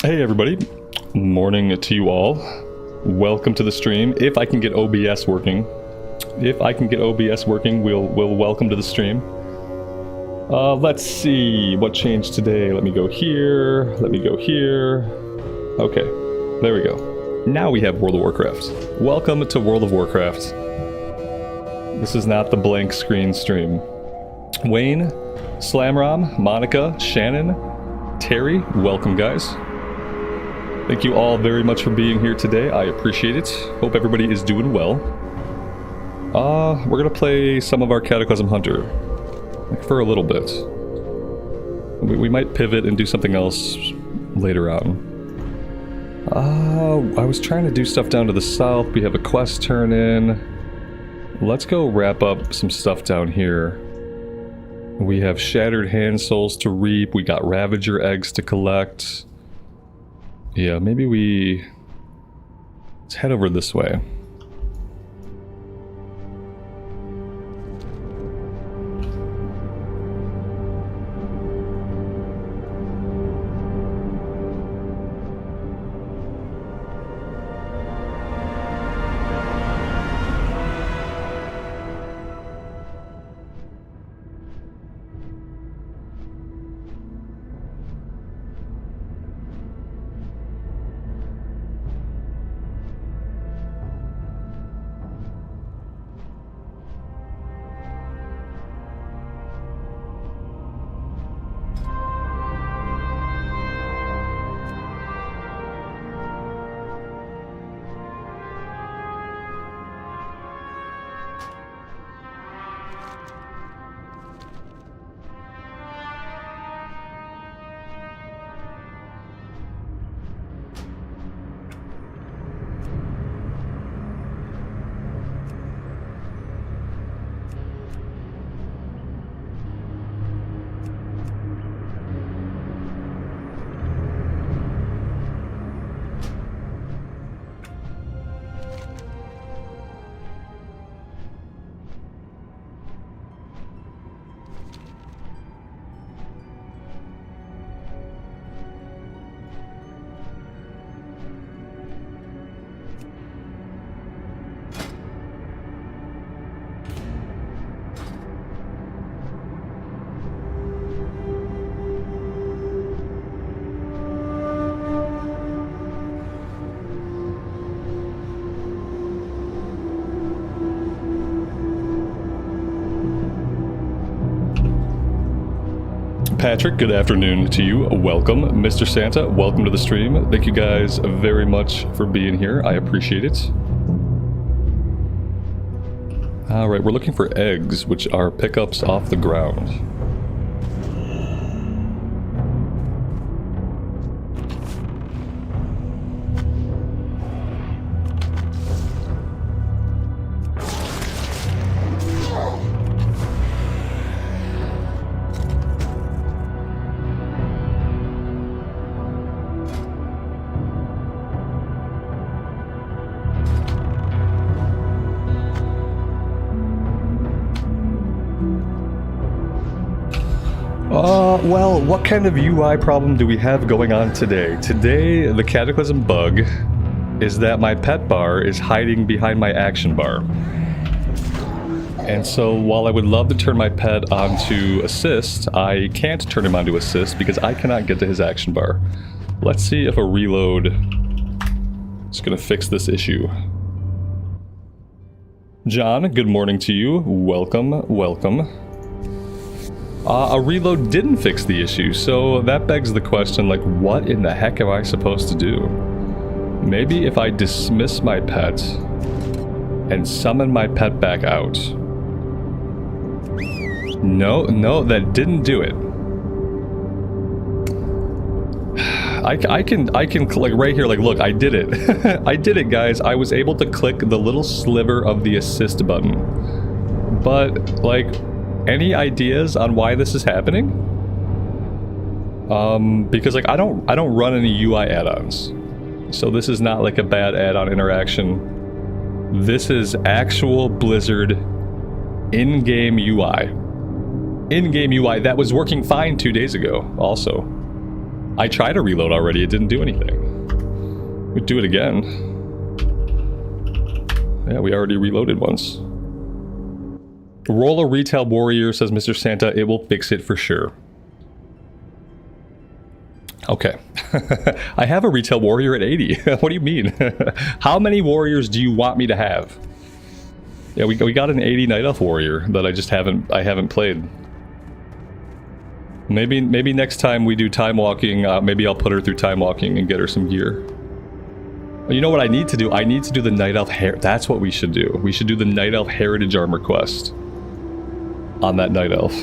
Hey everybody, morning to you all. Welcome to the stream. If I can get OBS working, we'll welcome to the stream. Let's see what changed today. Let me go here. Okay, there we go. Now we have World of Warcraft. Welcome to World of Warcraft. This is not the blank screen stream. Wayne, Slamrom, Monica, Shannon, Terry, welcome guys. Thank you all very much for being here today. I appreciate it. Hope everybody is doing well. We're gonna play some of our Cataclysm Hunter, like for a little bit. We might pivot and do something else later on. I was trying to do stuff down to the south. We have a quest turn in. Let's go wrap up some stuff down here. We have Shattered Hand Souls to reap. We got Ravager eggs to collect. Yeah, maybe let's head over this way. Patrick, good afternoon to you. Welcome. Mr. Santa, welcome to the stream. Thank you guys very much for being here. I appreciate it. Alright, we're looking for eggs, which are pickups off the ground. Well, what kind of UI problem do we have going on today? Today, the Cataclysm bug is that my pet bar is hiding behind my action bar. And so while I would love to turn my pet onto assist, I can't turn him onto assist because I cannot get to his action bar. Let's see if a reload is going to fix this issue. John, good morning to you. Welcome, welcome. A reload didn't fix the issue, so that begs the question, like, what in the heck am I supposed to do? Maybe if I dismiss my pet and summon my pet back out. No, that didn't do it. I can like right here, like, look, I did it. I did it, guys. I was able to click the little sliver of the assist button. But, like, any ideas on why this is happening? Because, like, I don't run any UI add-ons. So this is not like a bad add-on interaction. This is actual Blizzard in-game UI. In-game UI that was working fine 2 days ago, also. I tried to reload already, it didn't do anything. We'd do it again. Yeah, we already reloaded once. Roll a retail warrior, says Mr. Santa. It will fix it for sure. Okay. I have a retail warrior at 80. What do you mean? How many warriors do you want me to have? Yeah, we got an 80 Night Elf warrior that I haven't played. Maybe next time we do time walking, maybe I'll put her through time walking and get her some gear. You know what I need to do? I need to do the Night Elf that's what we should do. We should do the Night Elf Heritage Armor quest on that Night Elf.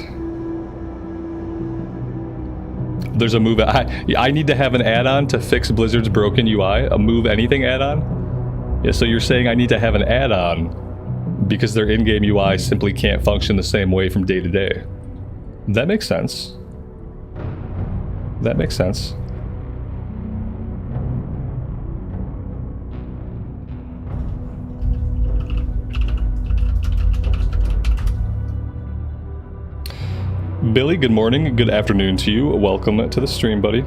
There's a move. I need to have an add-on to fix Blizzard's broken UI. A move anything add-on? Yeah, so you're saying I need to have an add-on because their in-game UI simply can't function the same way from day to day. That makes sense. That makes sense. Billy, good morning, good afternoon to you. Welcome to the stream, buddy.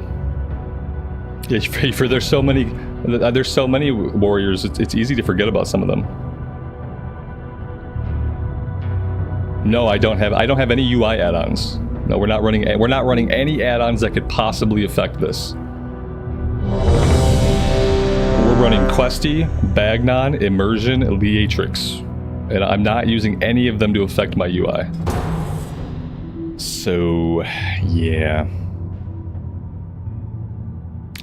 Yeah, there's so many warriors. It's easy to forget about some of them. No, I don't have any UI add-ons. No, we're not running any add-ons that could possibly affect this. We're running Questy, Bagnon, Immersion, Leatrix, and I'm not using any of them to affect my UI. So, yeah.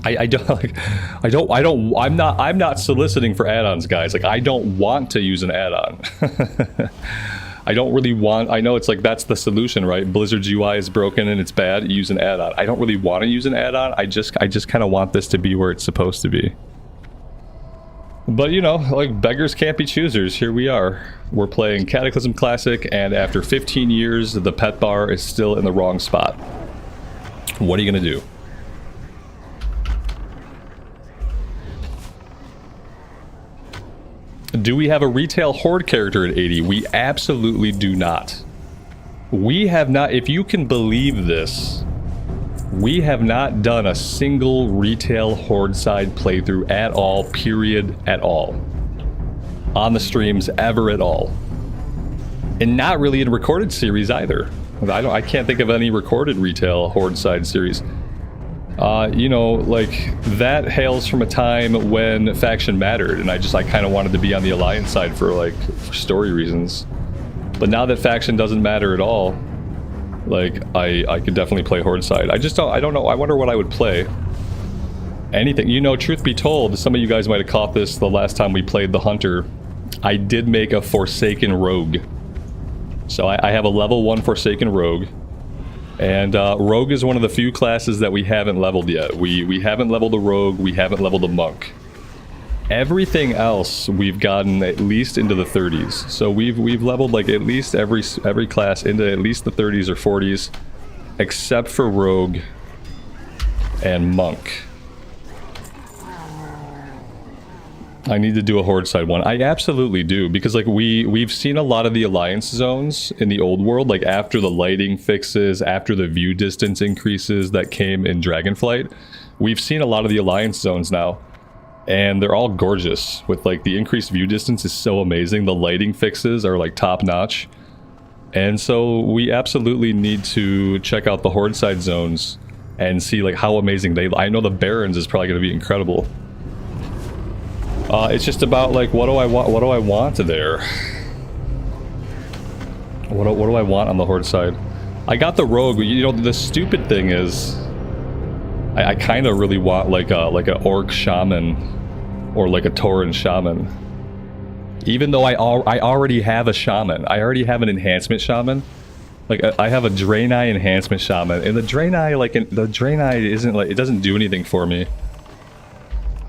I'm not soliciting for add-ons, guys. Like, I don't want to use an add-on. I don't really want, I know it's like that's the solution, right? Blizzard's UI is broken and it's bad, use an add-on. I don't really want to use an add-on. I just kind of want this to be where it's supposed to be. But you know, like beggars can't be choosers. Here we are. We're playing Cataclysm Classic, and after 15 years, the pet bar is still in the wrong spot. What are you gonna do? Do we have a retail horde character at 80? We absolutely do not. We have not, if you can believe this, we have not done a single retail horde side playthrough at all, period, at all. On the streams, ever at all. And not really in recorded series either. I can't think of any recorded retail horde side series. You know, like, that hails from a time when faction mattered, and I kind of wanted to be on the Alliance side for story reasons. But now that faction doesn't matter at all, like, I could definitely play horde side. I don't know, I wonder what I would play. Anything. You know, truth be told, some of you guys might have caught this the last time we played the Hunter. I did make a Forsaken Rogue. So I have a level 1 Forsaken Rogue. And Rogue is one of the few classes that we haven't leveled yet. We haven't leveled the Rogue, we haven't leveled the Monk. Everything else we've gotten at least into the 30s. So we've leveled like at least every class into at least the 30s or 40s, except for Rogue and Monk. I need to do a horde side one. I absolutely do, because like we've seen a lot of the alliance zones in the old world, like after the lighting fixes, after the view distance increases that came in Dragonflight. We've seen a lot of the alliance zones now, and they're all gorgeous with like the increased view distance is so amazing. The lighting fixes are like top notch. And so we absolutely need to check out the horde side zones and see like how amazing I know the Barrens is probably going to be incredible. It's just about like what do I want there? What do I want on the horde side? I got the Rogue. You know, the stupid thing is I kind of really want like a Orc Shaman or like a Tauren Shaman. Even though I already have a Shaman. I already have an Enhancement Shaman. Like I have a Draenei Enhancement Shaman, and the Draenei isn't like, it doesn't do anything for me.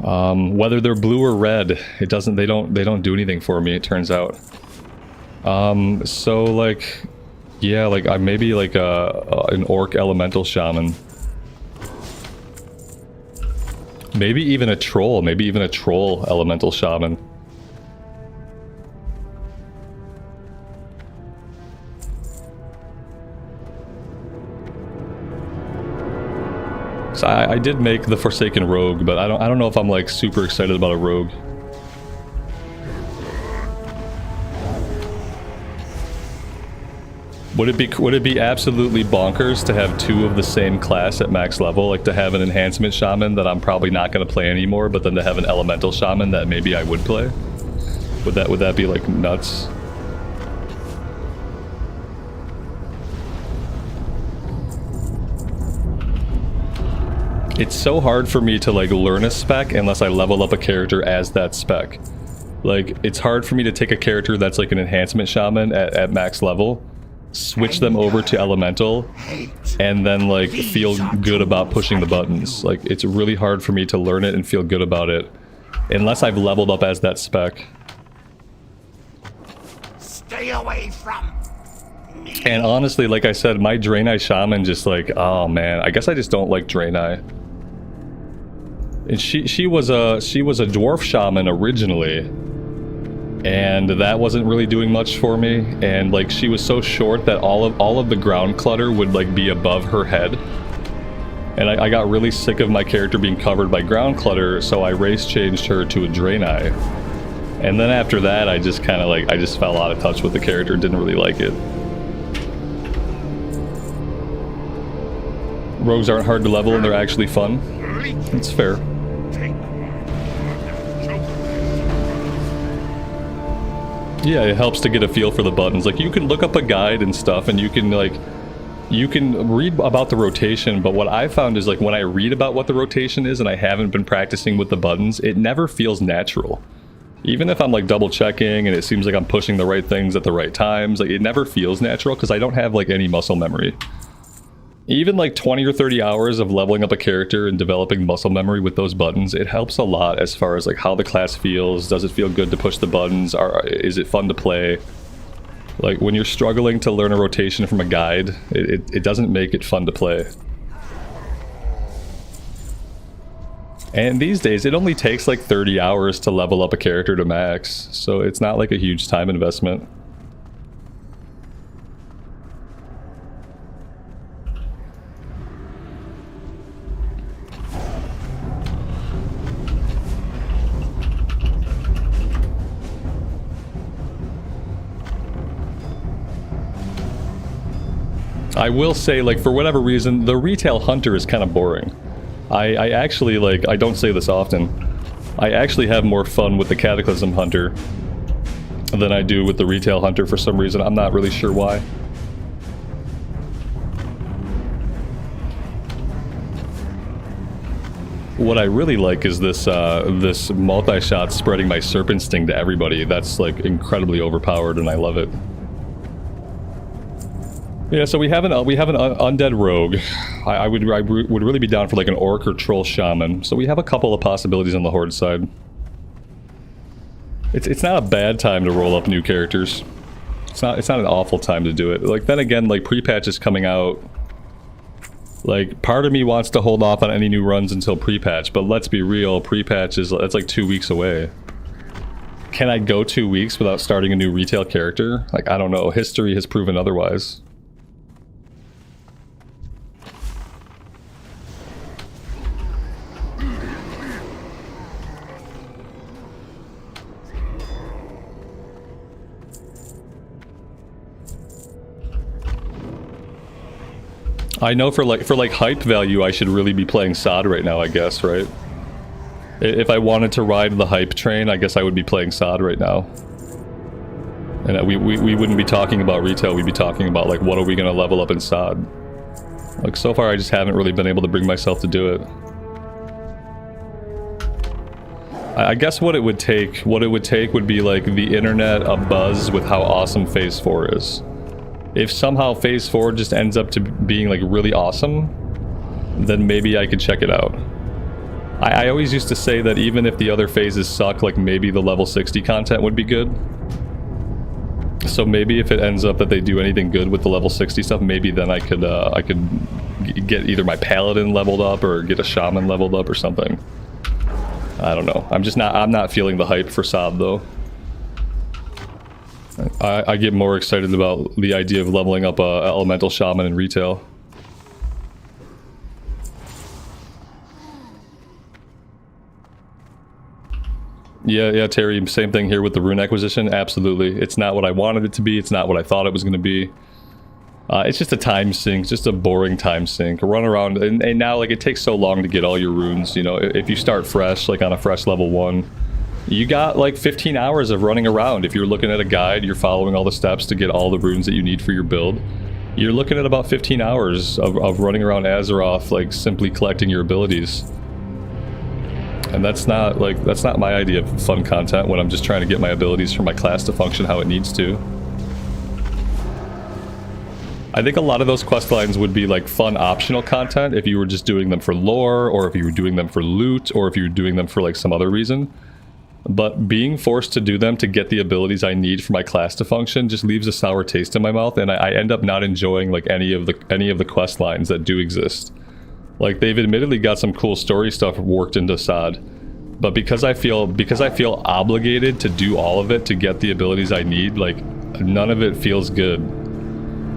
Whether they're blue or red, they don't do anything for me, it turns out. So like, yeah, like maybe like an Orc Elemental Shaman. Maybe even a Troll Elemental Shaman. So I did make the Forsaken Rogue, but I don't know if I'm like super excited about a rogue. Would it be absolutely bonkers to have 2 of the same class at max level, like to have an enhancement shaman that I'm probably not going to play anymore, but then to have an elemental shaman that maybe I would play? Would that be like nuts? It's so hard for me to like learn a spec unless I level up a character as that spec. Like, it's hard for me to take a character that's like an enhancement shaman at max level, switch them over to elemental, and then like feel good about pushing the buttons. Like, it's really hard for me to learn it and feel good about it unless I've leveled up as that spec. Stay away from me. And honestly, like I said, my Draenei shaman just like, oh man, I guess I just don't like Draenei. And she was a dwarf shaman originally, and that wasn't really doing much for me. And like, she was so short that all of the ground clutter would like be above her head, and I got really sick of my character being covered by ground clutter, so I race changed her to a Draenei. And then after that, I just kind of like, I just fell out of touch with the character, didn't really like it. Rogues aren't hard to level and they're actually fun. It's fair. Yeah, it helps to get a feel for the buttons. Like, you can look up a guide and stuff, and you can read about the rotation, but what I found is like when I read about what the rotation is and I haven't been practicing with the buttons, it never feels natural. Even if I'm like double checking and it seems like I'm pushing the right things at the right times, like it never feels natural because I don't have like any muscle memory. Even like 20 or 30 hours of leveling up a character and developing muscle memory with those buttons, it helps a lot as far as like how the class feels. Does it feel good to push the buttons? Is it fun to play? Like, when you're struggling to learn a rotation from a guide, it doesn't make it fun to play. And these days, it only takes like 30 hours to level up a character to max, so it's not like a huge time investment. I will say, like, for whatever reason, the retail hunter is kind of boring. I actually, like, I don't say this often, I actually have more fun with the Cataclysm hunter than I do with the retail hunter for some reason. I'm not really sure why. What I really like is this this multi-shot spreading my Serpent Sting to everybody. That's like incredibly overpowered and I love it. Yeah, so we have an undead rogue. I would really be down for like an orc or troll shaman. So we have a couple of possibilities on the horde side. It's not a bad time to roll up new characters. It's not an awful time to do it. Like, then again, like, pre-patch is coming out. Like, part of me wants to hold off on any new runs until pre-patch, but let's be real, pre-patch is, that's like 2 weeks away. Can I go 2 weeks without starting a new retail character? Like, I don't know. History has proven otherwise. I know for like hype value, I should really be playing Sod right now, I guess, right? If I wanted to ride the hype train, I guess I would be playing Sod right now. And we wouldn't be talking about retail, we'd be talking about like, what are we gonna level up in Sod? Like, so far I just haven't really been able to bring myself to do it. I guess what it would take would be like the internet abuzz with how awesome Phase 4 is. If somehow Phase 4 just ends up to being like really awesome, then maybe I could check it out. I always used to say that even if the other phases suck, like maybe the level 60 content would be good. So maybe if it ends up that they do anything good with the level 60 stuff, maybe then I could get either my paladin leveled up or get a shaman leveled up or something. I don't know. I'm not feeling the hype for Sod though. I get more excited about the idea of leveling up a elemental shaman in retail. Yeah, Terry, same thing here with the rune acquisition. Absolutely. It's not what I wanted it to be. It's not what I thought it was going to be. It's just a time sink, just a boring time sink. Run around, and now, like, it takes so long to get all your runes, you know, if you start fresh, like on a fresh level 1, you got like 15 hours of running around. If you're looking at a guide, you're following all the steps to get all the runes that you need for your build. You're looking at about 15 hours of running around Azeroth, like, simply collecting your abilities. And that's not my idea of fun content when I'm just trying to get my abilities for my class to function how it needs to. I think a lot of those quest lines would be like fun optional content if you were just doing them for lore, or if you were doing them for loot, or if you were doing them for like some other reason. But being forced to do them to get the abilities I need for my class to function just leaves a sour taste in my mouth, and I end up not enjoying like any of the quest lines that do exist. Like, they've admittedly got some cool story stuff worked into SOD, but because I feel obligated to do all of it to get the abilities I need, like, none of it feels good.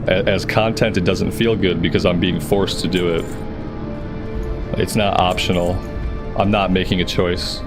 As content, it doesn't feel good because I'm being forced to do it. It's not optional. I'm not making a choice.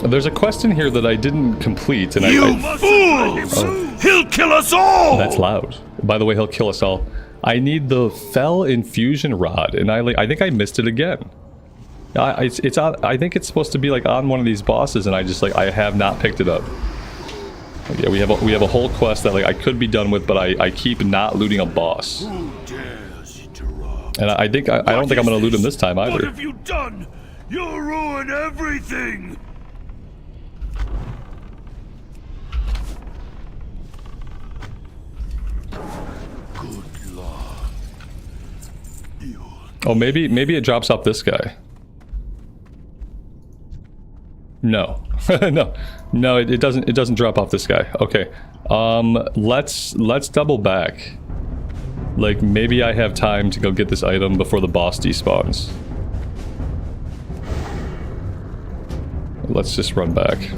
There's a quest in here that I didn't complete, and You fools! Oh. He'll kill us all! That's loud. By the way, he'll kill us all. I need the Fell Infusion Rod, and I think I missed it again. I think it's supposed to be like on one of these bosses, and I have not picked it up. Yeah, we have a whole quest that like I could be done with, but I keep not looting a boss. Who dares interrupt? And I don't think I'm gonna loot him this time either. What have you done? You'll ruin everything! Oh, maybe it drops off this guy. No. no, it doesn't drop off this guy. Okay. Let's double back. Like, maybe I have time to go get this item before the boss despawns. Let's just run back.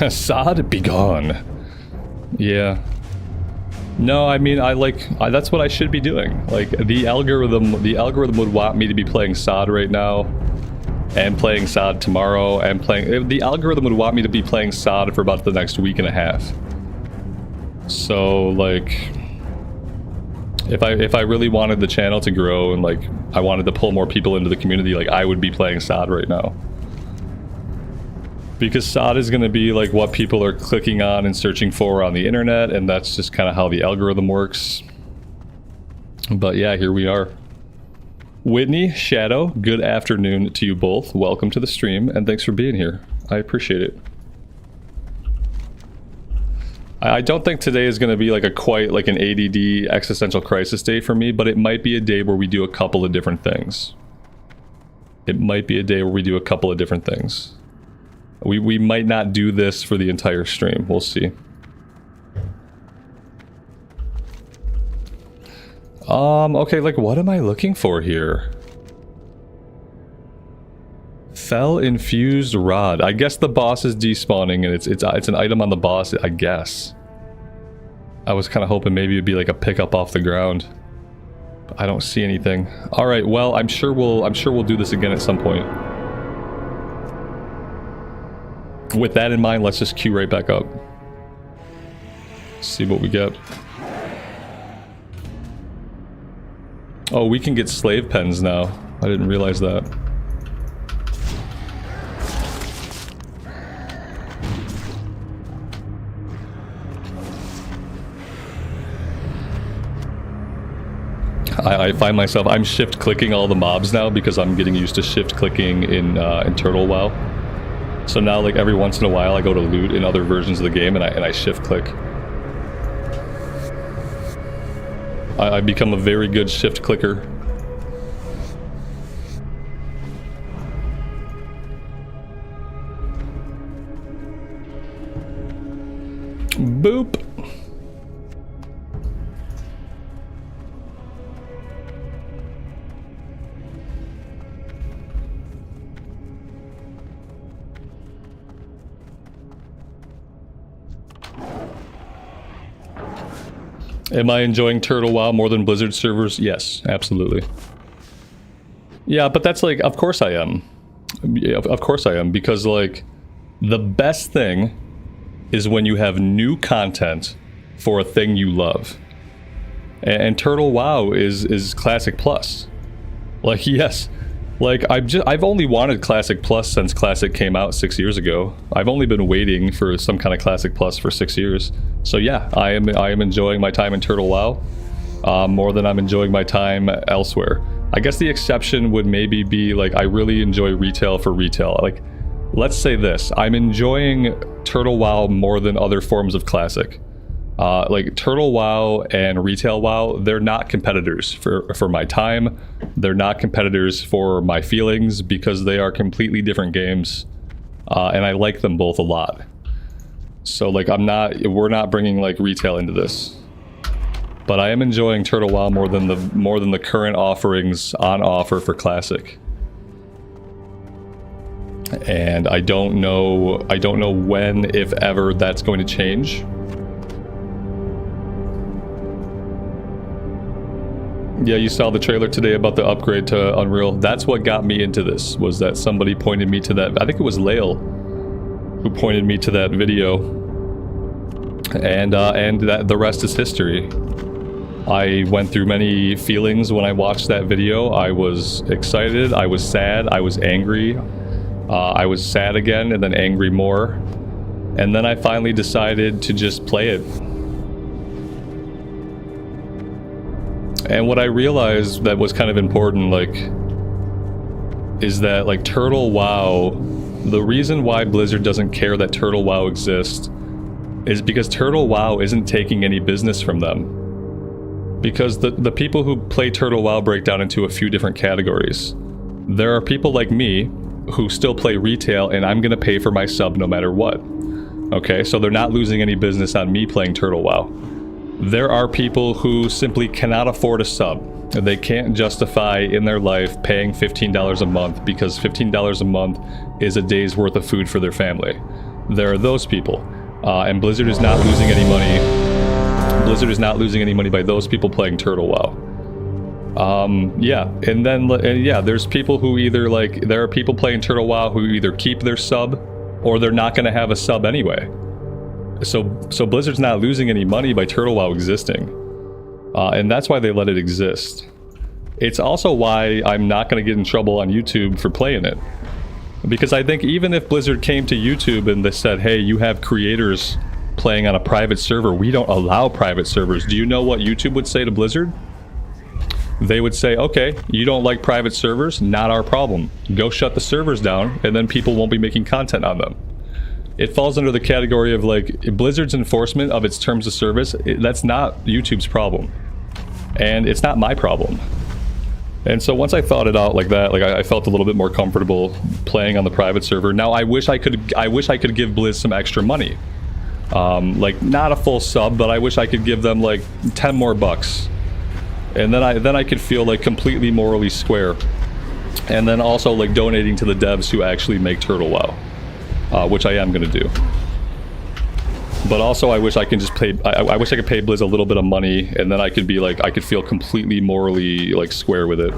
Assad, be gone. Yeah. No, I mean, that's what I should be doing. Like, the algorithm would want me to be playing SOD right now, and playing SOD tomorrow, and the algorithm would want me to be playing SOD for about the next week and a half. So, like, if I really wanted the channel to grow, and like, I wanted to pull more people into the community, like, I would be playing SOD right now. Because SOD is going to be like what people are clicking on and searching for on the internet, and that's just kind of how the algorithm works. But yeah, here we are. Whitney, Shadow, good afternoon to you both. Welcome to the stream, and thanks for being here. I appreciate it. I don't think today is going to be like quite like an ADD existential crisis day for me, but it might be a day where we do a couple of different things. It might be a day where we do a couple of different things. We might not do this for the entire stream. We'll see. Okay, like, what am I looking for here? Fell Infused Rod. I guess the boss is despawning, and it's an item on the boss, I guess. I was kind of hoping maybe it'd be like a pickup off the ground. But I don't see anything. All right, well, I'm sure we'll do this again at some point. With that in mind, let's just queue right back up. See what we get. Oh, we can get slave pens now. I didn't realize that. I find myself, I'm shift clicking all the mobs now because I'm getting used to shift clicking in Turtle WoW. So now, like, every once in a while I go to loot in other versions of the game and I shift click. I become a very good shift clicker. Boop. Am I enjoying Turtle WoW more than Blizzard servers? Yes, absolutely. Yeah, but that's like, of course I am. Yeah, of course I am, because like, the best thing is when you have new content for a thing you love. And Turtle WoW is Classic Plus. Like, yes. Like, I've only wanted Classic Plus since Classic came out 6 years ago. I've only been waiting for some kind of Classic Plus for 6 years. So yeah, I am enjoying my time in Turtle WoW more than I'm enjoying my time elsewhere. I guess the exception would maybe be like, I really enjoy retail for retail. Like, let's say this, I'm enjoying Turtle WoW more than other forms of Classic. Like Turtle WoW and Retail WoW, they're not competitors for my time. They're not competitors for my feelings because they are completely different games, and I like them both a lot. So like we're not bringing like retail into this, but I am enjoying Turtle WoW more than the current offerings on offer for Classic. And I don't know when, if ever, that's going to change. Yeah, you saw the trailer today about the upgrade to Unreal. That's what got me into this, was that somebody pointed me to that. I think it was Lael who pointed me to that video. And that the rest is history. I went through many feelings when I watched that video. I was excited, I was sad, I was angry. I was sad again, and then angry more. And then I finally decided to just play it. And what I realized that was kind of important, like, is that, like, Turtle WoW, the reason why Blizzard doesn't care that Turtle WoW exists is because Turtle WoW isn't taking any business from them. Because the people who play Turtle WoW break down into a few different categories. There are people like me who still play retail, and I'm gonna pay for my sub no matter what. Okay, so they're not losing any business on me playing Turtle WoW. There are people who simply cannot afford a sub. They can't justify in their life paying $15 a month because $15 a month is a day's worth of food for their family. There are those people, and Blizzard is not losing any money. Blizzard is not losing any money by those people playing Turtle WoW. Yeah, and yeah, there's people who either, like, there are people playing Turtle WoW who either keep their sub or they're not going to have a sub anyway. So Blizzard's not losing any money by Turtle WoW existing, and that's why they let it exist. It's also why I'm not going to get in trouble on YouTube for playing it, because I think even if Blizzard came to YouTube and they said, hey, you have creators playing on a private server, we don't allow private servers, do you know what YouTube would say to Blizzard? They would say, okay, you don't like private servers, not our problem. Go shut the servers down, and then people won't be making content on them. It falls under the category of, like, Blizzard's enforcement of its terms of service. That's not YouTube's problem. And it's not my problem. And so once I thought it out like that, like, I felt a little bit more comfortable playing on the private server. Now I wish I could give Blizz some extra money. Like, not a full sub, but I wish I could give them like 10 more bucks. And then I could feel like completely morally square. And then also like donating to the devs who actually make Turtle WoW. Which I am going to do. But also I wish I can just pay, I wish I could pay Blizz a little bit of money, and then I could be like, I could feel completely morally like square with it.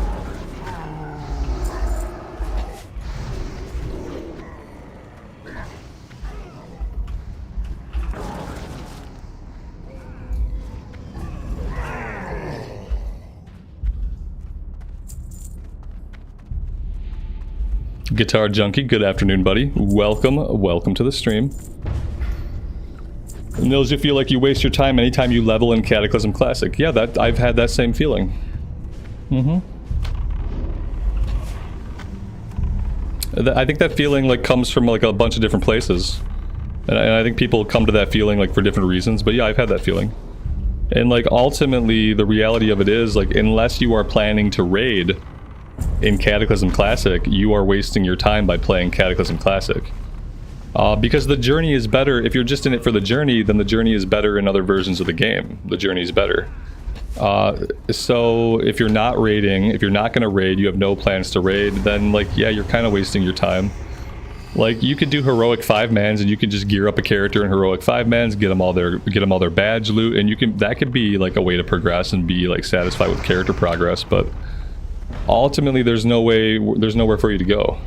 Guitar Junkie, good afternoon, buddy. Welcome to the stream. Nils, you feel like you waste your time anytime you level in Cataclysm Classic. Yeah, that I've had that same feeling. I think that feeling like comes from like a bunch of different places. And I think people come to that feeling like for different reasons, but yeah, I've had that feeling. And like ultimately the reality of it is like unless you are planning to raid in Cataclysm Classic, you are wasting your time by playing Cataclysm Classic. Because the journey is better. If you're just in it for the journey, then the journey is better in other versions of the game. The journey is better. So if you're not raiding, if you're not going to raid, you have no plans to raid, then like, yeah, you're kind of wasting your time. Like, you could do heroic 5-mans, and you can just gear up a character in heroic 5-mans, get them all their badge loot, and that could be like a way to progress and be like satisfied with character progress. But ultimately, there's nowhere for you to go.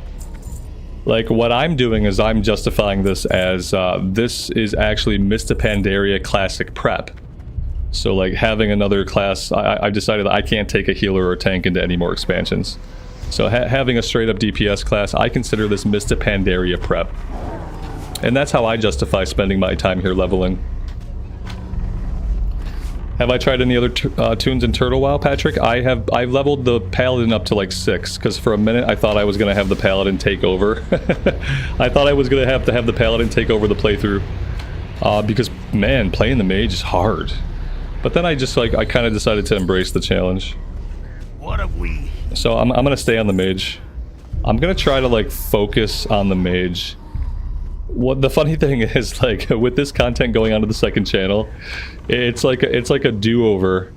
Like, what I'm doing is I'm justifying this as this is actually Mista Pandaria classic prep. So like having another class, I've decided that I can't take a healer or tank into any more expansions. So having a straight up DPS class, I consider this Mista Pandaria prep. And that's how I justify spending my time here leveling. Have I tried any other tunes in Turtle WoW, Patrick? I've leveled the Paladin up to like 6, because for a minute I thought I was going to have the Paladin take over. I thought I was going to have the Paladin take over the playthrough. Because, man, playing the mage is hard. But then I kind of decided to embrace the challenge. What have we? So I'm going to stay on the mage. I'm going to try to like focus on the mage. What the funny thing is, like, with this content going onto the second channel, it's like a do-over.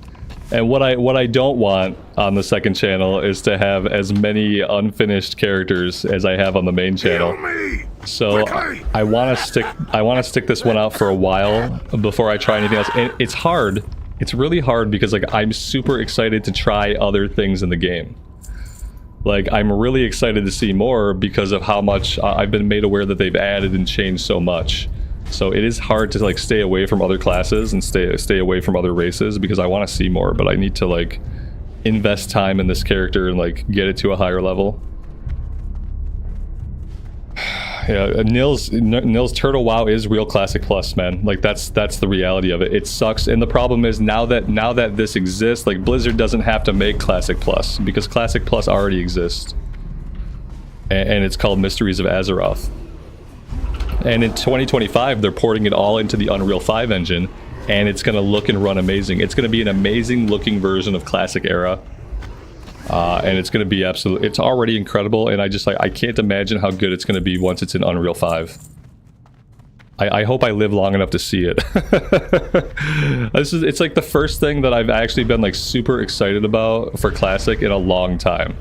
And what I don't want on the second channel is to have as many unfinished characters as I have on the main channel. So I want to stick this one out for a while before I try anything else. And it's hard. It's really hard because like I'm super excited to try other things in the game. Like, I'm really excited to see more because of how much I've been made aware that they've added and changed so much. So it is hard to like stay away from other classes and stay away from other races because I want to see more, but I need to like invest time in this character and like get it to a higher level. Yeah, Nils Turtle WoW is real Classic Plus, man. Like that's the reality of it. It sucks, and the problem is now that this exists, like Blizzard doesn't have to make Classic Plus because Classic Plus already exists, and it's called Mysteries of Azeroth. And in 2025, they're porting it all into the Unreal 5 engine, and it's gonna look and run amazing. It's gonna be an amazing looking version of Classic Era. And it's going to be it's already incredible, and I can't imagine how good it's going to be once it's in Unreal 5. I hope I live long enough to see it. It's like the first thing that I've actually been like super excited about for Classic in a long time.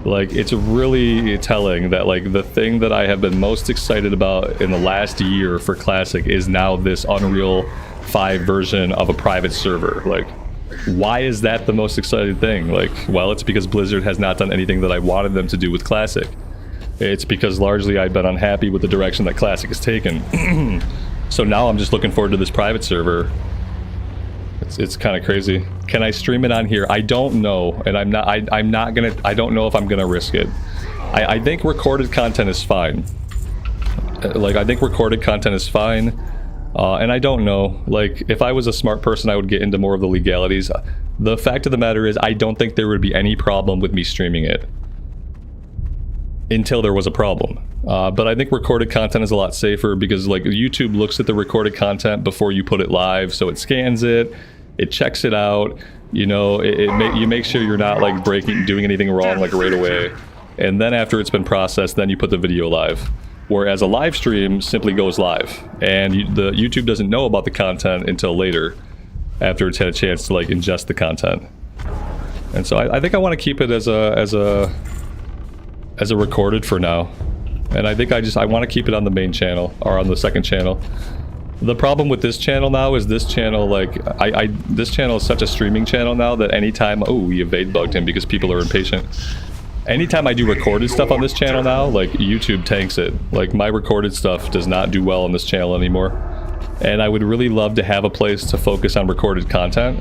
Like, it's really telling that like the thing that I have been most excited about in the last year for Classic is now this Unreal 5 version of a private server. Like, why is that the most exciting thing? Like, well, it's because Blizzard has not done anything that I wanted them to do with Classic. It's because largely I've been unhappy with the direction that Classic has taken. So now I'm just looking forward to this private server. It's kind of crazy. Can I stream it on here? I don't know, and I don't know if I'm gonna risk it. I think recorded content is fine. Like, I think recorded content is fine. And I don't know, like, if I was a smart person, I would get into more of the legalities. The fact of the matter is, I don't think there would be any problem with me streaming it until there was a problem. But I think recorded content is a lot safer because, like, YouTube looks at the recorded content before you put it live, so it scans it, it checks it out, you know, you make sure you're not, like, doing anything wrong, like, right away. And then after it's been processed, then you put the video live. Whereas a live stream simply goes live, and the YouTube doesn't know about the content until later, after it's had a chance to like ingest the content. And so I think I want to keep it as a recorded for now, and I think I want to keep it on the main channel or on the second channel. The problem with this channel now is this channel, like this channel is such a streaming channel now that anytime we evade bugged him because people are impatient. Anytime I do recorded stuff on this channel now, like, YouTube tanks it. Like, my recorded stuff does not do well on this channel anymore. And I would really love to have a place to focus on recorded content.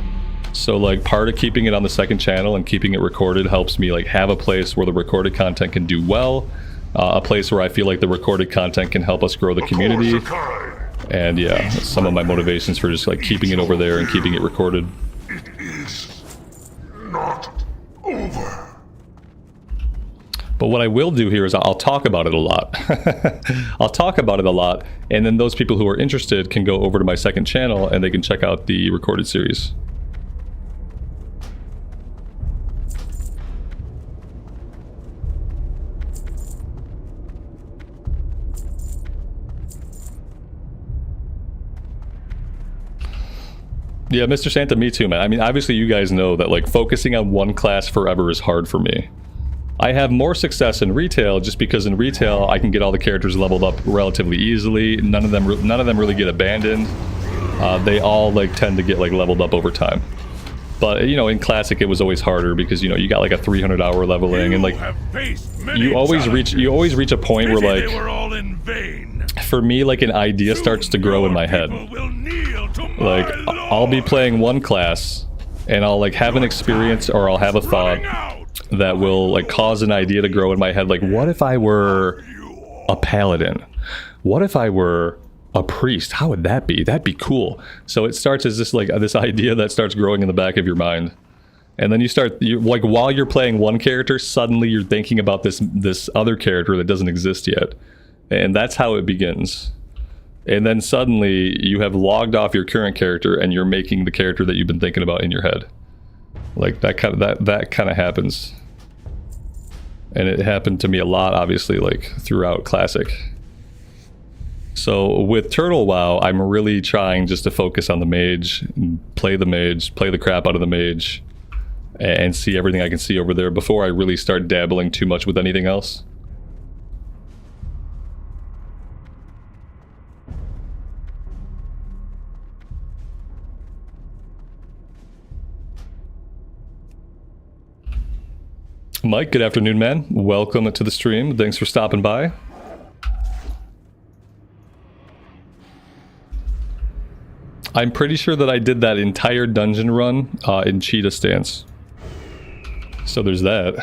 So, like, part of keeping it on the second channel and keeping it recorded helps me, like, have a place where the recorded content can do well. A place where I feel like the recorded content can help us grow the community. And, yeah, some of my motivations for just, like, keeping it over there and keeping it recorded. It is not over. But what I will do here is I'll talk about it a lot. I'll talk about it a lot, and then those people who are interested can go over to my second channel and they can check out the recorded series. Yeah, Mr. Santa, me too, man. I mean, obviously you guys know that like focusing on one class forever is hard for me. I have more success in retail just because in retail I can get all the characters leveled up relatively easily. None of them really get abandoned. They all like tend to get like leveled up over time. But you know, in classic it was always harder because you know you got like a 300-hour leveling and like you always reach a point where like they were all in vain. For me like an idea starts to grow in my head. Like I'll be playing one class and I'll like have an experience or I'll have a thought that will like cause an idea to grow in my head. Like, what if I were a paladin? What if I were a priest? How would that be? That'd be cool. So it starts as this like this idea that starts growing in the back of your mind, and then you like while you're playing one character, suddenly you're thinking about this other character that doesn't exist yet, and that's how it begins. And then suddenly you have logged off your current character and you're making the character that you've been thinking about in your head. Like that kind of happens. And it happened to me a lot, obviously, like throughout classic. So with Turtle WoW, I'm really trying just to focus on the mage, play the crap out of the mage, and see everything I can see over there before I really start dabbling too much with anything else. Mike, good afternoon, man. Welcome to the stream. Thanks for stopping by. I'm pretty sure that I did that entire dungeon run in cheetah stance. So there's that.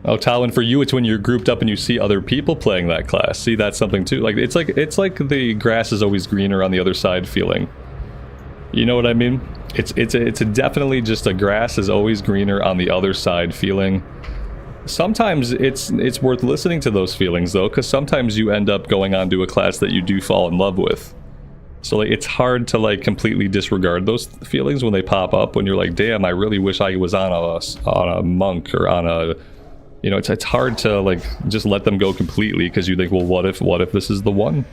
Oh, Talwin, for you, it's when you're grouped up and you see other people playing that class. See, that's something too. Like it's like the grass is always greener on the other side feeling. You know what I mean? It's a definitely just a grass is always greener on the other side feeling. Sometimes it's worth listening to those feelings though, because sometimes you end up going on to a class that you do fall in love with. So like it's hard to like completely disregard those feelings when they pop up. When you're like, damn, I really wish I was on a monk or on a, you know, it's hard to like just let them go completely because you think, well, what if this is the one?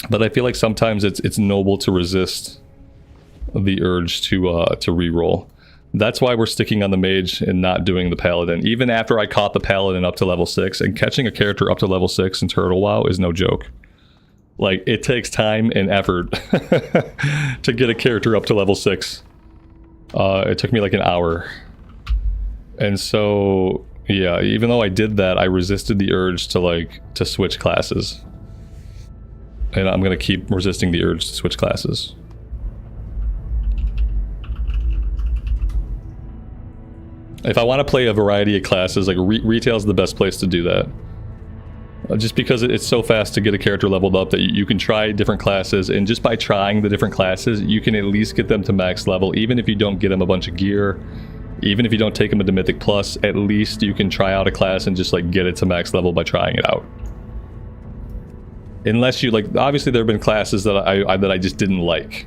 But I feel like sometimes it's noble to resist the urge to reroll. That's why we're sticking on the mage and not doing the paladin. Even after I caught the paladin up to level 6, and catching a character up to level 6 in Turtle WoW is no joke. Like, it takes time and effort to get a character up to level 6. It took me like an hour. And so, yeah, even though I did that, I resisted the urge to switch classes. And I'm gonna keep resisting the urge to switch classes. If I want to play a variety of classes, like retail is the best place to do that. Just because it's so fast to get a character leveled up that you can try different classes, and just by trying the different classes, you can at least get them to max level, even if you don't get them a bunch of gear, even if you don't take them into Mythic Plus, at least you can try out a class and just like get it to max level by trying it out. Unless you like, obviously there have been classes that I just didn't like,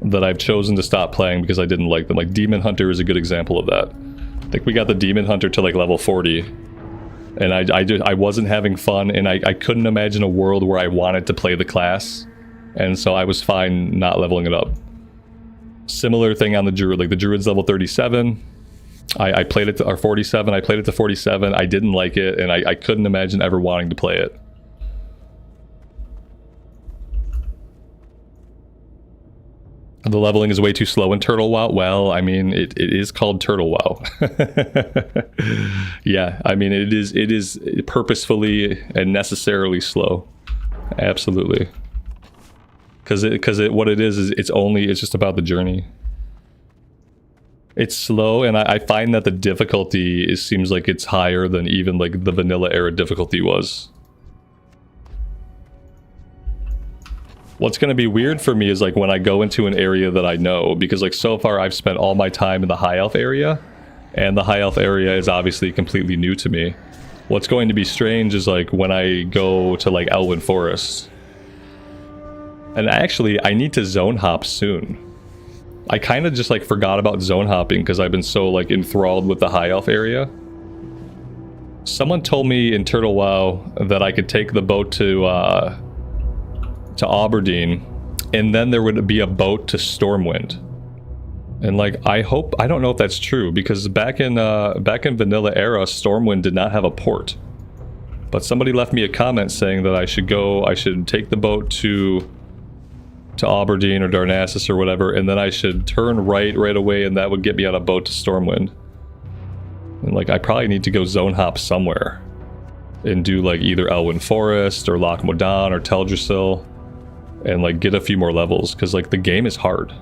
that I've chosen to stop playing because I didn't like them. Like Demon Hunter is a good example of that. Like we got the Demon Hunter to like level 40, and I wasn't having fun, and I couldn't imagine a world where I wanted to play the class, and so I was fine not leveling it up. Similar thing on the Druid. Like the Druid's level 37. I played it to, or 47. I played it to 47. I didn't like it, and I couldn't imagine ever wanting to play it. The leveling is way too slow in Turtle WoW. Well, I mean, it is called Turtle WoW. Yeah, I mean, it is purposefully and necessarily slow. Absolutely. Because what it is it's just about the journey. It's slow, and I find that the difficulty seems like it's higher than even like the vanilla era difficulty was. What's going to be weird for me is like when I go into an area that I know, because like so far I've spent all my time in the High Elf area, and the High Elf area is obviously completely new to me. What's going to be strange is like when I go to like Elwyn Forest. And actually, I need to zone hop soon. I kind of just like forgot about zone hopping because I've been so like enthralled with the High Elf area. Someone told me in Turtle WoW that I could take the boat to Aberdeen, and then there would be a boat to Stormwind. And like, I don't know if that's true, because back in vanilla era, Stormwind did not have a port. But somebody left me a comment saying that I should take the boat to Aberdeen or Darnassus or whatever, and then I should turn right away, and that would get me on a boat to Stormwind. And like, I probably need to go zone hop somewhere and do like either Elwyn Forest or Loch Modan or Teldrassil and like get a few more levels, because like the game is hard.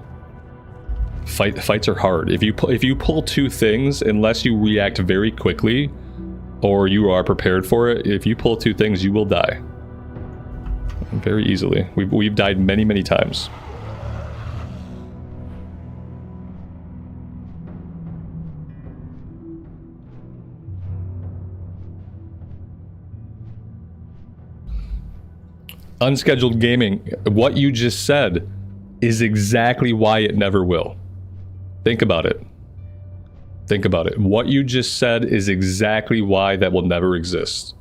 Fights are hard. If you pull two things, unless you react very quickly or you are prepared for it, if you pull two things, you will die very easily. We've died many times. Unscheduled gaming. What you just said is exactly why it never will. Think about it. Think about it. What you just said is exactly why that will never exist.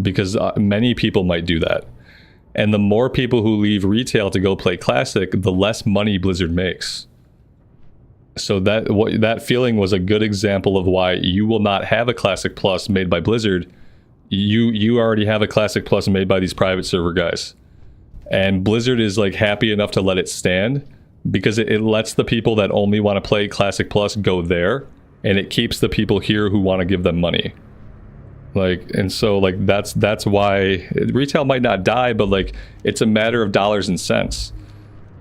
Because many people might do that. And the more people who leave retail to go play Classic, the less money Blizzard makes. So that feeling was a good example of why you will not have a Classic Plus made by Blizzard. You already have a Classic Plus made by these private server guys. And Blizzard is like happy enough to let it stand, because it lets the people that only want to play Classic Plus go there, and it keeps the people here who want to give them money. Like, and so like that's why retail might not die, but like it's a matter of dollars and cents.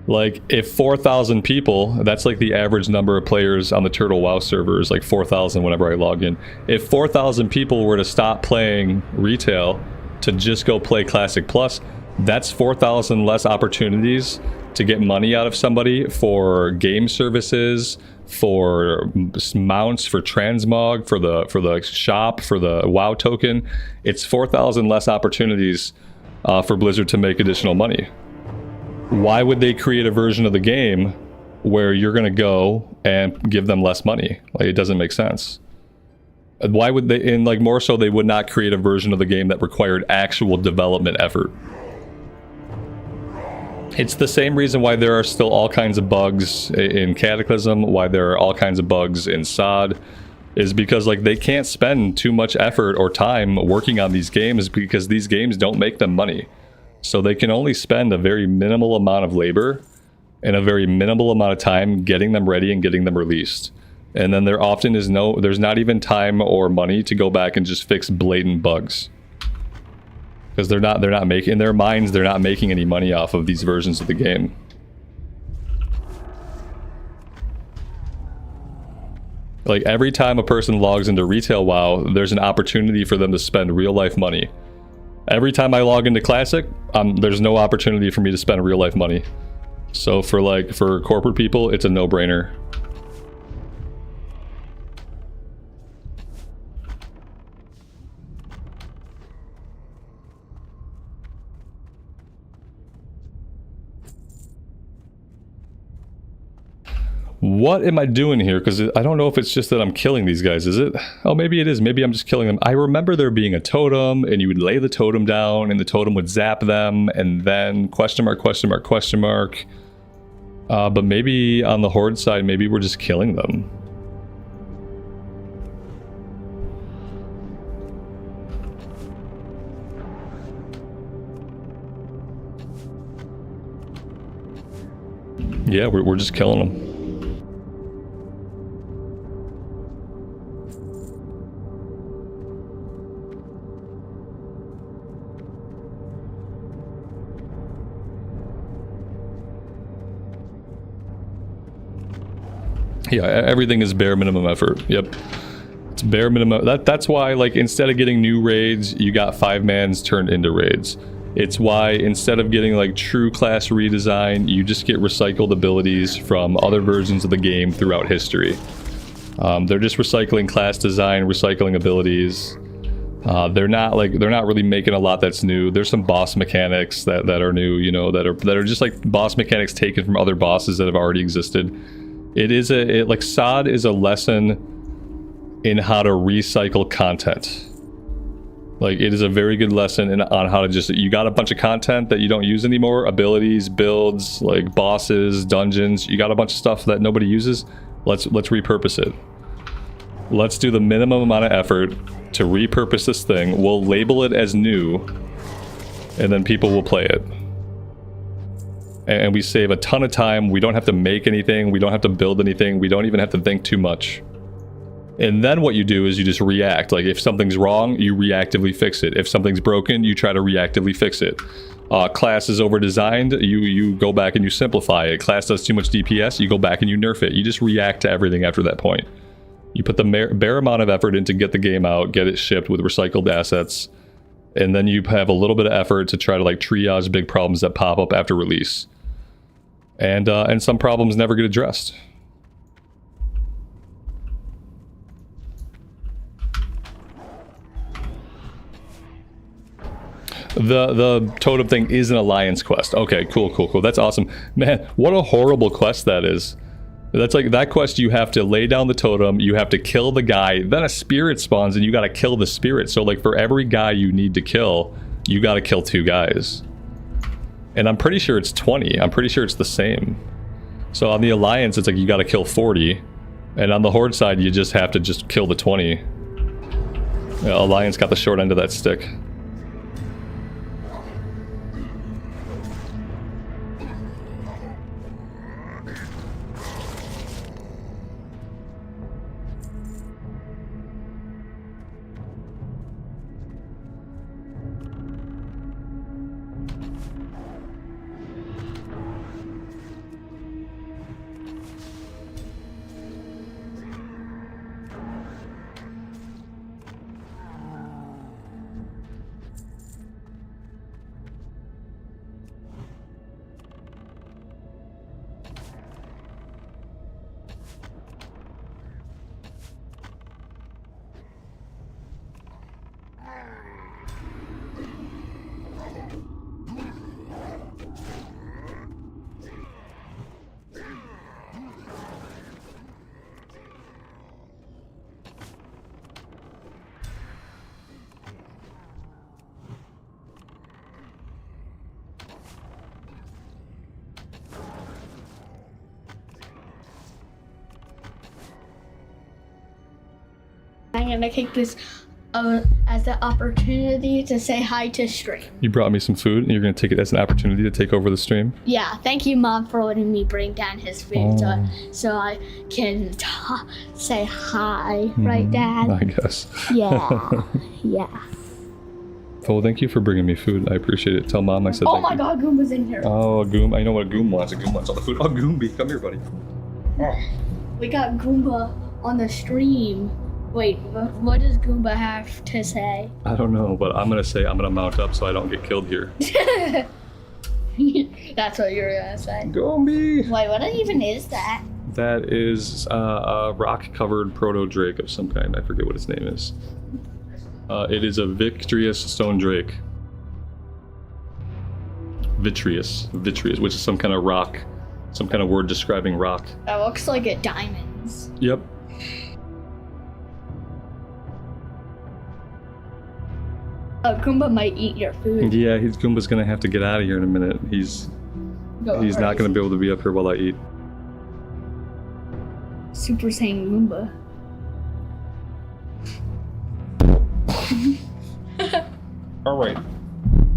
Like if 4,000 people, that's like the average number of players on the Turtle WoW server is like 4,000 whenever I log in. If 4,000 people were to stop playing retail to just go play Classic Plus, that's 4,000 less opportunities to get money out of somebody for game services, for mounts, for transmog, for the shop, for the WoW token. It's 4,000 less opportunities for Blizzard to make additional money. Why would they create a version of the game where you're going to go and give them less money? Like, it doesn't make sense. Why would they, and like more so, they would not create a version of the game that required actual development effort. It's the same reason why there are still all kinds of bugs in Cataclysm, why there are all kinds of bugs in SOD, is because like they can't spend too much effort or time working on these games, because these games don't make them money. So they can only spend a very minimal amount of labor and a very minimal amount of time getting them ready and getting them released. And then there often is there's not even time or money to go back and just fix blatant bugs. Because they're not making, in their minds, they're not making any money off of these versions of the game. Like every time a person logs into retail WoW, there's an opportunity for them to spend real life money. Every time I log into Classic, there's no opportunity for me to spend real life money. So for corporate people, it's a no-brainer. What am I doing here? Because I don't know if it's just that I'm killing these guys, is it? Oh, maybe it is. Maybe I'm just killing them. I remember there being a totem, and you would lay the totem down, and the totem would zap them, and then question mark, question mark, question mark. But maybe on the Horde side, maybe we're just killing them. Yeah, we're just killing them. Yeah, everything is bare minimum effort. Yep. It's bare minimum. That's why, like, instead of getting new raids, you got 5-mans turned into raids. It's why instead of getting like true class redesign, you just get recycled abilities from other versions of the game throughout history. They're just recycling class design, recycling abilities. They're not really making a lot that's new. There's some boss mechanics that are new, you know, that are just like boss mechanics taken from other bosses that have already existed. Like SOD is a lesson in how to recycle content. Like, it is a very good lesson on how to just, you got a bunch of content that you don't use anymore, abilities, builds, like bosses, dungeons, you got a bunch of stuff that nobody uses. Let's repurpose it. Let's do the minimum amount of effort to repurpose this thing. We'll label it as new, and then people will play it. And we save a ton of time. We don't have to make anything. We don't have to build anything. We don't even have to think too much. And then what you do is you just react. Like, if something's wrong, you reactively fix it. If something's broken, you try to reactively fix it. Class is over-designed, you go back and you simplify it. Class does too much DPS, you go back and you nerf it. You just react to everything after that point. You put the bare amount of effort in to get the game out, get it shipped with recycled assets, and then you have a little bit of effort to try to like triage big problems that pop up after release. And some problems never get addressed. The totem thing is an alliance quest. Okay, cool. That's awesome. Man, what a horrible quest that is. That's like, that quest, you have to lay down the totem, you have to kill the guy, then a spirit spawns and you gotta kill the spirit. So like, for every guy you need to kill, you gotta kill 2 guys. And I'm pretty sure it's 20. I'm pretty sure it's the same. So on the alliance, it's like you gotta kill 40. And on the horde side, you just have to just kill the 20. Yeah, alliance got the short end of that stick. I'm gonna take this as an opportunity to say hi to stream. You brought me some food and you're gonna take it as an opportunity to take over the stream? Yeah, thank you, Mom, for letting me bring down his food so I can say hi, right, Dad? I guess. Yeah, yeah. Well, thank you for bringing me food. I appreciate it. Tell Mom I said Oh thank my you. God, Goomba's in here. Oh, a Goom. I know what a Goom wants. A Goom wants all the food. Oh, Goomby, come here, buddy. Oh. We got Goomba on the stream. Wait, what does Goomba have to say? I don't know, but I'm gonna say I'm gonna mount up so I don't get killed here. That's what you're gonna say. Goomby! Wait, what even is that? That is a rock-covered proto-drake of some kind. I forget what its name is. It is a vitreous stone drake. Vitreous, which is some kind of rock, some kind of word describing rock. That looks like it diamonds. Yep. Goomba might eat your food. Yeah, Goomba's gonna have to get out of here in a minute. He's not gonna be able to be up here while I eat. Super Saiyan Goomba. All right.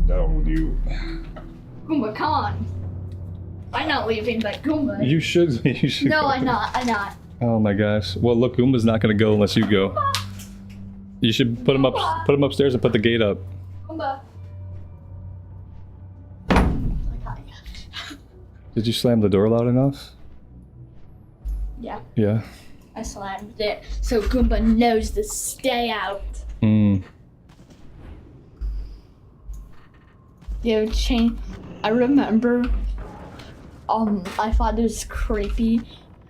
No, you. Goomba, come on. I'm not leaving, but Goomba. You should. You should. No, go. I'm not. Oh my gosh. Well, look, Goomba's not gonna go unless you go. You should put him up. Put him upstairs and put the gate up. Goomba. Did you slam the door loud enough? Yeah, Yeah. I slammed it so Goomba knows to stay out. Hmm. You change. I remember. I thought it was creepy.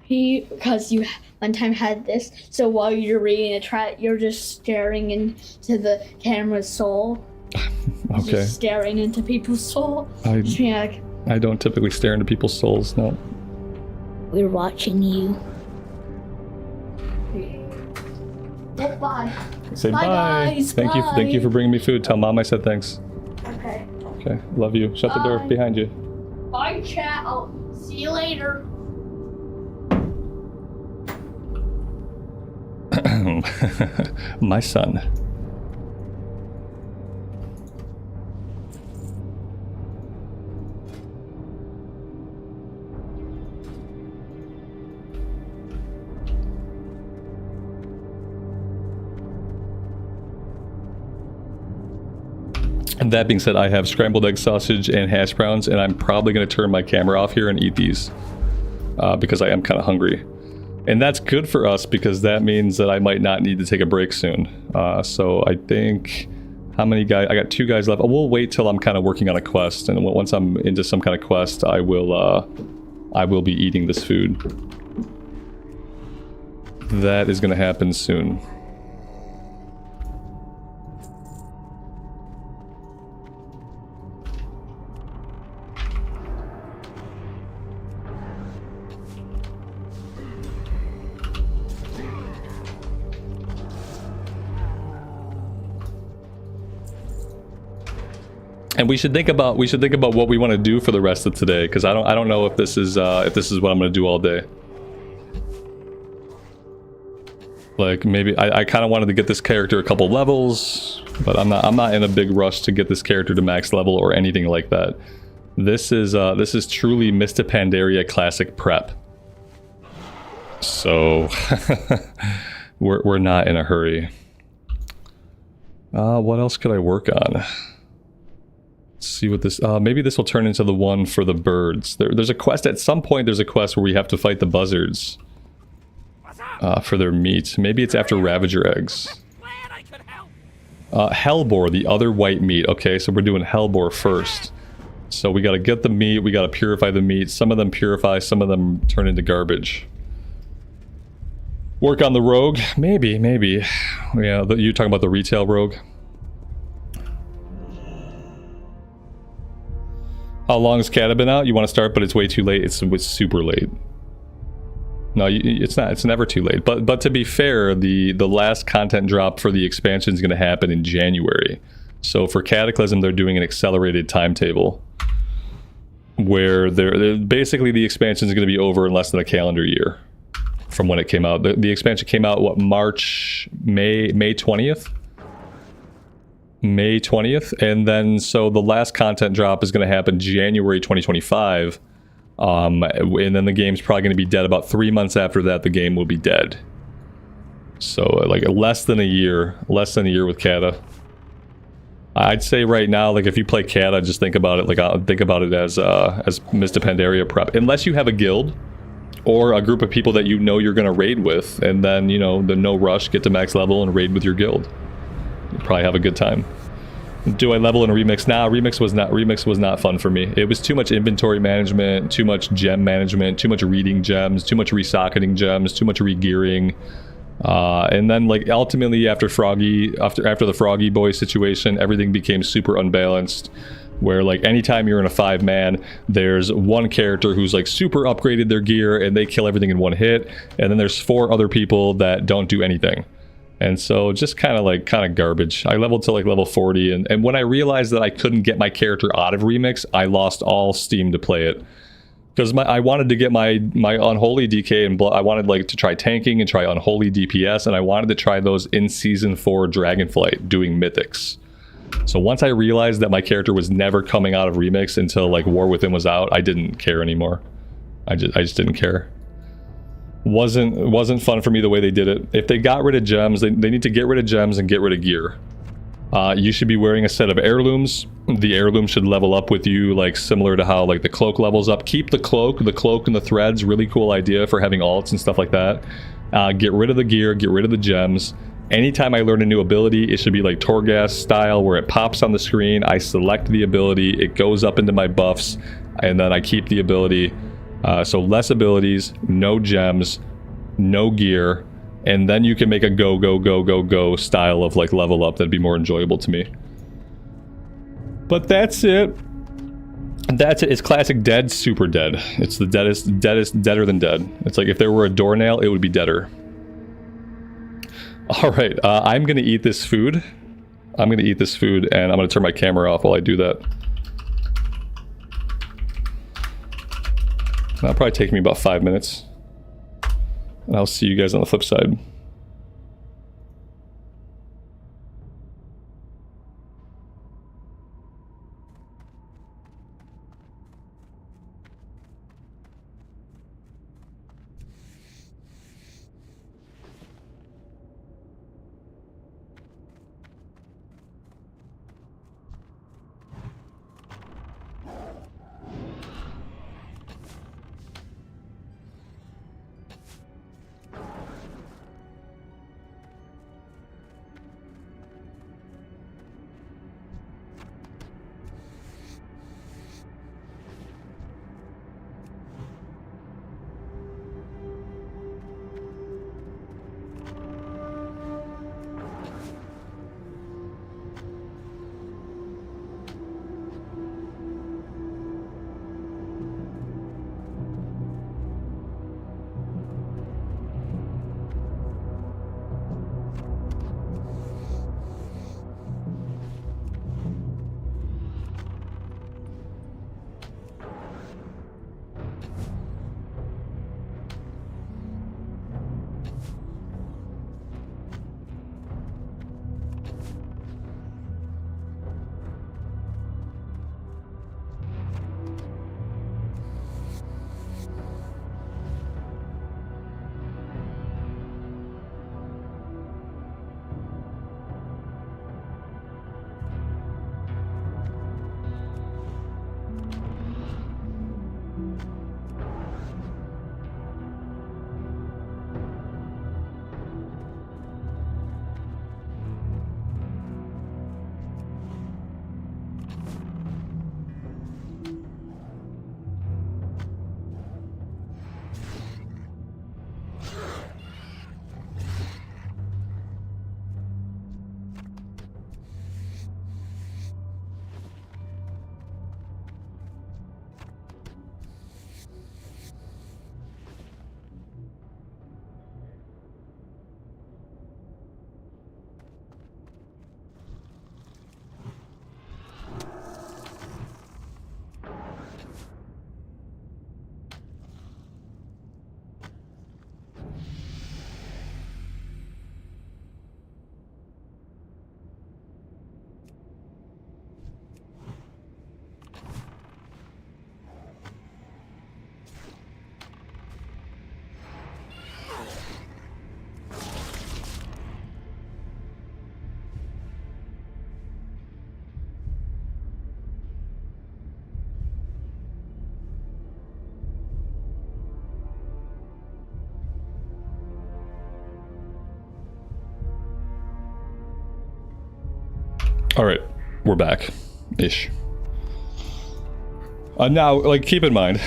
Because you one time had this. So while you're reading a track, you're just staring into the camera's soul. Okay. Just staring into people's soul. Just being like, I don't typically stare into people's souls. No. we're watching you. Goodbye. Say Bye, bye. guys. Thank you Bye. for bringing me food. Tell mom I said thanks. Okay. Okay, love you. Shut the door Bye. behind you. Bye, chat. I'll see you later. My son. And that being said, I have scrambled egg sausage and hash browns, and I'm probably going to turn my camera off here and eat these because I am kind of hungry. And that's good for us because that means that I might not need to take a break soon. So I think, how many guys? I got 2 guys left. We'll wait till I'm kind of working on a quest, and once I'm into some kind of quest, I will be eating this food. That is going to happen soon. And we should think about what we want to do for the rest of today, because I don't know if this is what I'm going to do all day. Like maybe I kind of wanted to get this character a couple levels, but I'm not in a big rush to get this character to max level or anything like that. This is truly Mr. Pandaria classic prep. So we're not in a hurry. What else could I work on? Let's see what this... maybe this will turn into the one for the birds. There's a quest at some point. There's a quest where we have to fight the buzzards for their meat. Maybe it's after Ravager eggs. Hellboar, the other white meat. Okay, so we're doing Hellboar first. So we got to get the meat. We got to purify the meat. Some of them purify. Some of them turn into garbage. Work on the rogue? Maybe. Yeah, you're talking about the retail rogue? How long has Cata been out? You want to start, but it's way too late. It's super late. No, it's not. It's never too late. But to be fair, the last content drop for the expansion is going to happen in January. So for Cataclysm, they're doing an accelerated timetable where they're basically the expansion is going to be over in less than a calendar year from when it came out. The expansion came out what, May 20th? May 20th, and then so the last content drop is going to happen January 2025, and then the game's probably going to be dead about 3 months after that. The game will be dead. So like less than a year with Cata. I'd say right now, like if you play Cata, just think about it as Mr. Pandaria prep, unless you have a guild or a group of people that you know you're going to raid with, and then the no rush, get to max level and raid with your guild. You'll probably have a good time. Do I level in Remix? Nah, Remix was not fun for me. It was too much inventory management, too much gem management, too much reading gems, too much resocketing gems, too much regearing. And then like ultimately after the Froggy Boy situation, everything became super unbalanced. Where like anytime you're in a 5-man, there's one character who's like super upgraded their gear and they kill everything in one hit, and then there's 4 other people that don't do anything. And so just kind of garbage. I leveled to like level 40, and when I realized that I couldn't get my character out of Remix, I lost all steam to play it. Because I wanted to get my Unholy DK, and I wanted like to try tanking and try Unholy DPS, and I wanted to try those in Season 4 Dragonflight, doing Mythics. So once I realized that my character was never coming out of Remix until like War Within was out, I didn't care anymore. I just didn't care. Wasn't fun for me the way they did it. If they got rid of gems, they need to get rid of gems and get rid of gear. You should be wearing a set of heirlooms. The heirloom should level up with you, like similar to how like the cloak levels up. Keep the cloak and the threads. Really cool idea for having alts and stuff like that. Get rid of the gear, get rid of the gems. Anytime I learn a new ability, it should be like Torghast style, where it pops on the screen, I select the ability, it goes up into my buffs, and then I keep the ability. So less abilities, no gems, no gear, and then you can make a go style of like level up. That'd be more enjoyable to me. But that's it. It's classic dead, super dead. It's the deadest, deader than dead. It's like if there were a doornail, it would be deader. All right, I'm gonna eat this food. I'm gonna eat this food, and I'm gonna turn my camera off while I do that. That'll probably take me about 5 minutes. And I'll see you guys on the flip side. All right, we're back, ish. Now, like, keep in mind,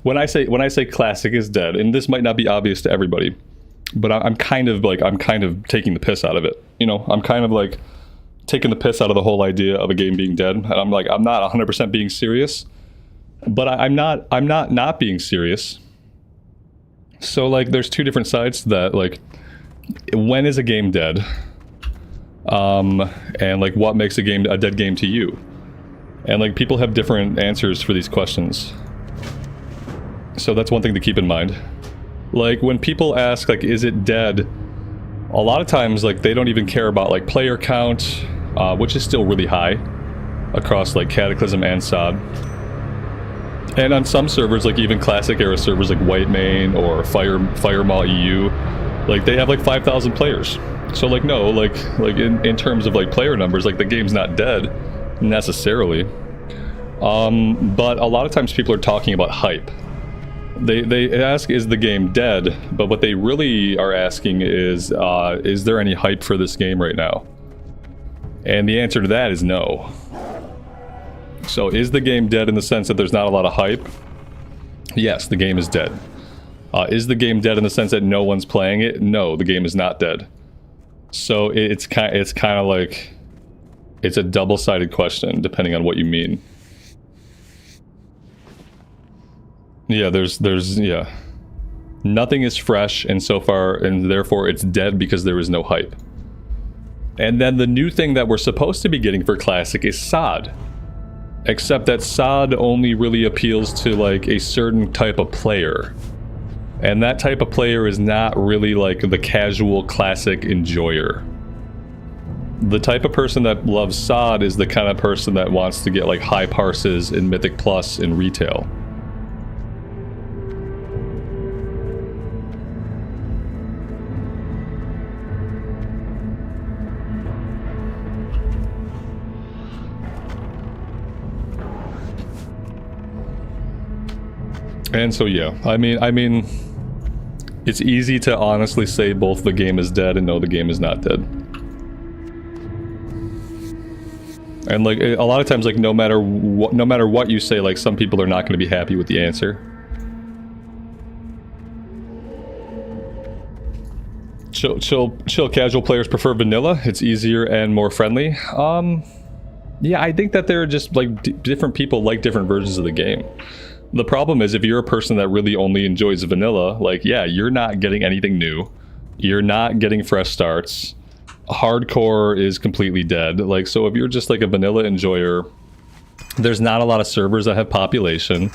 when I say classic is dead, and this might not be obvious to everybody, but I'm kind of taking the piss out of it. You know, I'm kind of like taking the piss out of the whole idea of a game being dead, and I'm not 100% being serious, but I'm not being serious. So like, there's two different sides to that. Like, when is a game dead? And like, what makes a game a dead game to you? And like, people have different answers for these questions. So that's one thing to keep in mind. Like, when people ask, like, is it dead? A lot of times, like, they don't even care about like player count, which is still really high across like Cataclysm and SOD. And on some servers, like even classic era servers like Whitemane or Firemaw EU, like they have like 5,000 players. So like, no, like in terms of like player numbers, like the game's not dead necessarily. But a lot of times people are talking about hype. They ask, is the game dead? But what they really are asking is there any hype for this game right now? And the answer to that is no. So is the game dead in the sense that there's not a lot of hype? Yes, the game is dead. Is the game dead in the sense that no one's playing it? No, the game is not dead. So it's kind of like, it's a double-sided question depending on what you mean. Yeah, there's yeah. Nothing is fresh, and so far, and therefore it's dead because there is no hype. And then the new thing that we're supposed to be getting for Classic is SOD. Except that SOD only really appeals to like a certain type of player. And that type of player is not really like the casual Classic enjoyer. The type of person that loves SOD is the kind of person that wants to get like high parses in Mythic Plus in retail. And so yeah, I mean, it's easy to honestly say both the game is dead and no, the game is not dead. And like a lot of times, like no matter what you say, like some people are not going to be happy with the answer. Chill casual players prefer vanilla. It's easier and more friendly. Yeah, I think that there are just like different people like different versions of the game. The problem is if you're a person that really only enjoys vanilla, like, yeah, you're not getting anything new. You're not getting fresh starts. Hardcore is completely dead. Like, so if you're just like a vanilla enjoyer, there's not a lot of servers that have population.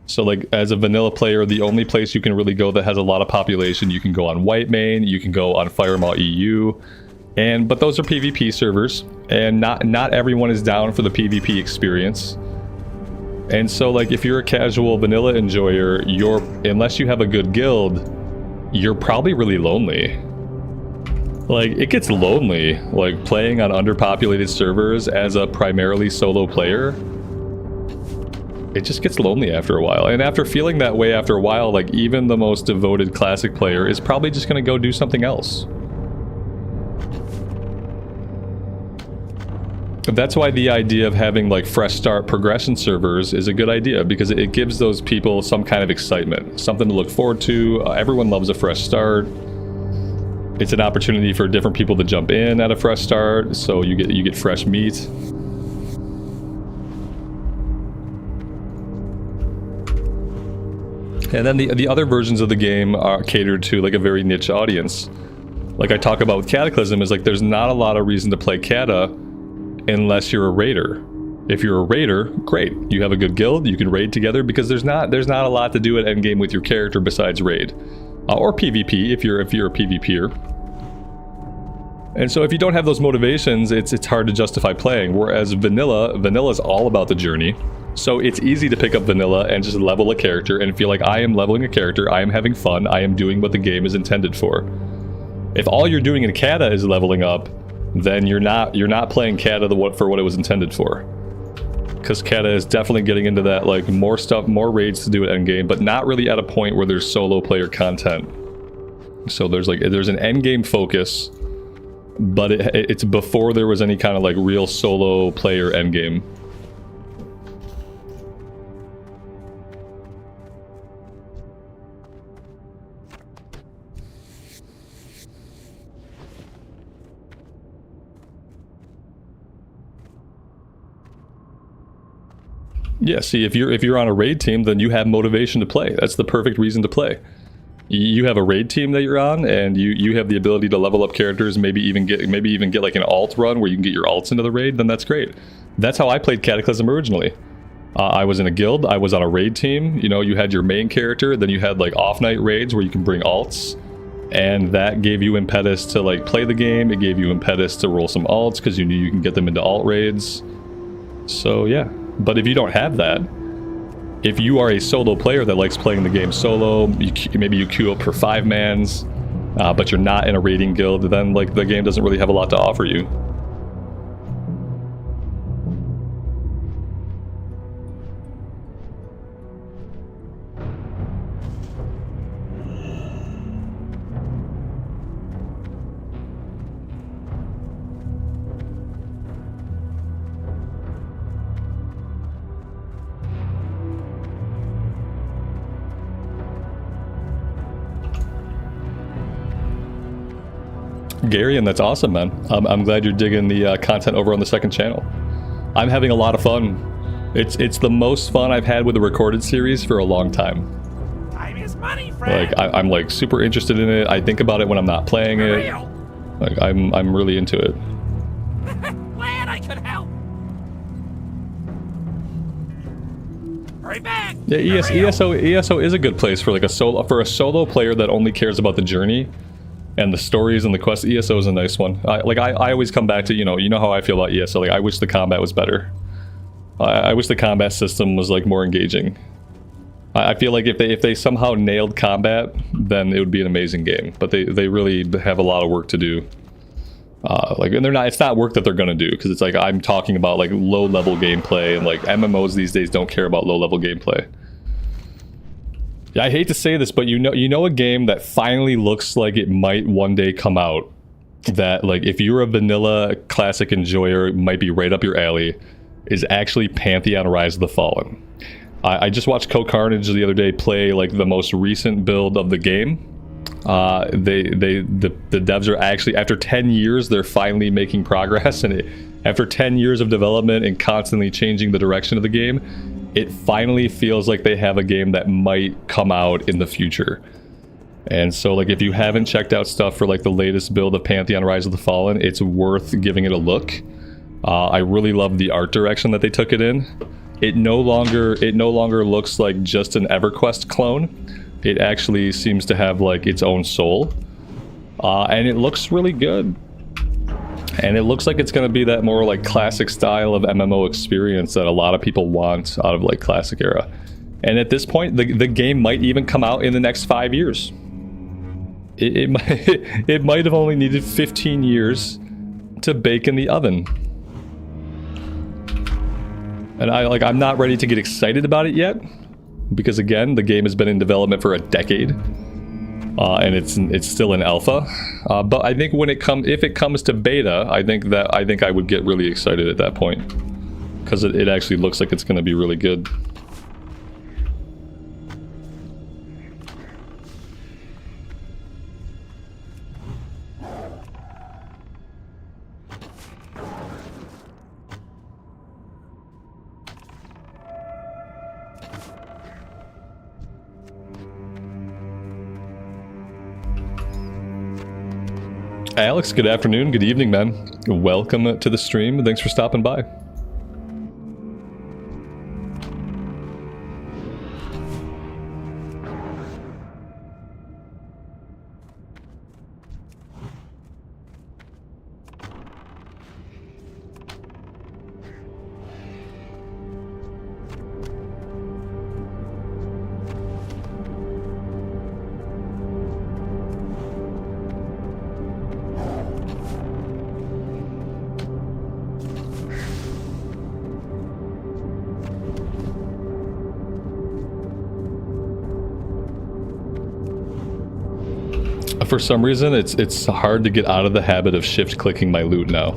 So like as a vanilla player, the only place you can really go that has a lot of population, you can go on Whitemane, you can go on Firemaw EU, but those are PvP servers, and not everyone is down for the PvP experience. And so like if you're a casual vanilla enjoyer, unless you have a good guild, you're probably really lonely. Like it gets lonely, like playing on underpopulated servers as a primarily solo player. It just gets lonely after a while. And after feeling that way after a while, like even the most devoted Classic player is probably just gonna go do something else. That's why the idea of having like fresh start progression servers is a good idea, because it gives those people some kind of excitement, something to look forward to. Everyone loves a fresh start. It's an opportunity for different people to jump in at a fresh start, so you get fresh meat. And then the other versions of the game are catered to like a very niche audience. Like I talk about with Cataclysm, is like there's not a lot of reason to play Cata unless you're a raider. If you're a raider, great. You have a good guild, you can raid together, because there's not a lot to do at endgame with your character besides raid. Or PvP if you're a PvPer. And so if you don't have those motivations, it's hard to justify playing. Whereas vanilla's all about the journey. So it's easy to pick up vanilla and just level a character and feel like I am leveling a character, I am having fun, I am doing what the game is intended for. If all you're doing in Cata is leveling up, then you're not playing Cata for what it was intended for. Because Cata is definitely getting into that like more stuff, more raids to do at endgame, but not really at a point where there's solo player content. So there's an endgame focus, but it's before there was any kind of like real solo player endgame. Yeah, see, if you're on a raid team, then you have motivation to play. That's the perfect reason to play. You have a raid team that you're on, and you have the ability to level up characters, maybe even get like an alt run where you can get your alts into the raid. Then that's great. That's how I played Cataclysm originally. I was in a guild. I was on a raid team. You know, you had your main character, then you had like off night raids where you can bring alts, and that gave you impetus to like play the game. It gave you impetus to roll some alts because you knew you can get them into alt raids. So yeah. But if you don't have that, if you are a solo player that likes playing the game solo, maybe you queue up for 5-mans, but you're not in a raiding guild, then like the game doesn't really have a lot to offer you. Gary, and that's awesome, man. I'm glad you're digging the content over on the second channel. I'm having a lot of fun. It's the most fun I've had with a recorded series for a long time. Time is Money, friend. Like I'm like super interested in it. I think about it when I'm not playing For it. real. Like I'm really into it. Glad I could help. Hurry back. Yeah, For real. ESO is a good place for like a solo player that only cares about the journey and the stories and the quests. ESO is a nice one. I always come back to, you know how I feel about ESO. Like I wish the combat was better. I wish the combat system was like more engaging. I feel like if they somehow nailed combat, then it would be an amazing game. But they really have a lot of work to do. And it's not work that they're gonna do, because it's like I'm talking about like low level gameplay, and like MMOs these days don't care about low level gameplay. Yeah, I hate to say this, but you know a game that finally looks like it might one day come out, that like if you're a vanilla classic enjoyer, it might be right up your alley, is actually Pantheon Rise of the Fallen. I just watched Carnage the other day play like the most recent build of the game. The devs are actually, after 10 years, they're finally making progress, and after 10 years of development and constantly changing the direction of the game, it finally feels like they have a game that might come out in the future. And so like if you haven't checked out stuff for like the latest build of Pantheon Rise of the Fallen, it's worth giving it a look. I really love the art direction that they took it in. It no longer looks like just an EverQuest clone. It actually seems to have like its own soul, and it looks really good. And it looks like it's going to be that more like classic style of MMO experience that a lot of people want out of like classic era. And at this point, the game might even come out in the next 5 years. It might have only needed 15 years to bake in the oven. And I'm not ready to get excited about it yet, because again, the game has been in development for a decade, and it's still in alpha. But I think if it comes to beta, I think I would get really excited at that point, because it actually looks like it's going to be really good. Alex, good afternoon, good evening, man. Welcome to the stream. Thanks for stopping by. For some reason, it's hard to get out of the habit of shift clicking my loot now.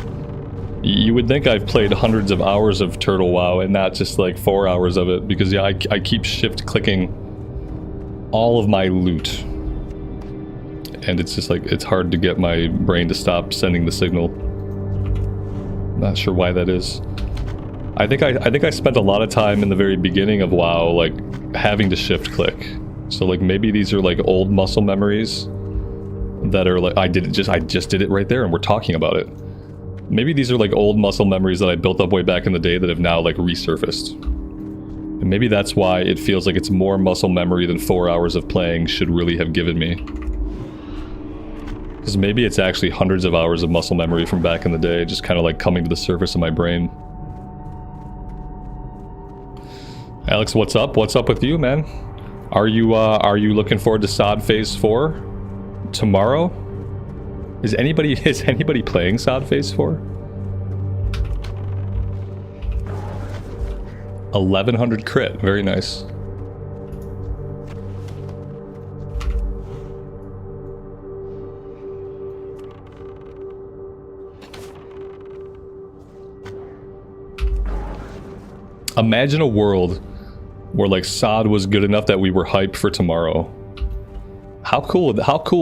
You would think I've played hundreds of hours of Turtle WoW and not just like 4 hours of it, because yeah, I keep shift clicking all of my loot, and it's just like it's hard to get my brain to stop sending the signal. Not sure why that is. I think I spent a lot of time in the very beginning of WoW like having to shift click. So like maybe these are like old muscle memories that are like I just did it right there and we're talking about it. Maybe these are like old muscle memories that I built up way back in the day that have now like resurfaced. And maybe that's why it feels like it's more muscle memory than 4 hours of playing should really have given me. Because maybe it's actually hundreds of hours of muscle memory from back in the day just kind of like coming to the surface of my brain. Alex, what's up? What's up with you, man? Are you looking forward to SOD Phase 4 tomorrow? Is anybody playing SOD Phase 4? 1100 crit, very nice. Imagine a world where like SOD was good enough that we were hyped for tomorrow. How cool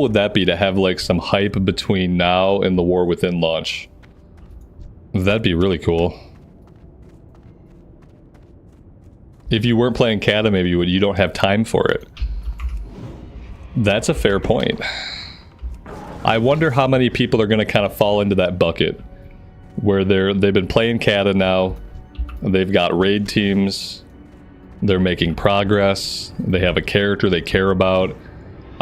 would that be to have like some hype between now and the War Within launch? That'd be really cool. If you weren't playing Cata, maybe you don't have time for it. That's a fair point. I wonder how many people are going to kind of fall into that bucket where they've been playing Cata now, they've got raid teams, they're making progress, they have a character they care about,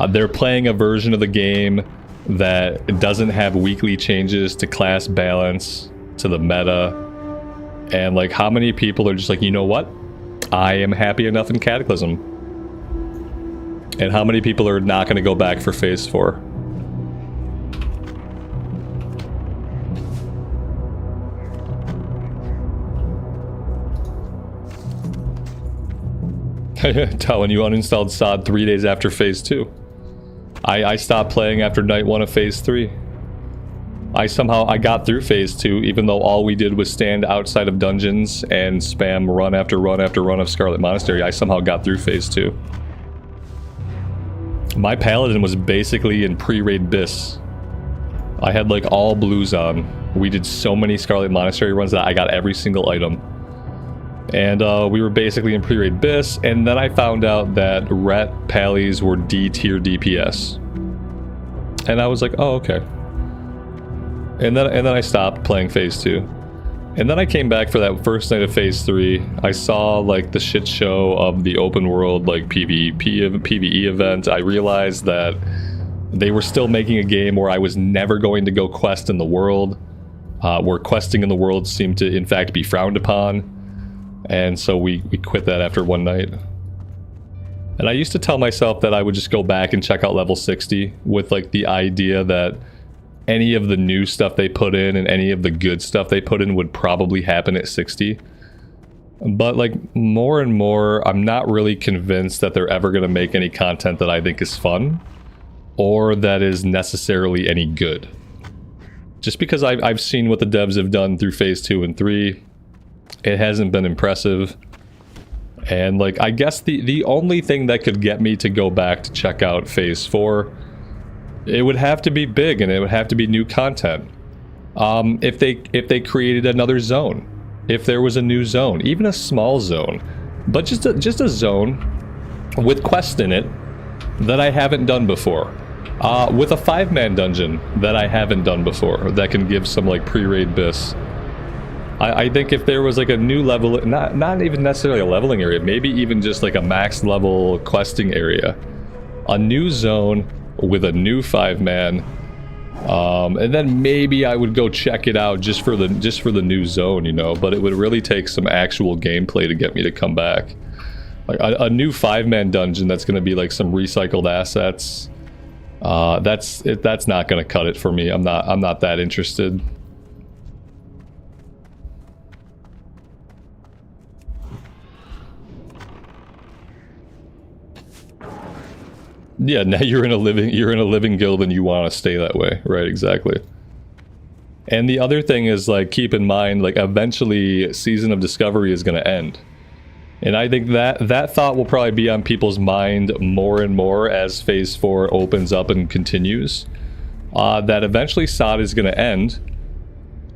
they're playing a version of the game that doesn't have weekly changes to class balance, to the meta, and like how many people are just like, you know what, I am happy enough in Cataclysm, and how many people are not going to go back for Phase 4? Telling you uninstalled SOD 3 days after Phase 2. I stopped playing after night 1 of Phase 3. I got through Phase 2, even though all we did was stand outside of dungeons and spam run after run after run of Scarlet Monastery. I somehow got through Phase 2. My Paladin was basically in pre-raid BIS. I had like all blues on. We did so many Scarlet Monastery runs that I got every single item. And we were basically in pre-raid BIS, and then I found out that Ret Pallies were D-tier DPS. And I was like, oh, okay. And then I stopped playing Phase 2. And then I came back for that first night of Phase 3. I saw like the shit show of the open world like PvE event. I realized that they were still making a game where I was never going to go quest in the world, where questing in the world seemed to in fact be frowned upon. And so we quit that after one night. And I used to tell myself that I would just go back and check out level 60 with like the idea that any of the new stuff they put in and any of the good stuff they put in would probably happen at 60. But like more and more, I'm not really convinced that they're ever going to make any content that I think is fun or that is necessarily any good. Just because I've seen what the devs have done through Phase 2 and 3. It hasn't been impressive. And like, I guess the only thing that could get me to go back to check out Phase 4, it would have to be big and it would have to be new content. If they created another zone, if there was a new zone, even a small zone, but just a zone with quests in it that I haven't done before, with a 5-man dungeon that I haven't done before, that can give some like pre-raid BIS. I think if there was like a new level, not even necessarily a leveling area, maybe even just like a max level questing area, a new zone with a new 5-man, and then maybe I would go check it out just for the new zone, you know. But it would really take some actual gameplay to get me to come back. Like a new 5-man dungeon that's going to be like some recycled assets. That's not going to cut it for me. I'm not that interested. Yeah, now you're in a living guild and you want to stay that way, right? Exactly. And the other thing is, like, keep in mind, like, eventually Season of Discovery is going to end. And I think that thought will probably be on people's mind more and more as Phase 4 opens up and continues. That eventually SOD is going to end,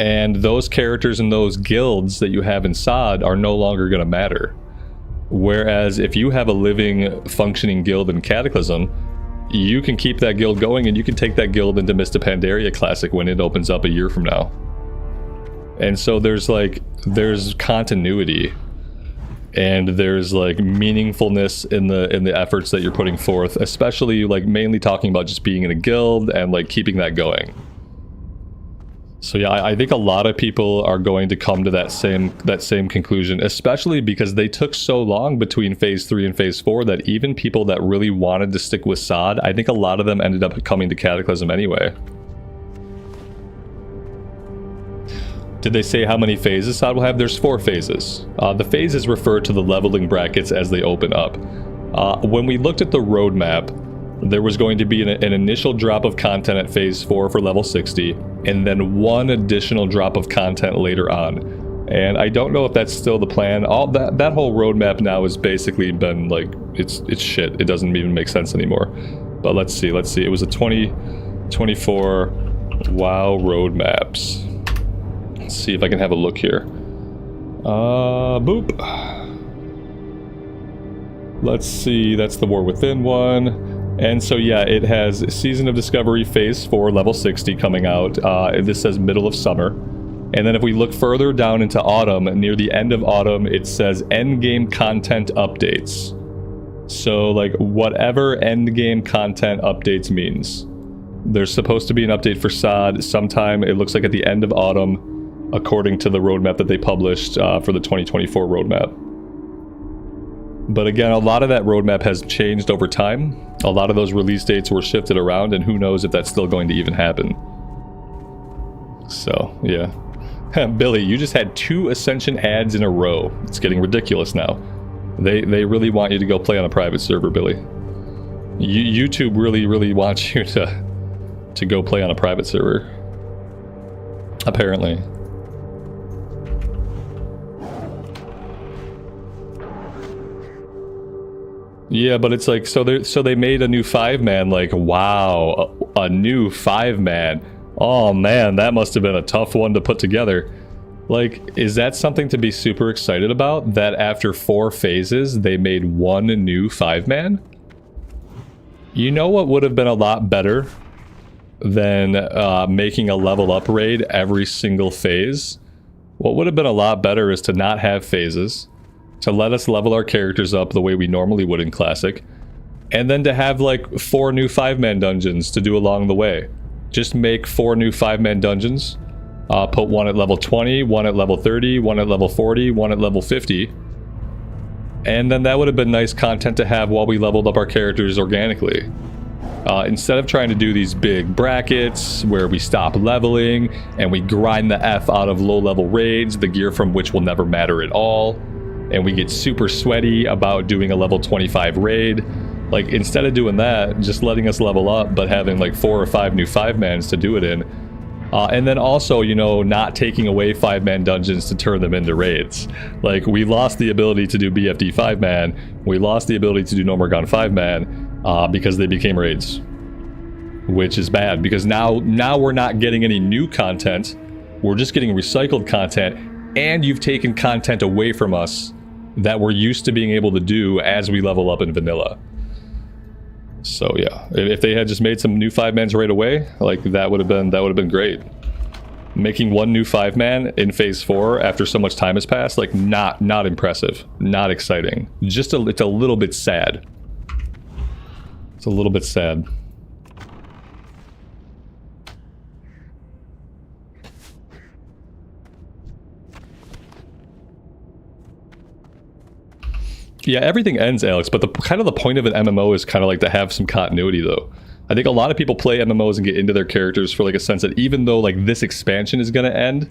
and those characters and those guilds that you have in SOD are no longer going to matter. Whereas if you have a living, functioning guild in Cataclysm, you can keep that guild going and you can take that guild into Mista Pandaria Classic when it opens up a year from now. And so there's continuity, and there's like meaningfulness in the efforts that you're putting forth, especially like mainly talking about just being in a guild and like keeping that going. So yeah, I think a lot of people are going to come to that same conclusion, especially because they took so long between Phase 3 and Phase 4 that even people that really wanted to stick with SOD, I think a lot of them ended up coming to Cataclysm anyway. Did they say how many phases SOD will have? There's 4 phases. The phases refer to the leveling brackets as they open up. When we looked at the roadmap, there was going to be an initial drop of content at Phase 4 for level 60, and then one additional drop of content later on. And I don't know if that's still the plan. All that whole roadmap now has basically been like, it's shit. It doesn't even make sense anymore. But let's see. It was a 2024 WoW roadmaps. Let's see if I can have a look here. Boop. Let's see, that's the War Within one. And so yeah, it has Season of Discovery Phase 4 level 60 coming out. This says middle of summer. And then if we look further down into autumn, near the end of autumn, it says endgame content updates. So like whatever endgame content updates means. There's supposed to be an update for SOD sometime, it looks like at the end of autumn, according to the roadmap that they published for the 2024 roadmap. But again, a lot of that roadmap has changed over time. A lot of those release dates were shifted around, and who knows if that's still going to even happen. So, yeah. Billy, you just had 2 Ascension ads in a row. It's getting ridiculous now. They really want you to go play on a private server, Billy. YouTube really wants you to go play on a private server. Apparently. Yeah, but it's like, so they made a new 5-man, like, wow, a new 5-man. Oh man, that must have been a tough one to put together. Like, is that something to be super excited about? That after 4 phases, they made one new 5-man? You know what would have been a lot better than making a level up raid every single phase? What would have been a lot better is to not have phases, to let us level our characters up the way we normally would in Classic, and then to have like 4 new 5-man dungeons to do along the way. Just make 4 new 5-man dungeons. Put one at level 20, one at level 30, one at level 40, one at level 50. And then that would have been nice content to have while we leveled up our characters organically. Instead of trying to do these big brackets where we stop leveling and we grind the F out of low-level raids, the gear from which will never matter at all, and we get super sweaty about doing a level 25 raid. Like, instead of doing that, just letting us level up, but having like 4 or 5 new 5-mans to do it in. And then also, you know, not taking away 5-man dungeons to turn them into raids. Like, we lost the ability to do BFD 5-man, we lost the ability to do No More Gone 5-man, because they became raids. Which is bad, because now we're not getting any new content, we're just getting recycled content, and you've taken content away from us that we're used to being able to do as we level up in vanilla. So yeah, if they had just made some new 5-mans right away, like that would have been great. Making one new 5-man in phase 4 after so much time has passed, like not impressive, not exciting. It's a little bit sad. It's a little bit sad. Yeah, everything ends, Alex, but the kind of the point of an MMO is kind of like to have some continuity, though. I think a lot of people play MMOs and get into their characters for like a sense that even though like this expansion is going to end,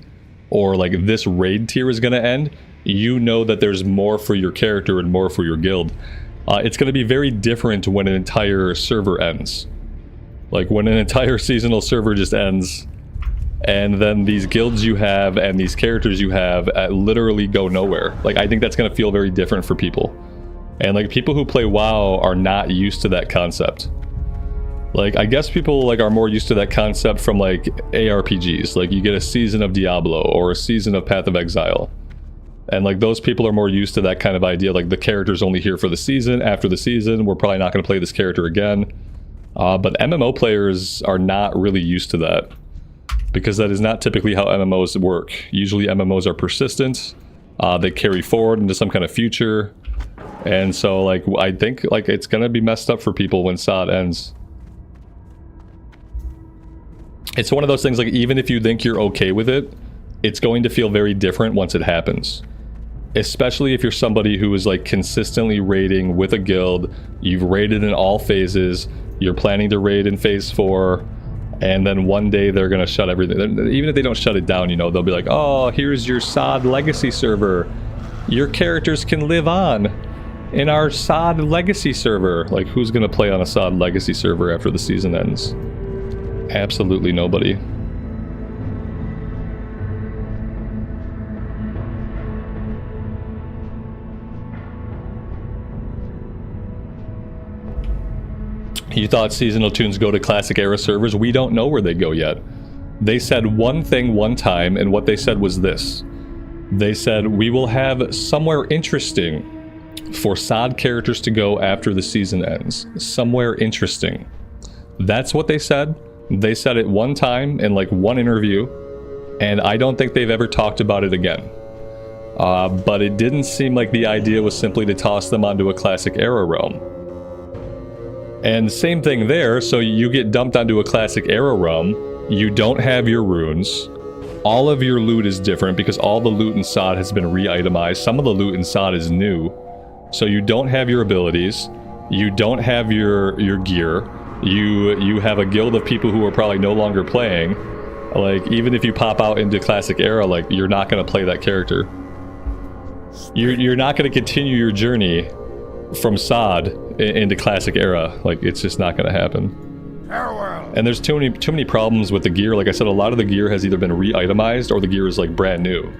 or like this raid tier is going to end, you know that there's more for your character and more for your guild. It's going to be very different when an entire server ends. Like when an entire seasonal server just ends, and then these guilds you have and these characters you have literally go nowhere. Like, I think that's going to feel very different for people. And like people who play WoW are not used to that concept. Like, I guess people like are more used to that concept from like ARPGs. Like you get a season of Diablo or a season of Path of Exile. And like those people are more used to that kind of idea. Like the character's only here for the season. After the season, we're probably not going to play this character again. But MMO players are not really used to that, because that is not typically how MMOs work. Usually MMOs are persistent. They carry forward into some kind of future. And so like I think like it's gonna be messed up for people when SOD ends. It's one of those things, like even if you think you're okay with it, it's going to feel very different once it happens. Especially if you're somebody who is like consistently raiding with a guild, you've raided in all phases, you're planning to raid in phase 4, and then one day they're gonna shut everything. Even if they don't shut it down, you know, they'll be like, oh, here's your SOD legacy server. Your characters can live on in our SOD legacy server. Like, who's gonna play on a SOD legacy server after the season ends? Absolutely nobody. You thought seasonal tunes go to classic era servers? We don't know where they go yet. They said one thing one time, and what they said was this. They said, we will have somewhere interesting for SOD characters to go after the season ends. Somewhere interesting. That's what they said. They said it one time in like one interview, and I don't think they've ever talked about it again. But it didn't seem like the idea was simply to toss them onto a classic era realm. And same thing there, so you get dumped onto a classic era realm, you don't have your runes, all of your loot is different because all the loot in SOD has been re-itemized, some of the loot in SOD is new, so you don't have your abilities, you don't have your gear, you have a guild of people who are probably no longer playing. Like, even if you pop out into classic era, like, you're not going to play that character. You're not going to continue your journey from SOD into classic era. Like, it's just not going to happen. Farewell. And there's too many problems with the gear. Like I said, a lot of the gear has either been re-itemized or the gear is like brand new.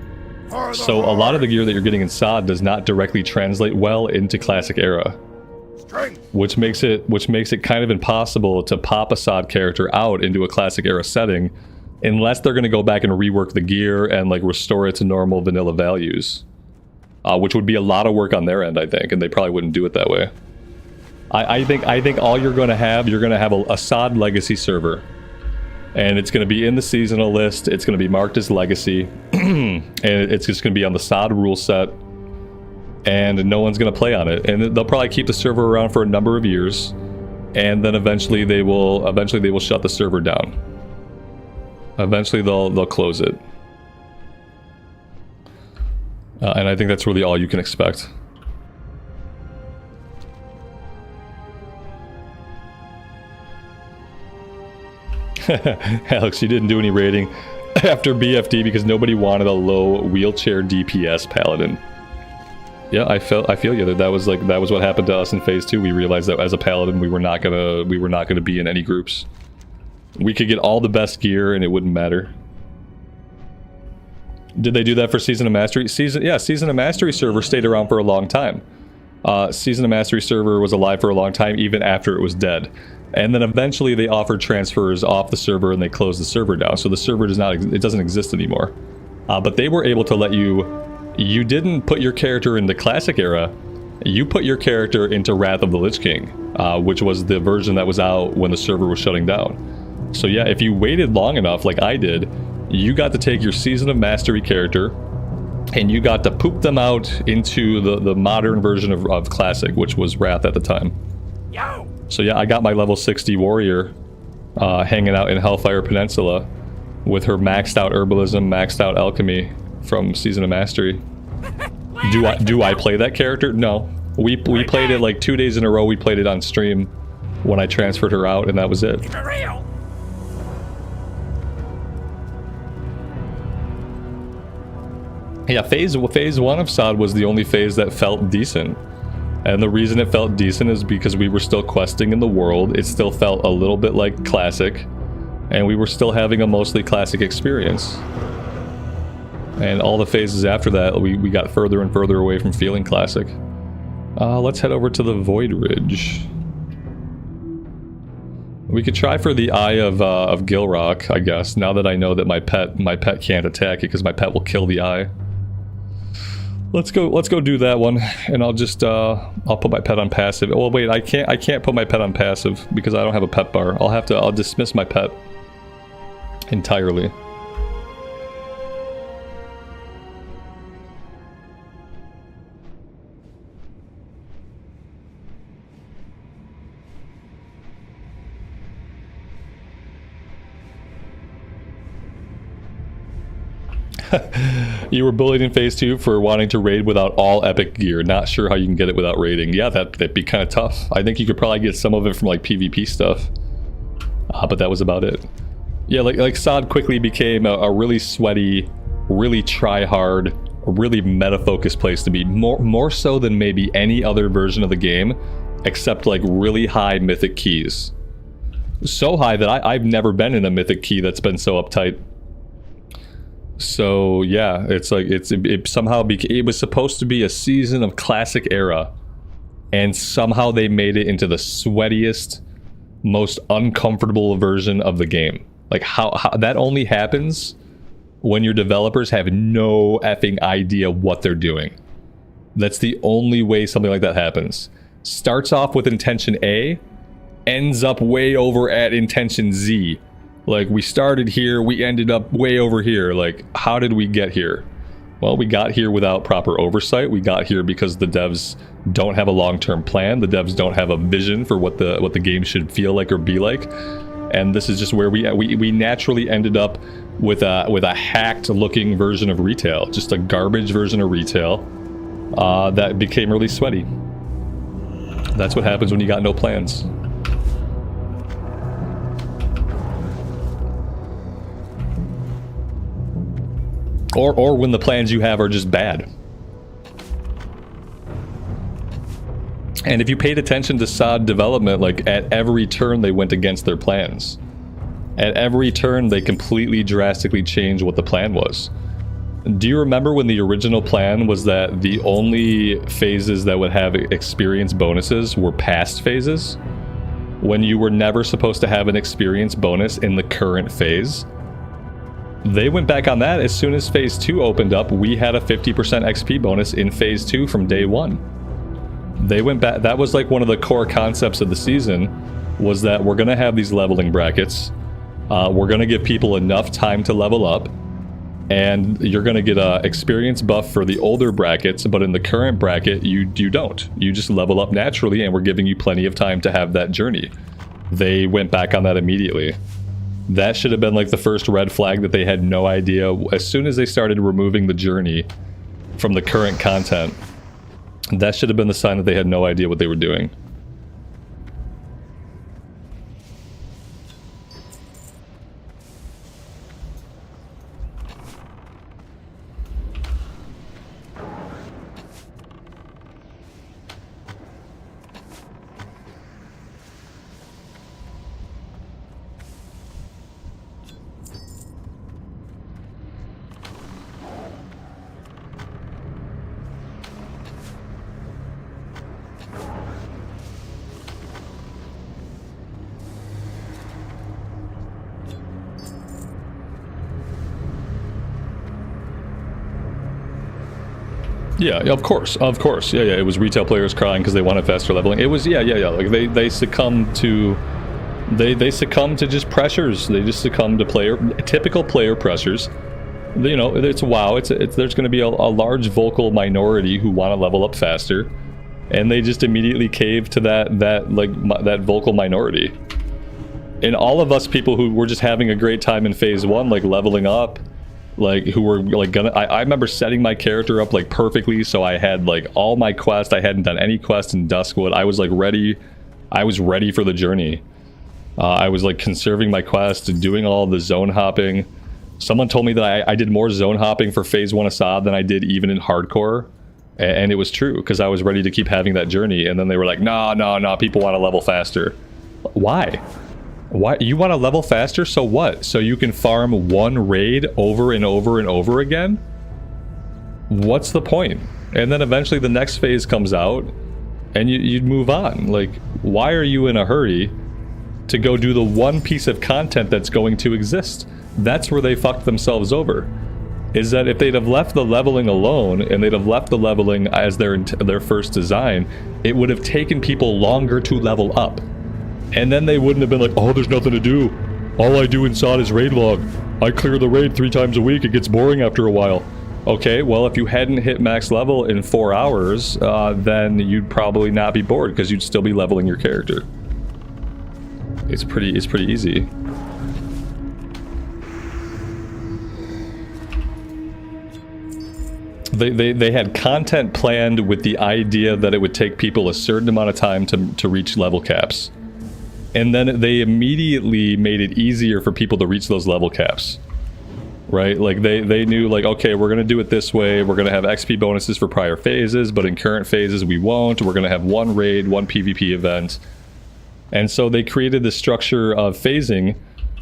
So a lot of the gear that you're getting in SOD does not directly translate well into classic era. Which makes it kind of impossible to pop a SOD character out into a classic era setting unless they're going to go back and rework the gear and like restore it to normal vanilla values. Which would be a lot of work on their end, I think, and they probably wouldn't do it that way. I think all you're going to have a SOD legacy server, and it's going to be in the seasonal list. It's going to be marked as legacy, and it's just going to be on the SOD rule set, and no one's going to play on it. And they'll probably keep the server around for a number of years, and then eventually they will shut the server down. Eventually they'll close it. And I think that's really all you can expect. Alex, you didn't do any raiding after BFD because nobody wanted a low wheelchair DPS paladin. Yeah, I feel you. That was what happened to us in phase 2. We realized that as a paladin we were not gonna be in any groups. We could get all the best gear and it wouldn't matter. Did they do that for Season of Mastery? Season of Mastery server stayed around for a long time. Season of Mastery server was alive for a long time even after it was dead. And then eventually they offered transfers off the server and they closed the server down. So the server doesn't exist anymore. But they were able to let you didn't put your character in the classic era, you put your character into Wrath of the Lich King, which was the version that was out when the server was shutting down. So yeah, if you waited long enough like I did, you got to take your Season of Mastery character and you got to poop them out into the modern version of Classic, which was Wrath at the time. Yo! So yeah, I got my level 60 warrior hanging out in Hellfire Peninsula with her maxed out herbalism, maxed out alchemy from Season of Mastery. Do I play that character? No. We played it like 2 days in a row. We played it on stream when I transferred her out, and that was it. Keep it real. Yeah, phase 1 of SOD was the only phase that felt decent. And the reason it felt decent is because we were still questing in the world. It still felt a little bit like Classic. And we were still having a mostly Classic experience. And all the phases after that, we got further and further away from feeling Classic. Let's head over to the Void Ridge. We could try for the Eye of Gilrock, I guess, now that I know that my pet can't attack it because my pet will kill the eye. Let's go do that one, and I'll just I'll put my pet on passive. Oh wait, I can't put my pet on passive because I don't have a pet bar. I'll dismiss my pet entirely. You were bullied in phase 2 for wanting to raid without all epic gear. Not sure how you can get it without raiding. Yeah, that'd be kind of tough. I think you could probably get some of it from like PvP stuff. But that was about it. Yeah, like SOD quickly became a really sweaty, really try-hard, really meta-focused place to be. More so than maybe any other version of the game, except like really high mythic keys. So high that I've never been in a mythic key that's been so uptight. So yeah, it's like it somehow it was supposed to be a season of Classic era, and somehow they made it into the sweatiest, most uncomfortable version of the game. Like how that only happens when your developers have no effing idea what they're doing. That's the only way something like that happens. Starts off with intention A, ends up way over at intention Z. Like, we started here, we ended up way over here. Like, how did we get here? Well, we got here without proper oversight. We got here because the devs don't have a long-term plan. The devs don't have a vision for what the game should feel like or be like. And this is just where we naturally ended up with a hacked-looking version of retail, just a garbage version of retail that became really sweaty. That's what happens when you got no plans. Or when the plans you have are just bad. And if you paid attention to SOD development, like, at every turn they went against their plans. At every turn they completely drastically changed what the plan was. Do you remember when the original plan was that the only phases that would have experience bonuses were past phases? When you were never supposed to have an experience bonus in the current phase? They went back on that. As soon as phase 2 opened up, we had a 50% XP bonus in phase 2 from day 1. They went back. That was like one of the core concepts of the season, was that we're going to have these leveling brackets. We're going to give people enough time to level up. And you're going to get a experience buff for the older brackets, but in the current bracket, you don't. You just level up naturally, and we're giving you plenty of time to have that journey. They went back on that immediately. That should have been like the first red flag that they had no idea. As soon as they started removing the journey from the current content, that should have been the sign that they had no idea what they were doing. Yeah, of course. Yeah, it was retail players crying because they wanted faster leveling. It was, yeah. Like, they succumb to, they succumb to just pressures. They just succumb to typical player pressures. You know, it's WoW. There's going to be a large vocal minority who want to level up faster, and they just immediately cave to that vocal minority. And all of us people who were just having a great time in phase 1, like leveling up, like, who were like I remember setting my character up like perfectly, so I had like all my quests. I hadn't done any quests in Duskwood. I was like ready. I was ready for the journey. I was like conserving my quest, doing all the zone hopping. Someone told me that I did more zone hopping for phase 1 Assad than I did even in hardcore, and it was true because I was ready to keep having that journey. And then they were like, no, people want to level faster. Why? You want to level faster? So what? So you can farm one raid over and over and over again? What's the point? And then eventually the next phase comes out and you'd move on. Like, why are you in a hurry to go do the one piece of content that's going to exist? That's where they fucked themselves over. Is that if they'd have left the leveling alone and they'd have left the leveling as their first design, it would have taken people longer to level up. And then they wouldn't have been like, oh, there's nothing to do. All I do in SOD is raid log. I clear the raid 3 times a week. It gets boring after a while. Okay, well, if you hadn't hit max level in 4 hours, then you'd probably not be bored because you'd still be leveling your character. It's pretty easy. They had content planned with the idea that it would take people a certain amount of time to reach level caps. And then they immediately made it easier for people to reach those level caps. Right? Like, they knew, like, okay, we're going to do it this way. We're going to have XP bonuses for prior phases, but in current phases we won't. We're going to have one raid, one PvP event. And so they created this structure of phasing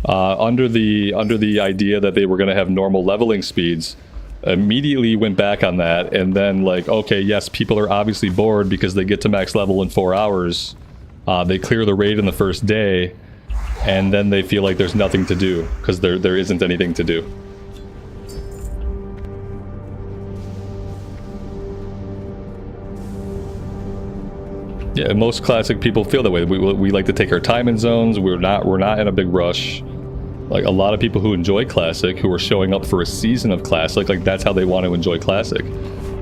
under the idea that they were going to have normal leveling speeds. Immediately went back on that, and then, like, okay, yes, people are obviously bored because they get to max level in 4 hours. They clear the raid in the first day, and then they feel like there's nothing to do because there isn't anything to do. Yeah, most classic people feel that way. We like to take our time in zones. We're not in a big rush. Like a lot of people who enjoy classic, who are showing up for a season of classic, like that's how they want to enjoy classic.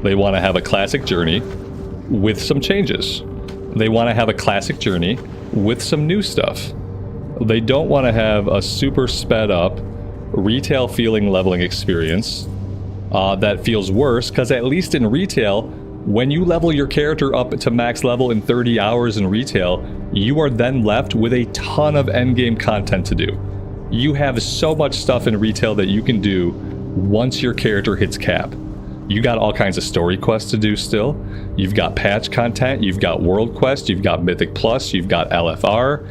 They want to have a classic journey with some changes. They want to have a classic journey with some new stuff. They don't want to have a super sped up retail feeling leveling experience that feels worse, because at least in retail, when you level your character up to max level in 30 hours in retail, you are then left with a ton of endgame content to do. You have so much stuff in retail that you can do once your character hits cap. You got all kinds of story quests to do still. You've got patch content, you've got world quest, you've got Mythic Plus, you've got LFR.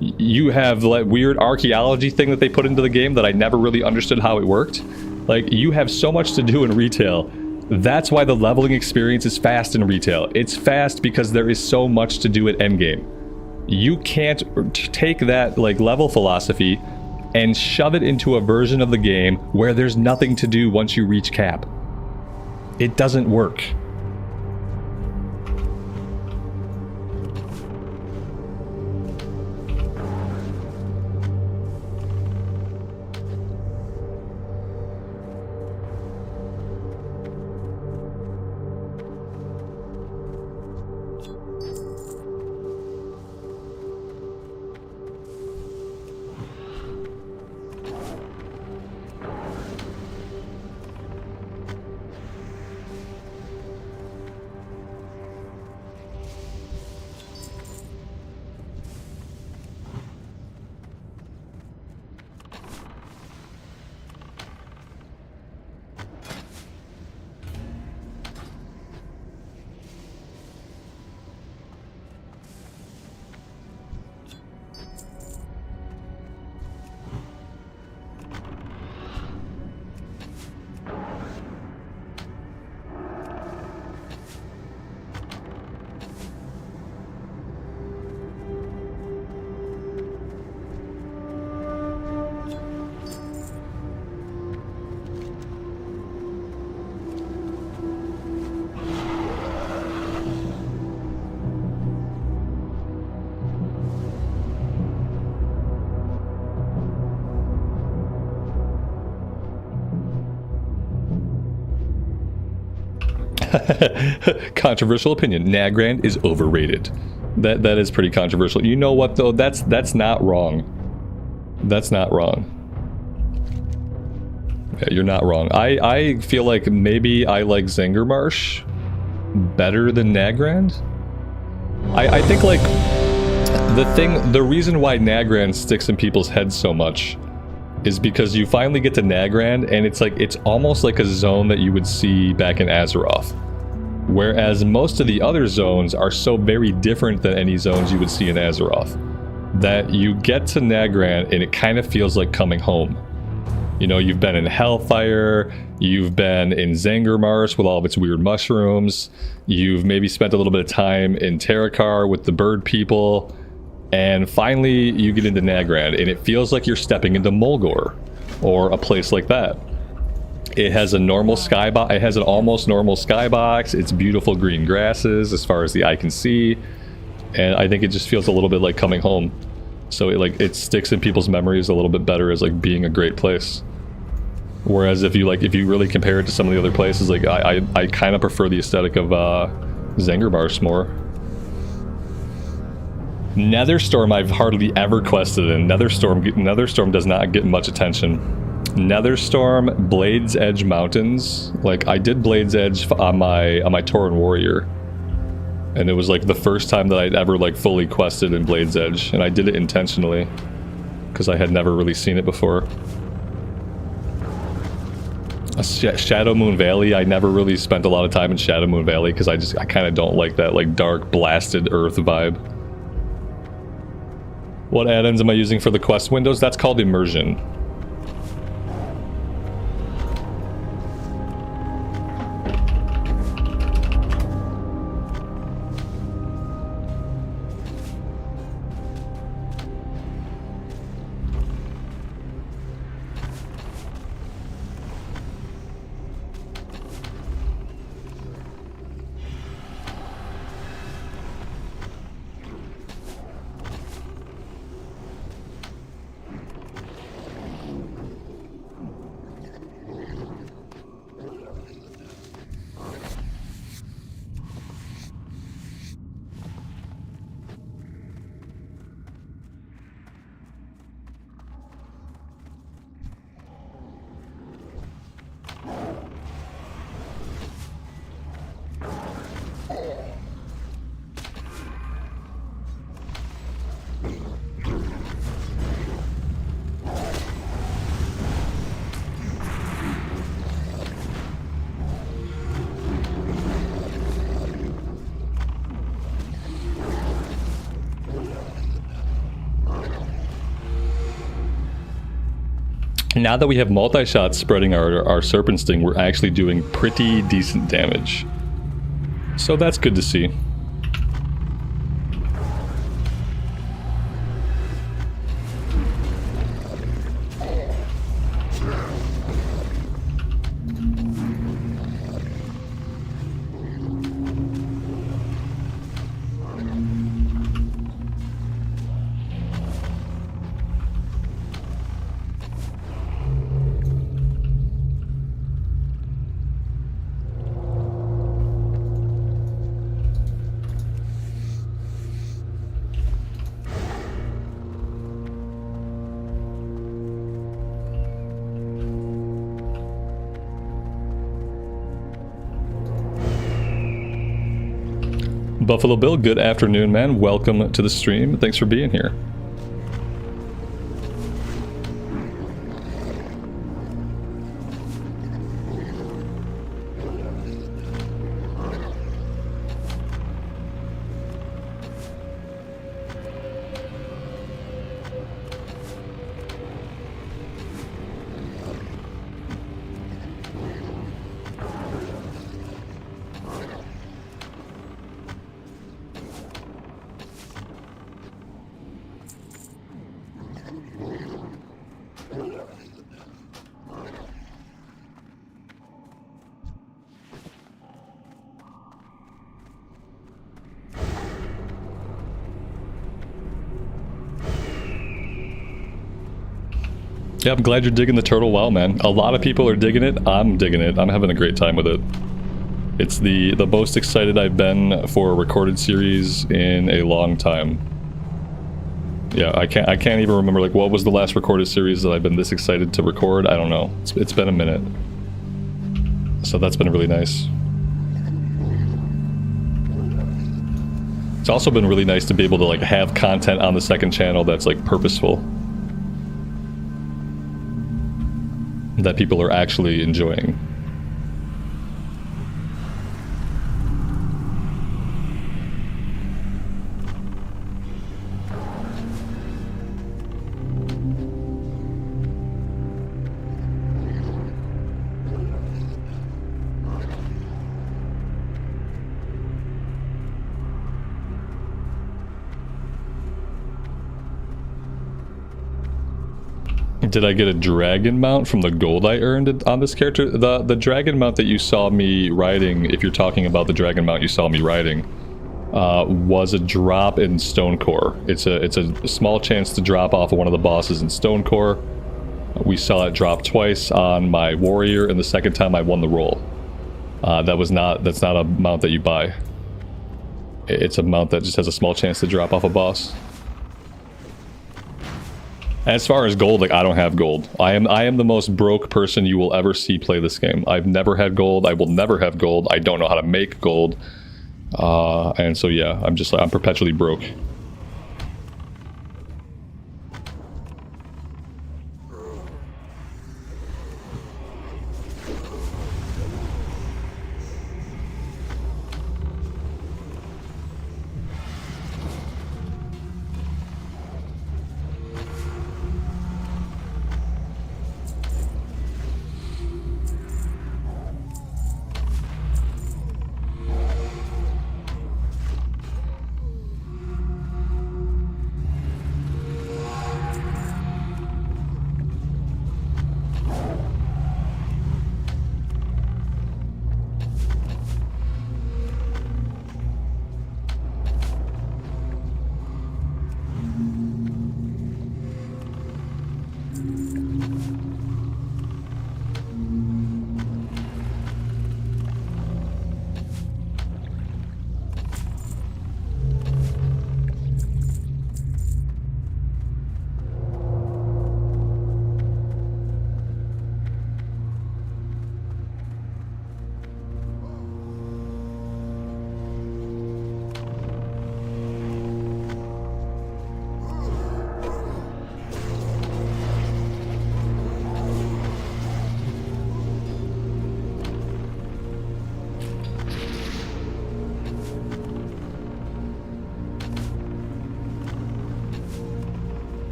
You have that weird archaeology thing that they put into the game that I never really understood how it worked. Like, you have so much to do in retail. That's why the leveling experience is fast in retail. It's fast because there is so much to do at endgame. You can't take that like level philosophy and shove it into a version of the game where there's nothing to do once you reach cap. It doesn't work. Controversial opinion. Nagrand is overrated. That is pretty controversial. You know what though? That's not wrong. That's not wrong. Yeah, you're not wrong. I feel like maybe I like Zangarmarsh better than Nagrand. I think like the reason why Nagrand sticks in people's heads so much is because you finally get to Nagrand and it's almost like a zone that you would see back in Azeroth. Whereas most of the other zones are so very different than any zones you would see in Azeroth, that you get to Nagrand and it kind of feels like coming home. You know, you've been in Hellfire, you've been in Zangarmarsh with all of its weird mushrooms, you've maybe spent a little bit of time in Terakar with the bird people, and finally you get into Nagrand and it feels like you're stepping into Mulgore or a place like that. It has a normal skybox. It has an almost normal skybox. It's beautiful green grasses as far as the eye can see, and I think it just feels a little bit like coming home. So it sticks in people's memories a little bit better as like being a great place. Whereas if you really compare it to some of the other places, like I kind of prefer the aesthetic of Zangarmarsh more. Netherstorm I've hardly ever quested in. Netherstorm does not get much attention. Netherstorm, Blade's Edge Mountains. Like, I did Blade's Edge on my Tauren Warrior, and it was like the first time that I'd ever like fully quested in Blade's Edge, and I did it intentionally because I had never really seen it before. Shadow Moon Valley, I never really spent a lot of time in Shadow Moon Valley because I kind of don't like that like dark blasted earth vibe. What add-ins am I using for the quest windows? That's called immersion. Now that we have multi-shots spreading our Serpent Sting, we're actually doing pretty decent damage. So that's good to see. Buffalo Bill, good afternoon, man. Welcome to the stream. Thanks for being here. Yeah, I'm glad you're digging the Turtle WoW, man. A lot of people are digging it. I'm digging it. I'm having a great time with it. It's the most excited I've been for a recorded series in a long time. Yeah, I can't even remember, like, what was the last recorded series that I've been this excited to record? I don't know. It's been a minute. So that's been really nice. It's also been really nice to be able to, like, have content on the second channel that's, like, purposeful. That people are actually enjoying. Did I get a dragon mount from the gold I earned on this character? The dragon mount that you saw me riding, if you're talking about the dragon mount you saw me riding, was a drop in Stonecore. It's a small chance to drop off of one of the bosses in Stonecore. We saw it drop twice on my warrior, and the second time I won the roll. That's not a mount that you buy. It's a mount that just has a small chance to drop off a boss. As far as gold, like, I don't have gold. I am the most broke person you will ever see play this game. I've never had gold. I will never have gold. I don't know how to make gold. And so yeah, I'm perpetually broke.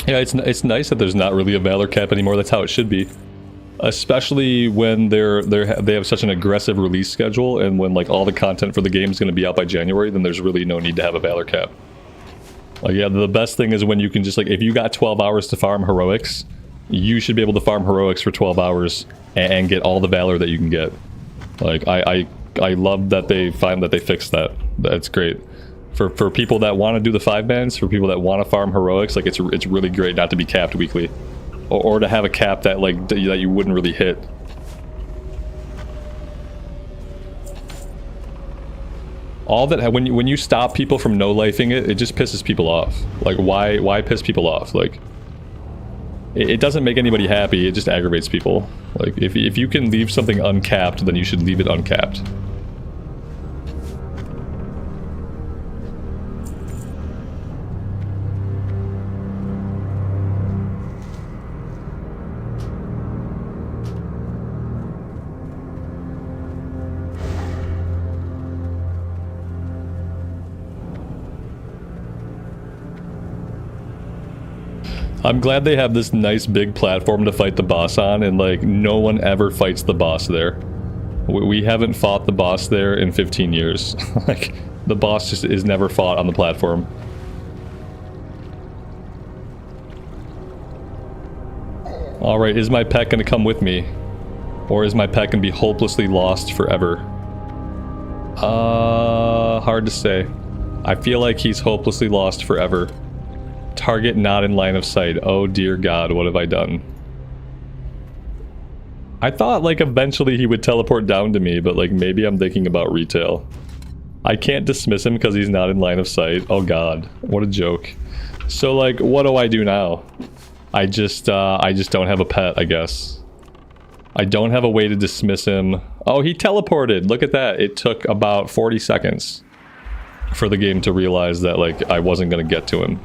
Yeah, it's nice that there's not really a Valor cap anymore. That's how it should be. Especially when they have such an aggressive release schedule, and when like all the content for the game is going to be out by January, then there's really no need to have a Valor cap. Like, yeah, the best thing is when you can just like, if you got 12 hours to farm heroics, you should be able to farm heroics for 12 hours and get all the Valor that you can get. Like, I love that they fixed that. That's great. For people that want to do the 5-bans, for people that want to farm heroics, like it's really great not to be capped weekly. Or to have a cap that like that you wouldn't really hit. All that when you stop people from no-lifing it, it just pisses people off. Like why piss people off? Like it doesn't make anybody happy, it just aggravates people. Like if you can leave something uncapped, then you should leave it uncapped. I'm glad they have this nice big platform to fight the boss on, and like no one ever fights the boss there. We haven't fought the boss there in 15 years. Like the boss just is never fought on the platform. Alright, is my pet gonna come with me? Or is my pet gonna be hopelessly lost forever? Hard to say. I feel like he's hopelessly lost forever. Target not in line of sight. Oh dear God, what have I done? I thought like eventually he would teleport down to me, but like maybe I'm thinking about retail. I can't dismiss him because he's not in line of sight. Oh God, what a joke. So like, what do I do now? I just don't have a pet, I guess. I don't have a way to dismiss him. Oh, he teleported. Look at that. It took about 40 seconds for the game to realize that like I wasn't gonna get to him.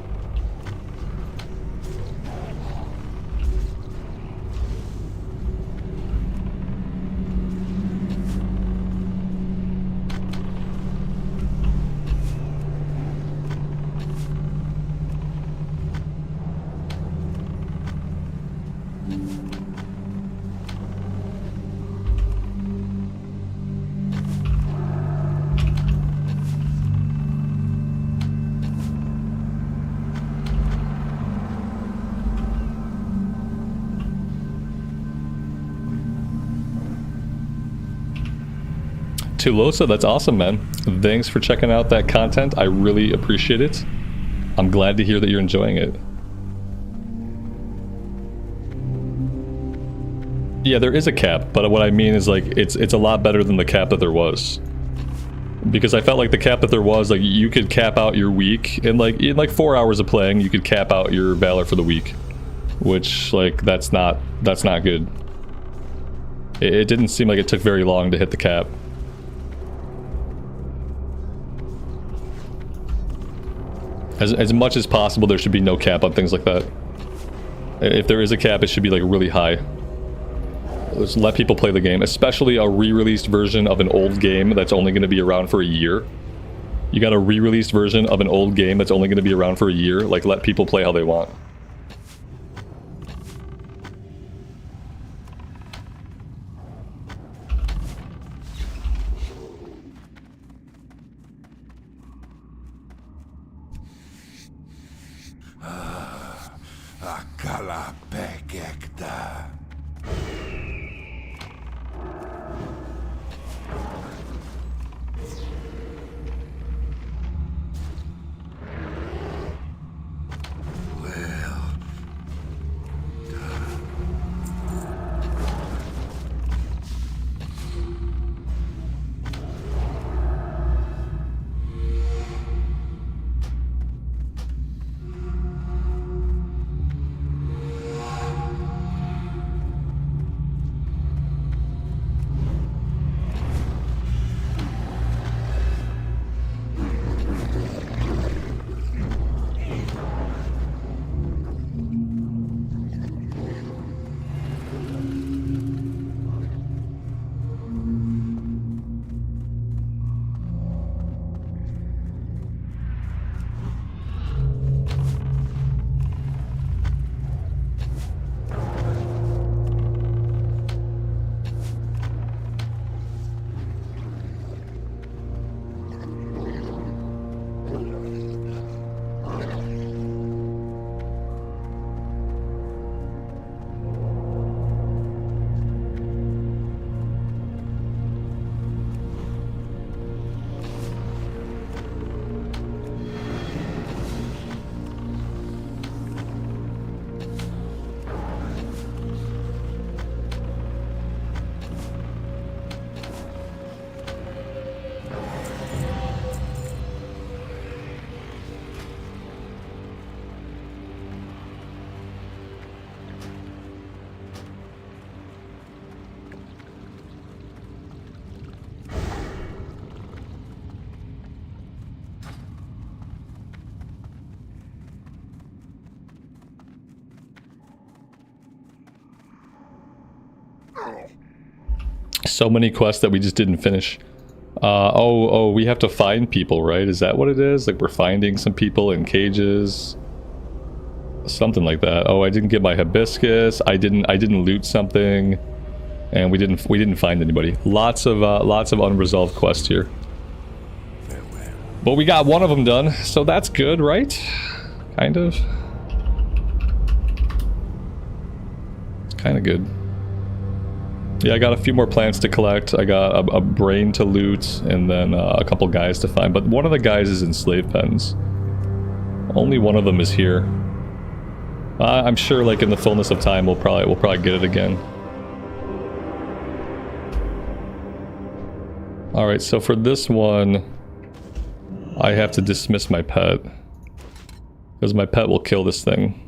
Tulosa, that's awesome, man. Thanks for checking out that content. I really appreciate it. I'm glad to hear that you're enjoying it. Yeah, there is a cap, but what I mean is like it's a lot better than the cap that there was. Because I felt like the cap that there was, like you could cap out your week in like 4 hours of playing, you could cap out your Valor for the week, which like that's not good. It didn't seem like it took very long to hit the cap. As much as possible, there should be no cap on things like that. If there is a cap, it should be like really high. Just let people play the game, especially a re-released version of an old game that's only going to be around for a year. You got a re-released version of an old game that's only going to be around for a year. Like, let people play how they want. So many quests that we just didn't finish. Oh, we have to find people, right? Is that what it is? Like we're finding some people in cages, something like that. Oh, I didn't get my hibiscus. I didn't loot something, and we didn't find anybody. Lots of unresolved quests here. But we got one of them done, so that's good, right? Kind of. It's kind of good. Yeah, I got a few more plants to collect. I got a brain to loot, and then a couple guys to find. But one of the guys is in slave pens. Only one of them is here. I'm sure, like in the fullness of time, we'll probably get it again. All right, so for this one, I have to dismiss my pet because my pet will kill this thing.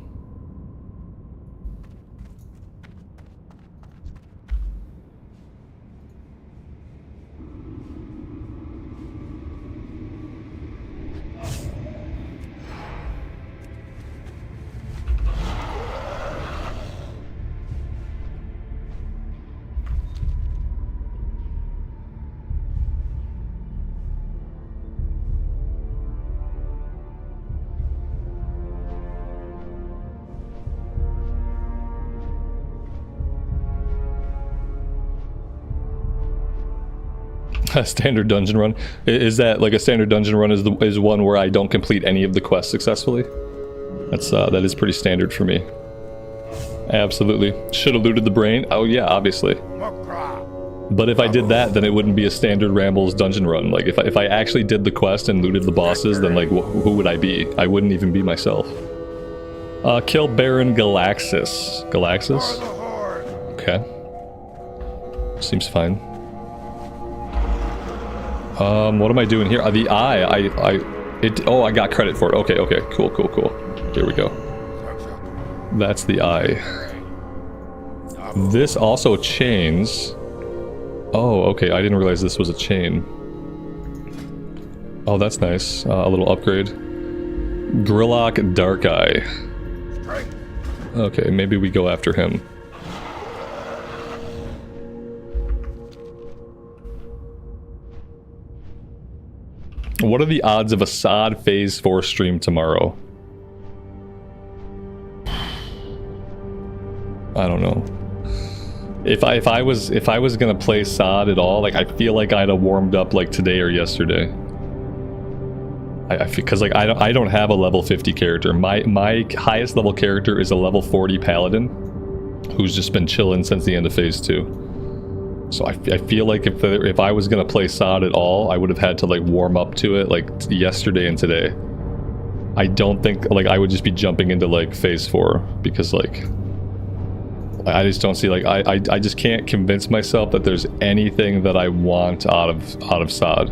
A standard dungeon run. Is that like a standard dungeon run is one where I don't complete any of the quests successfully? That is pretty standard for me. Absolutely. Should have looted the brain. Oh yeah, obviously. But if I did that, then it wouldn't be a standard Rambles dungeon run. Like if I actually did the quest and looted the bosses, then like who would I be? I wouldn't even be myself. Kill Baron Galaxis. Galaxis? Okay. Seems fine. What am I doing here? The eye. Oh, I got credit for it. Okay. Cool. Here we go. That's the eye. This also chains. Oh, okay. I didn't realize this was a chain. Oh, that's nice. A little upgrade. Grillock Dark Eye. Okay, maybe we go after him. What are the odds of a SOD Phase 4 stream tomorrow? I don't know. If I was gonna play SOD at all, like I feel like I'd have warmed up like today or yesterday. Because like I don't have a level 50 character. My highest level character is a level 40 paladin, who's just been chilling since the end of Phase 2. So I feel like if I was gonna play SOD at all, I would have had to like warm up to it like yesterday and today. I don't think like I would just be jumping into like Phase 4 because like I just don't see like I just can't convince myself that there's anything that I want out of SOD.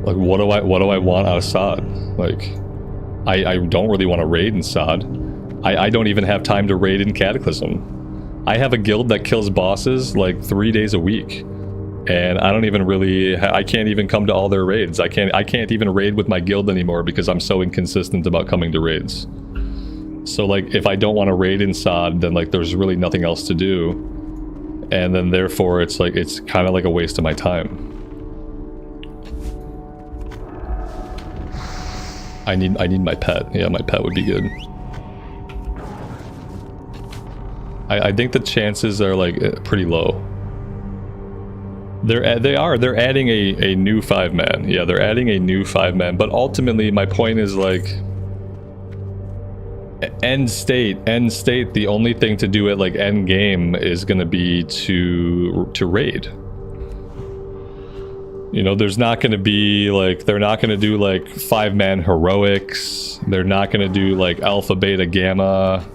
Like what do I want out of SOD? Like I don't really want to raid in SOD. I don't even have time to raid in Cataclysm. I have a guild that kills bosses like 3 days a week, and I don't even really I can't even come to all their raids. I can't even raid with my guild anymore because I'm so inconsistent about coming to raids. So like if I don't want to raid in SOD, then like there's really nothing else to do, and then therefore it's like it's kind of like a waste of my time. I need my pet. Yeah, my pet would be good. I think the chances are like pretty low. They're adding a new 5-man. Yeah, they're adding a new 5-man, but ultimately my point is like end state, the only thing to do at like end game is gonna be to raid. You know, there's not gonna be like, they're not gonna do like 5-man heroics, they're not gonna do like alpha, beta, gamma.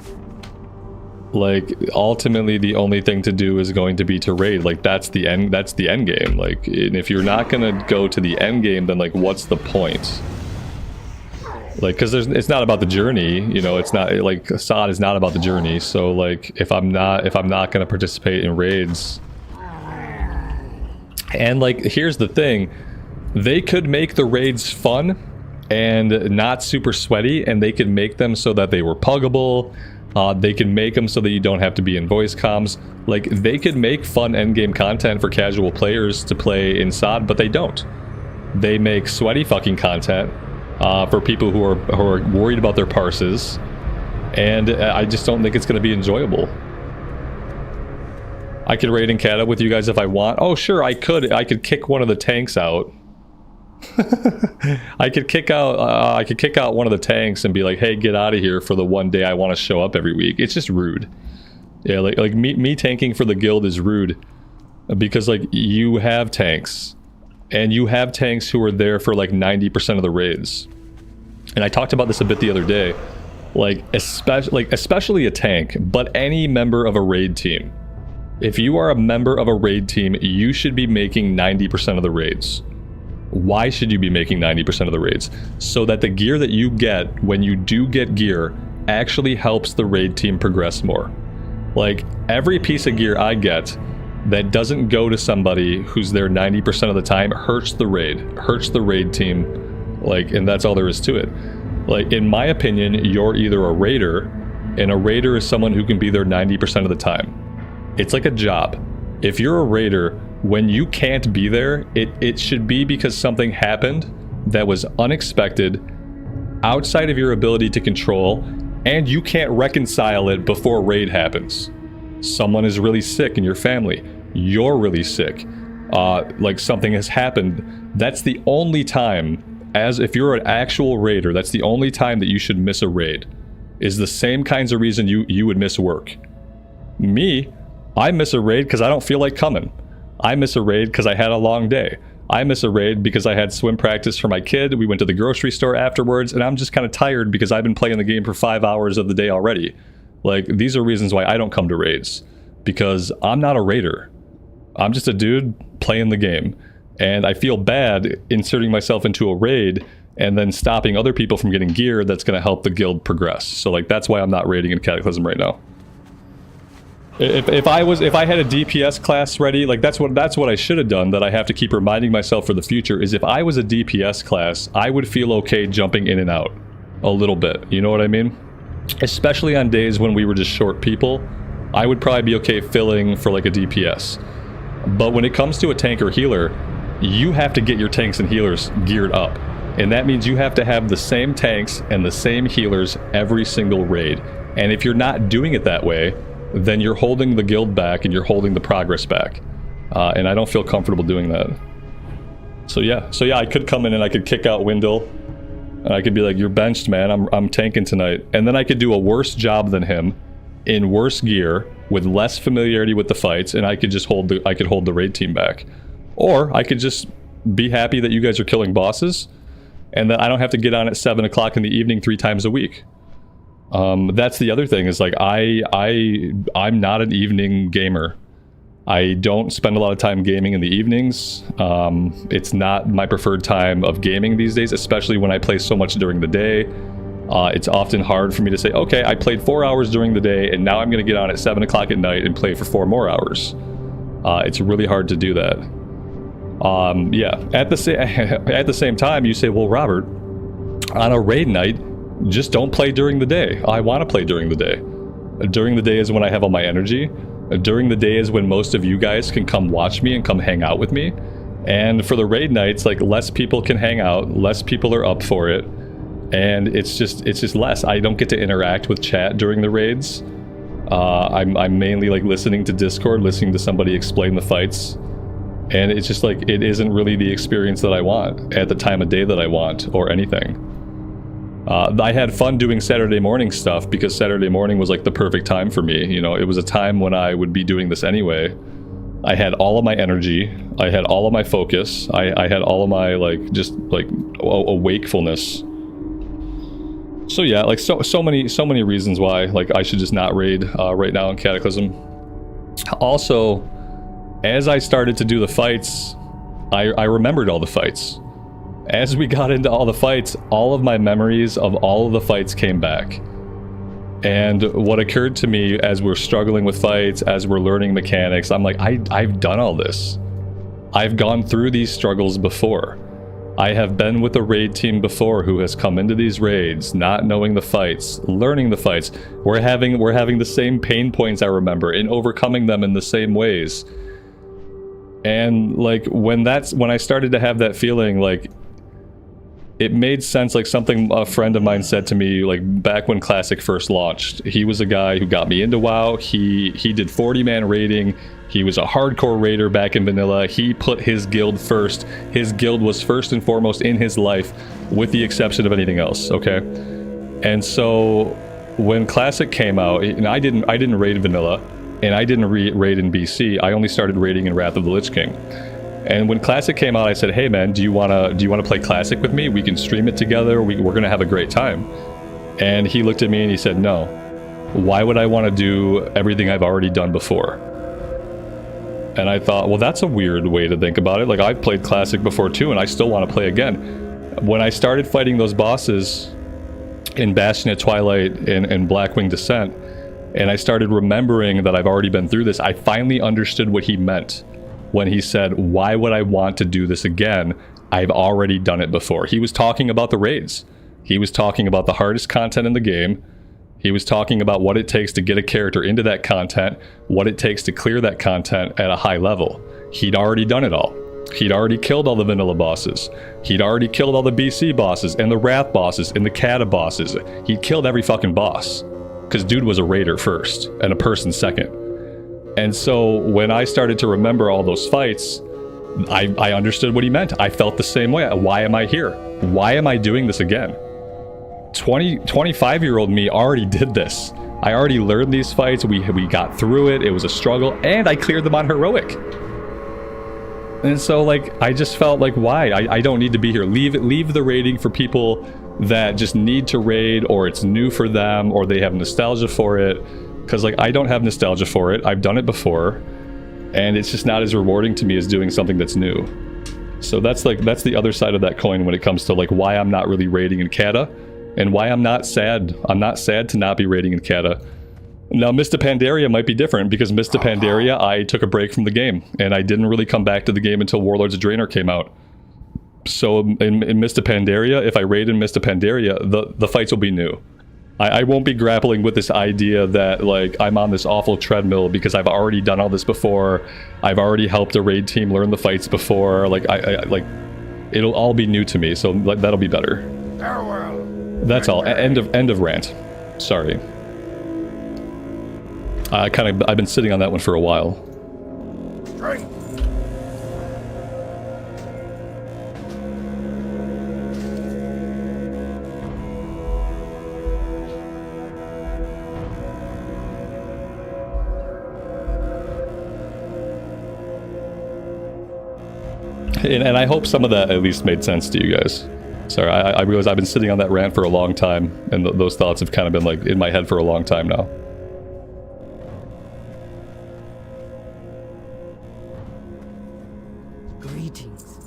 Like ultimately the only thing to do is going to be to raid. Like that's the end game. Like, and if you're not gonna go to the end game, then like what's the point? Like, because it's not about the journey, you know. It's not like SOD is not about the journey. So like if I'm not gonna participate in raids, and like here's the thing, they could make the raids fun and not super sweaty, and they could make them so that they were puggable. They can make them so that you don't have to be in voice comms. Like, they could make fun endgame content for casual players to play in SOD, but they don't. They make sweaty fucking content for people who are worried about their parses, and I just don't think it's going to be enjoyable. I could raid in Cata with you guys if I want. Oh, sure, I could. I could kick one of the tanks out. I could kick out one of the tanks and be like, hey, get out of here for the one day I want to show up every week. It's just rude. Yeah, like me tanking for the guild is rude, because like you have tanks, and you have tanks who are there for like 90% of the raids. And I talked about this a bit the other day, like especially a tank, but any member of a raid team. If you are a member of a raid team, you should be making 90% of the raids. Why should you be making 90% of the raids? So that the gear that you get when you do get gear actually helps the raid team progress more. Like, every piece of gear I get that doesn't go to somebody who's there 90% of the time hurts the raid team. Like, and that's all there is to it. Like, in my opinion, you're either a raider, and a raider is someone who can be there 90% of the time. It's like a job. If you're a raider, when you can't be there, it should be because something happened that was unexpected, outside of your ability to control, and you can't reconcile it before raid happens. Someone is really sick in your family. You're really sick. Like, something has happened. That's the only time, as if you're an actual raider, that's the only time that you should miss a raid. Is the same kinds of reason you would miss work. Me, I miss a raid because I don't feel like coming. I miss a raid because I had a long day. I miss a raid because I had swim practice for my kid. We went to the grocery store afterwards, and I'm just kind of tired because I've been playing the game for 5 hours of the day already. Like, these are reasons why I don't come to raids. Because I'm not a raider. I'm just a dude playing the game. And I feel bad inserting myself into a raid and then stopping other people from getting gear that's going to help the guild progress. So, like, that's why I'm not raiding in Cataclysm right now. If I had a DPS class ready, like that's what I should have done, that I have to keep reminding myself for the future, is if I was a DPS class, I would feel okay jumping in and out a little bit. You know what I mean? Especially on days when we were just short people, I would probably be okay filling for like a DPS. But when it comes to a tank or healer, you have to get your tanks and healers geared up. And that means you have to have the same tanks and the same healers every single raid. And if you're not doing it that way, then you're holding the guild back and you're holding the progress back. And I don't feel comfortable doing that. So yeah, I could come in and I could kick out Wendell. And I could be like, you're benched, man, I'm tanking tonight. And then I could do a worse job than him, in worse gear, with less familiarity with the fights, and I could just hold the raid team back. Or I could just be happy that you guys are killing bosses, and that I don't have to get on at 7 o'clock in the evening 3 times a week. That's the other thing, is like I'm not an evening gamer. I don't spend a lot of time gaming in the evenings. It's not my preferred time of gaming these days, especially when I play so much during the day. It's often hard for me to say, okay, I played 4 hours during the day and now I'm going to get on at 7 o'clock at night and play for 4 more hours. It's really hard to do that. Yeah, at the same time, you say, well, Robert, on a raid night, just don't play during the day. I want to play during the day. During the day is when I have all my energy. During the day is when most of you guys can come watch me and come hang out with me. And for the raid nights, like, less people can hang out, less people are up for it, and it's just less. I don't get to interact with chat during the raids. I'm mainly like listening to Discord, listening to somebody explain the fights, and it's just like, it isn't really the experience that I want at the time of day that I want, or anything. I had fun doing Saturday morning stuff because Saturday morning was like the perfect time for me. You know, it was a time when I would be doing this anyway. I had all of my energy, I had all of my focus, I had all of my a wakefulness. So yeah, like so many reasons why like I should just not raid right now in Cataclysm. Also, as I started to do the fights, I remembered all the fights. As we got into all the fights, all of my memories of all of the fights came back. And what occurred to me as we're struggling with fights, as we're learning mechanics, I'm like, I've done all this. I've gone through these struggles before. I have been with a raid team before who has come into these raids not knowing the fights, learning the fights. We're having the same pain points, I remember, in overcoming them in the same ways. And like when I started to have that feeling, like it made sense. Like something a friend of mine said to me, like back when Classic first launched. He was a guy who got me into WoW. He did 40-man raiding. He was a hardcore raider back in vanilla. He put his guild first. His guild was first and foremost in his life, with the exception of anything else, okay? And so when Classic came out, and I didn't raid vanilla, and I didn't raid in BC. I only started raiding in Wrath of the Lich King. And when Classic came out, I said, "Hey man, do you wanna play Classic with me? We can stream it together. We're gonna have a great time." And he looked at me and he said, "No. Why would I want to do everything I've already done before?" And I thought, well, that's a weird way to think about it. Like, I've played Classic before too, and I still want to play again. When I started fighting those bosses in Bastion of Twilight and Blackwing Descent, and I started remembering that I've already been through this, I finally understood what he meant when he said, why would I want to do this again? I've already done it before. He was talking about the raids. He was talking about the hardest content in the game. He was talking about what it takes to get a character into that content, what it takes to clear that content at a high level. He'd already done it all. He'd already killed all the vanilla bosses. He'd already killed all the BC bosses and the Wrath bosses and the Cata bosses. He'd killed every fucking boss. Because dude was a raider first and a person second. And so when I started to remember all those fights, I understood what he meant. I felt the same way. Why am I here? Why am I doing this again? 25-year-old me already did this. I already learned these fights. We got through it. It was a struggle, and I cleared them on heroic. And so, like, I just felt like, why? I don't need to be here. Leave the raiding for people that just need to raid, or it's new for them, or they have nostalgia for it. Because, like, I don't have nostalgia for it. I've done it before, and it's just not as rewarding to me as doing something that's new. So that's the other side of that coin when it comes to, like, why I'm not really raiding in Cata. And why I'm not sad. I'm not sad to not be raiding in Cata. Now, Mista Pandaria might be different, because Mista Pandaria, I took a break from the game, and I didn't really come back to the game until Warlords of Draenor came out. So in Mista Pandaria, if I raid in Mista Pandaria, the fights will be new. I won't be grappling with this idea that, like, I'm on this awful treadmill because I've already done all this before. I've already helped a raid team learn the fights before. Like, it'll all be new to me, so like, that'll be better. Farewell. That's all. End of rant. Sorry. I've been sitting on that one for a while. Strength. And I hope some of that at least made sense to you guys. Sorry, I realize I've been sitting on that rant for a long time, and those thoughts have kind of been, like, in my head for a long time now. Greetings.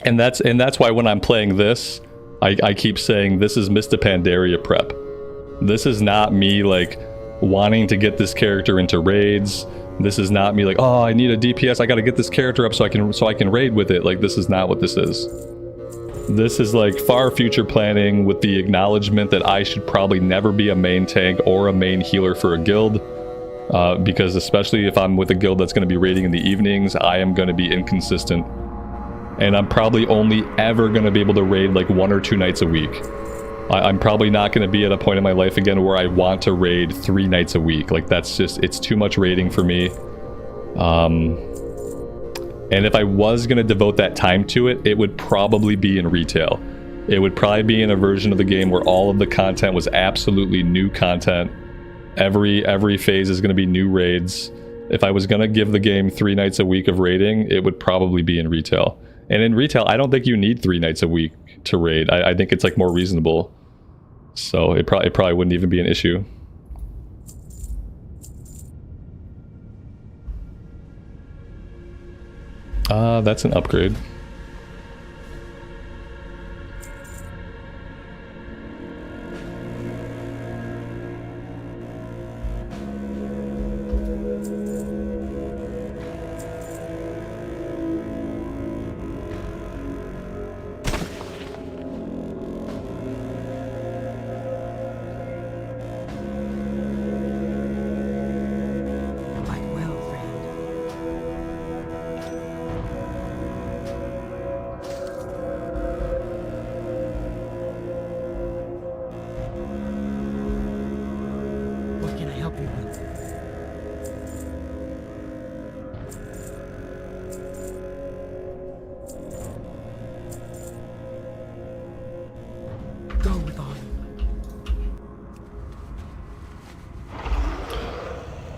And that's why when I'm playing this, I keep saying this is Mista Pandaria prep. This is not me, like, wanting to get this character into raids. This is not me like, oh, I need a DPS, I gotta get this character up so I can raid with it. Like, this is not what this is. This is like far future planning with the acknowledgement that I should probably never be a main tank or a main healer for a guild. Because especially if I'm with a guild that's going to be raiding in the evenings, I am going to be inconsistent. And I'm probably only ever going to be able to raid like 1 or 2 nights a week. I'm probably not going to be at a point in my life again where I want to raid 3 nights a week. Like, that's just, it's too much raiding for me. And if I was going to devote that time to it, it would probably be in retail. It would probably be in a version of the game where all of the content was absolutely new content. Every phase is going to be new raids. If I was going to give the game 3 nights a week of raiding, it would probably be in retail. And in retail, I don't think you need 3 nights a week to raid. I think it's like more reasonable. So it probably wouldn't even be an issue. That's an upgrade.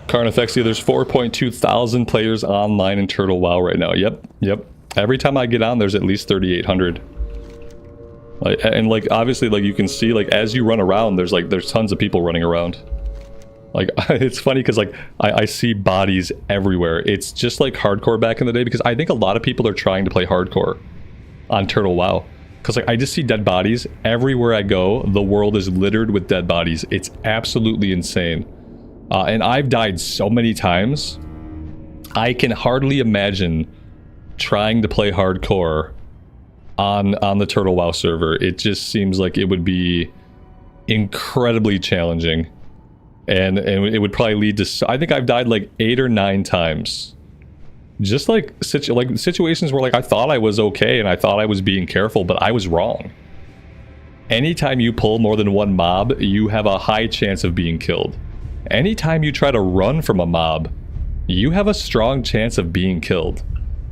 Carnifexia, there's 4.2 thousand players online in Turtle WoW right now. Yep. Every time I get on, there's at least 3,800. Like, and like obviously, like you can see, like as you run around, there's tons of people running around. Like it's funny because like I see bodies everywhere. It's just like hardcore back in the day, because I think a lot of people are trying to play hardcore on Turtle WoW. Because like I just see dead bodies everywhere I go. The world is littered with dead bodies. It's absolutely insane. And I've died so many times, I can hardly imagine trying to play hardcore on the Turtle WoW server. It just seems like it would be incredibly challenging, and it would probably lead to. I think I've died like 8 or 9 times, just like situations where like I thought I was okay and I thought I was being careful, but I was wrong. Anytime you pull more than one mob, you have a high chance of being killed. Anytime you try to run from a mob, you have a strong chance of being killed.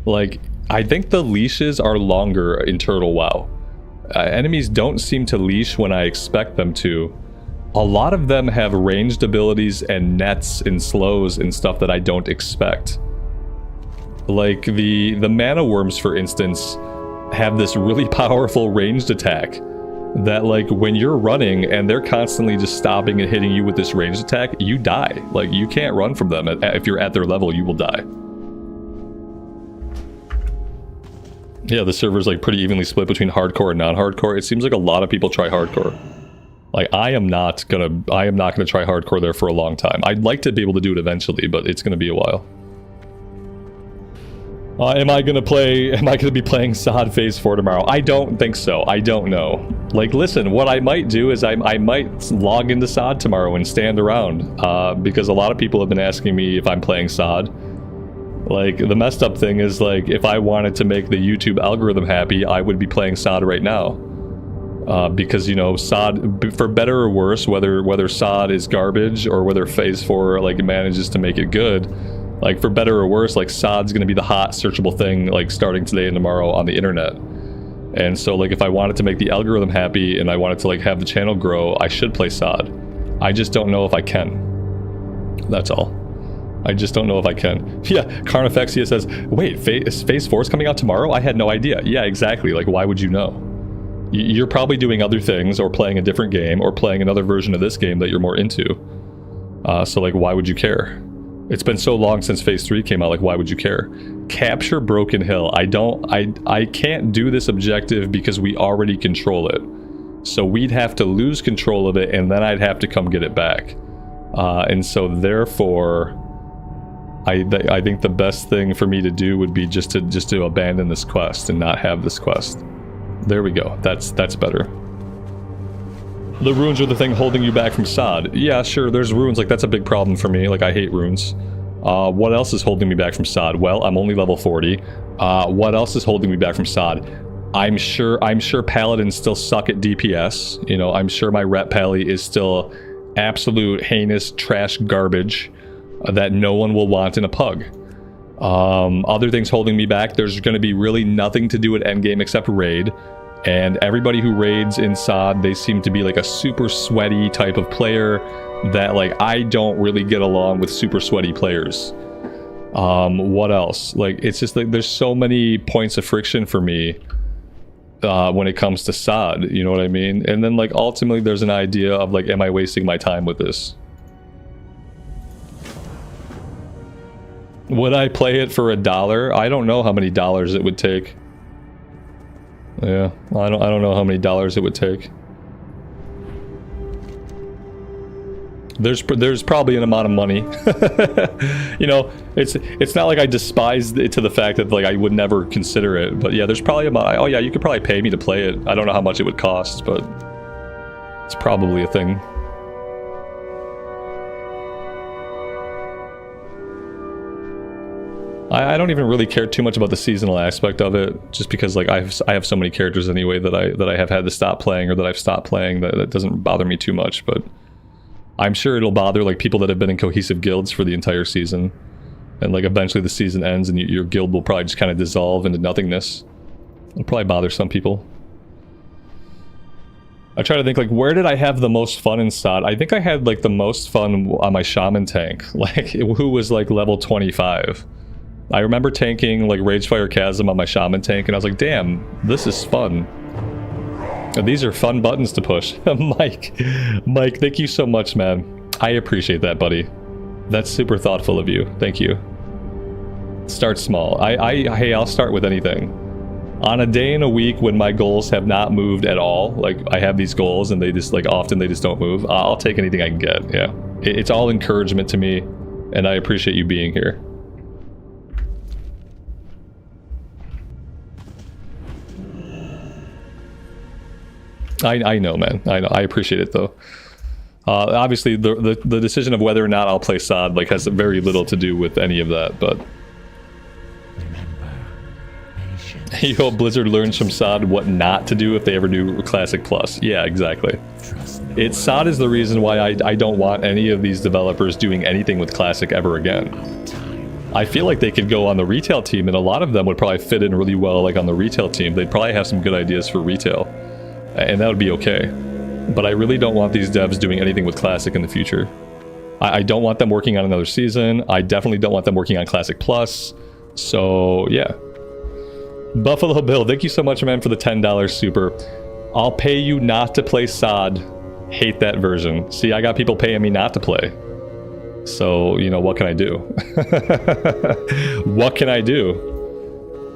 Like, I think the leashes are longer in Turtle WoW. Enemies don't seem to leash when I expect them to. A lot of them have ranged abilities and nets and slows and stuff that I don't expect. Like the mana worms, for instance, have this really powerful ranged attack that like when you're running and they're constantly just stopping and hitting you with this ranged attack, you die. Like you can't run from them. If you're at their level, you will die. Yeah, the server's like pretty evenly split between hardcore and non-hardcore. It seems like a lot of people try hardcore. Like I am not gonna try hardcore there for a long time. I'd like to be able to do it eventually, but it's gonna be a while. Am I gonna be playing SOD Phase 4 tomorrow? I don't think so. I don't know. Like, listen, what I might do is I might log into SOD tomorrow and stand around, because a lot of people have been asking me if I'm playing SOD. Like, the messed up thing is, like, if I wanted to make the YouTube algorithm happy, I would be playing SOD right now. Because, you know, SOD, for better or worse, whether SOD is garbage or whether Phase 4, like, manages to make it good, like, for better or worse, like, SOD's gonna be the hot searchable thing, like, starting today and tomorrow on the internet. And so, like, if I wanted to make the algorithm happy and I wanted to, like, have the channel grow, I should play SOD. I just don't know if I can. That's all. I just don't know if I can. Yeah, Carnifexia says, wait, Phase 4 is coming out tomorrow? I had no idea. Yeah, exactly. Like, why would you know? You're probably doing other things, or playing a different game, or playing another version of this game that you're more into. So, like, why would you care? It's been so long since Phase 3 came out, like, why would you care? Capture Broken Hill. I can't do this objective because we already control it. So we'd have to lose control of it, and then I'd have to come get it back. And so, therefore, I think the best thing for me to do would be just to abandon this quest and not have this quest. There we go. That's better. The runes are the thing holding you back from SOD. Yeah, sure, there's runes. Like, that's a big problem for me. Like, I hate runes. What else is holding me back from SOD? Well, I'm only level 40. What else is holding me back from SOD? I'm sure paladins still suck at DPS. You know, I'm sure my rep pally is still absolute heinous trash garbage that no one will want in a pug. Other things holding me back, there's going to be really nothing to do at endgame except raid. And everybody who raids in SOD, they seem to be like a super sweaty type of player that, like, I don't really get along with super sweaty players. What else? Like, it's just like there's so many points of friction for me when it comes to SOD, you know what I mean? And then, like, ultimately there's an idea of, like, am I wasting my time with this? Would I play it for $1? I don't know how many dollars it would take. Yeah, I don't know how many dollars it would take. There's probably an amount of money. You know, it's not like I despise it to the fact that, like, I would never consider it. But yeah, there's probably oh yeah, you could probably pay me to play it. I don't know how much it would cost, but it's probably a thing. I don't even really care too much about the seasonal aspect of it, just because, like, I have so many characters anyway that I have had to stop playing, or that I've stopped playing, that doesn't bother me too much. But I'm sure it'll bother, like, people that have been in cohesive guilds for the entire season, and, like, eventually the season ends and your guild will probably just kind of dissolve into nothingness. It'll probably bother some people. I try to think, like, where did I have the most fun in SOD? I think I had, like, the most fun on my shaman tank, like, who was, like, level 25. I remember tanking, like, Ragefire Chasm on my shaman tank, and I was like, damn, this is fun. And these are fun buttons to push. Mike, thank you so much, man. I appreciate that, buddy. That's super thoughtful of you. Thank you. Start small. Hey, I'll start with anything. On a day in a week when my goals have not moved at all, like I have these goals and they just like often they just don't move, I'll take anything I can get. Yeah, it's all encouragement to me, and I appreciate you being here. I know, man. I know. I appreciate it though. Obviously, the decision of whether or not I'll play SOD like has very little to do with any of that, but. You hope Blizzard learns from SOD what not to do if they ever do Classic Plus. Yeah, exactly. SOD is the reason why I don't want any of these developers doing anything with Classic ever again. I feel like they could go on the retail team, and a lot of them would probably fit in really well like on the retail team. They'd probably have some good ideas for retail, and that would be okay. But I really don't want these devs doing anything with Classic in the future. I don't want them working on another season. I definitely don't want them working on Classic Plus. So, yeah. Buffalo Bill, thank you so much, man, for the $10 super. I'll pay you not to play SOD. Hate that version. See, I got people paying me not to play. So, you know, what can I do? What can I do?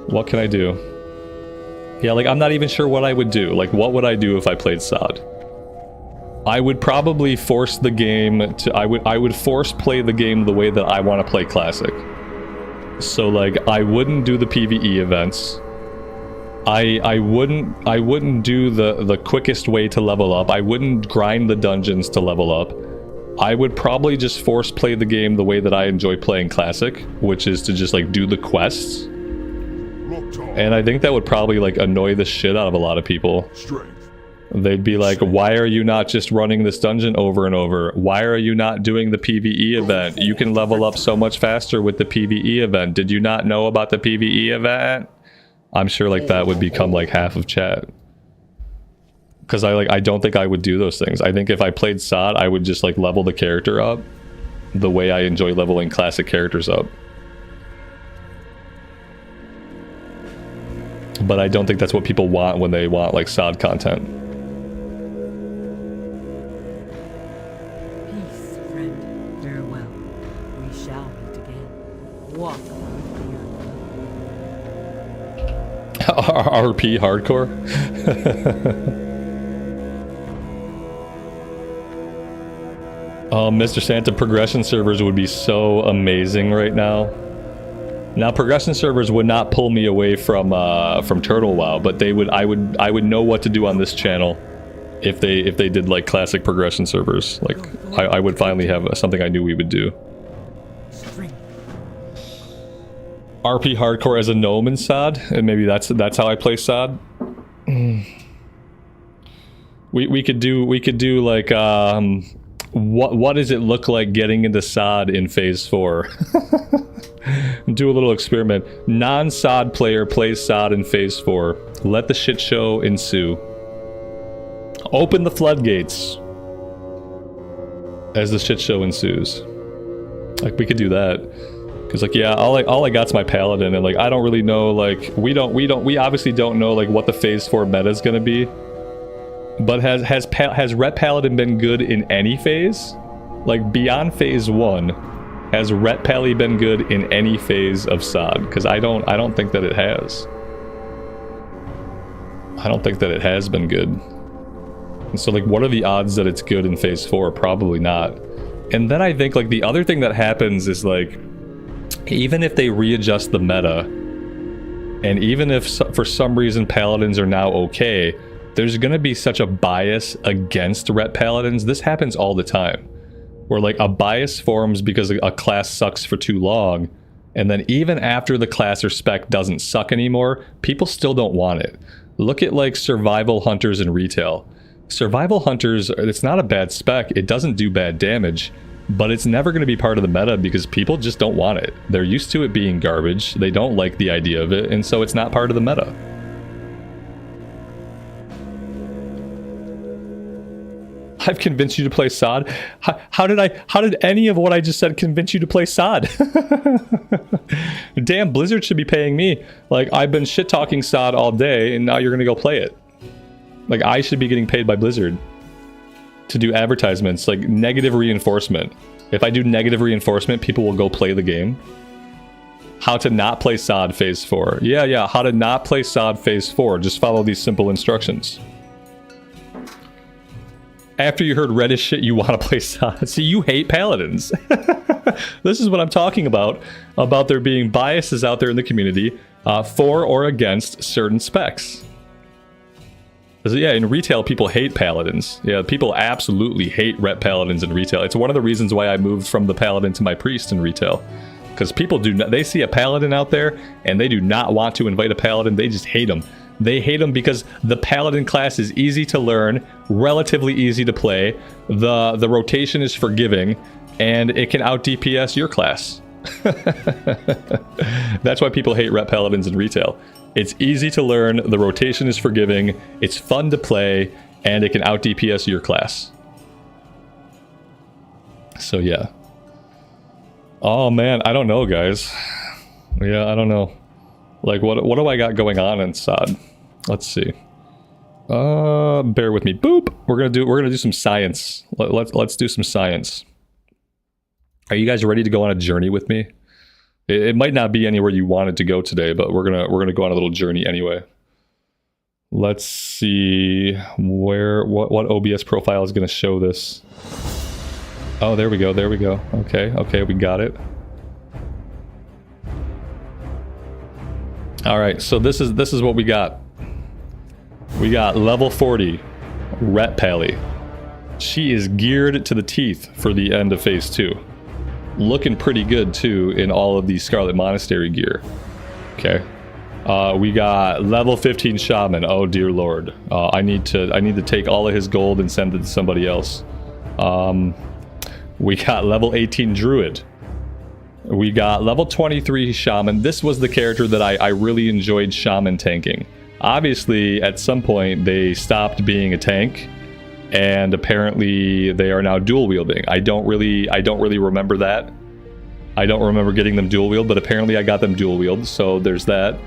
What can I do? Yeah, like, I'm not even sure what I would do. Like, what would I do if I played SOD? I would probably force the game to... I would force play the game the way that I want to play Classic. So, like, I wouldn't do the PvE events. I wouldn't do the quickest way to level up. I wouldn't grind the dungeons to level up. I would probably just force play the game the way that I enjoy playing Classic, which is to just like do the quests. And I think that would probably like annoy the shit out of a lot of people. They'd be like, why are you not just running this dungeon over and over? Why are you not doing the PvE event? You can level up so much faster with the PvE event. Did you not know about the PvE event? I'm sure like that would become like half of chat. Because I don't think I would do those things. I think if I played SOD, I would just like level the character up the way I enjoy leveling Classic characters up. But I don't think that's what people want when they want like SOD content. Peace, friend. Farewell. We shall meet again. Walk with RP hardcore. Oh, Mr. Santa, progression servers would be so amazing right now. Now, progression servers would not pull me away from Turtle WoW, but they would. I would know what to do on this channel if they did like classic progression servers. Like I would finally have something I knew we would do. RP hardcore as a gnome in SOD, and maybe that's how I play SOD. We could do like what does it look like getting into SOD in phase 4? Do a little experiment. Non-SOD player plays SOD in phase 4. Let the shit show ensue. Open the floodgates as the shit show ensues. Like we could do that. Cause like yeah, all I got's my paladin, and like I don't really know, like we obviously don't know like what the phase 4 meta is gonna be. But has Ret Paladin been good in any phase? Like beyond phase 1, has Ret Pally been good in any phase of SOD? Because I don't think that it has. I don't think that it has been good. And so like what are the odds that it's good in phase 4? Probably not. And then I think like the other thing that happens is like, even if they readjust the meta, and even if for some reason paladins are now okay, there's gonna be such a bias against Ret Paladins. This happens all the time, where like a bias forms because a class sucks for too long, and then even after the class or spec doesn't suck anymore, people still don't want it. Look at like survival hunters in retail. Survival hunters, it's not a bad spec, it doesn't do bad damage, but it's never going to be part of the meta because people just don't want it. They're used to it being garbage, they don't like the idea of it, and so it's not part of the meta. I've convinced you to play Sod. How did any of what I just said convince you to play Sod? Damn, Blizzard should be paying me. Like, I've been shit talking Sod all day, and now you're gonna go play it. Like, I should be getting paid by Blizzard to do advertisements, like negative reinforcement. If I do negative reinforcement, people will go play the game. How to not play Sod Phase 4. Yeah, how to not play Sod Phase 4. Just follow these simple instructions. After you heard Reddish shit, you want to play Sod. See, you hate Paladins. This is what I'm talking about there being biases out there in the community for or against certain specs. Yeah, in retail, people hate Paladins. Yeah, people absolutely hate Ret Paladins in retail. It's one of the reasons why I moved from the Paladin to my Priest in retail. Because people do not, they see a Paladin out there, and they do not want to invite a Paladin, they just hate them. They hate them because the Paladin class is easy to learn, relatively easy to play, the rotation is forgiving, and it can out DPS your class. That's why people hate Ret Paladins in retail. It's easy to learn, the rotation is forgiving, it's fun to play, and it can out DPS your class. So yeah. Oh man, I don't know, guys. Yeah, I don't know. Like, what do I got going on in Sod? Let's see. Bear with me. Boop. We're gonna do some science. Let's do some science. Are you guys ready to go on a journey with me? It might not be anywhere you wanted to go today, but we're gonna go on a little journey anyway. Let's see what OBS profile is gonna show this. Oh, there we go. There we go. Okay, we got it. All right, so this is what we got. We got level 40, Ret Pally. She is geared to the teeth for the end of Phase 2. Looking pretty good too in all of the Scarlet Monastery gear. Okay. We got level 15 Shaman. Oh dear lord. I need to take all of his gold and send it to somebody else. We got level 18 Druid. We got level 23 Shaman. This was the character that I really enjoyed Shaman tanking. Obviously, at some point, they stopped being a tank, and apparently they are now dual wielding. I don't really remember that. I don't remember getting them dual wield, but apparently I got them dual wield, so there's that.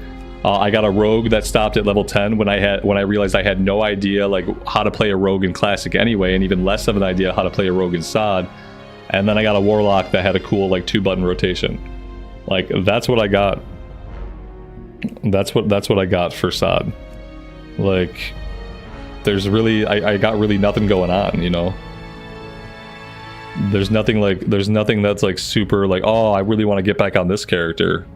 I got a rogue that stopped at level 10 when I realized I had no idea like how to play a rogue in Classic anyway, and even less of an idea how to play a rogue in Sod. And then I got a warlock that had a cool like 2-button rotation. Like that's what I got. That's what I got for Sod. Like there's really I got really nothing going on, you know. There's nothing that's like super like, oh, I really want to get back on this character.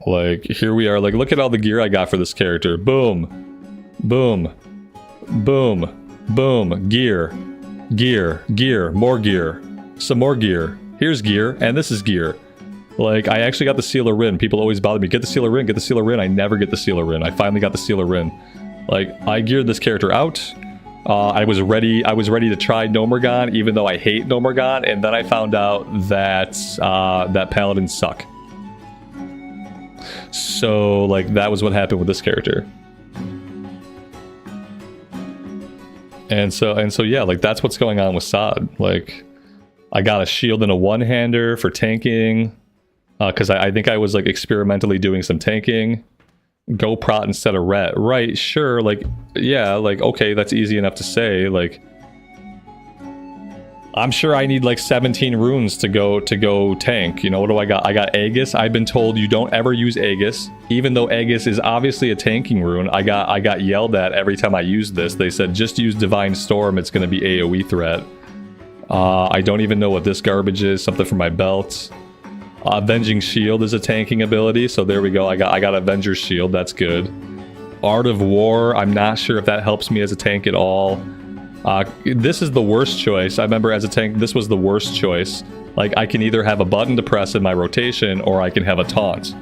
Like here we are, like look at all the gear I got for this character. Boom. Boom. Boom. Boom. Gear. Gear. Gear. More gear. Some more gear. Here's gear, and this is gear. Like, I actually got the Sealer Rin. People always bother me. Get the Sealer Rin, get the Sealer Rin. I never get the Sealer Rin. I finally got the Sealer Rin. Like, I geared this character out. I was ready to try Nomergon, even though I hate Nomergon, and then I found out that that Paladins suck. So, like, that was what happened with this character. And so yeah, like, that's what's going on with Sod. Like, I got a shield and a one-hander for tanking. Because I think I was like experimentally doing some tanking. Go prot instead of ret. Right, sure, like, yeah, like, okay, that's easy enough to say. Like, I'm sure I need like 17 runes to go tank. You know, what do I got? I got Aegis. I've been told you don't ever use Aegis. Even though Aegis is obviously a tanking rune, I got yelled at every time I used this. They said, just use Divine Storm, it's going to be AoE threat. I don't even know what this garbage is, something for my belt. Avenging Shield is a tanking ability, so there we go. I got Avenger's Shield, that's good. Art of War, I'm not sure if that helps me as a tank at all. This is the worst choice. I remember as a tank, this was the worst choice. Like, I can either have a button to press in my rotation, or I can have a taunt.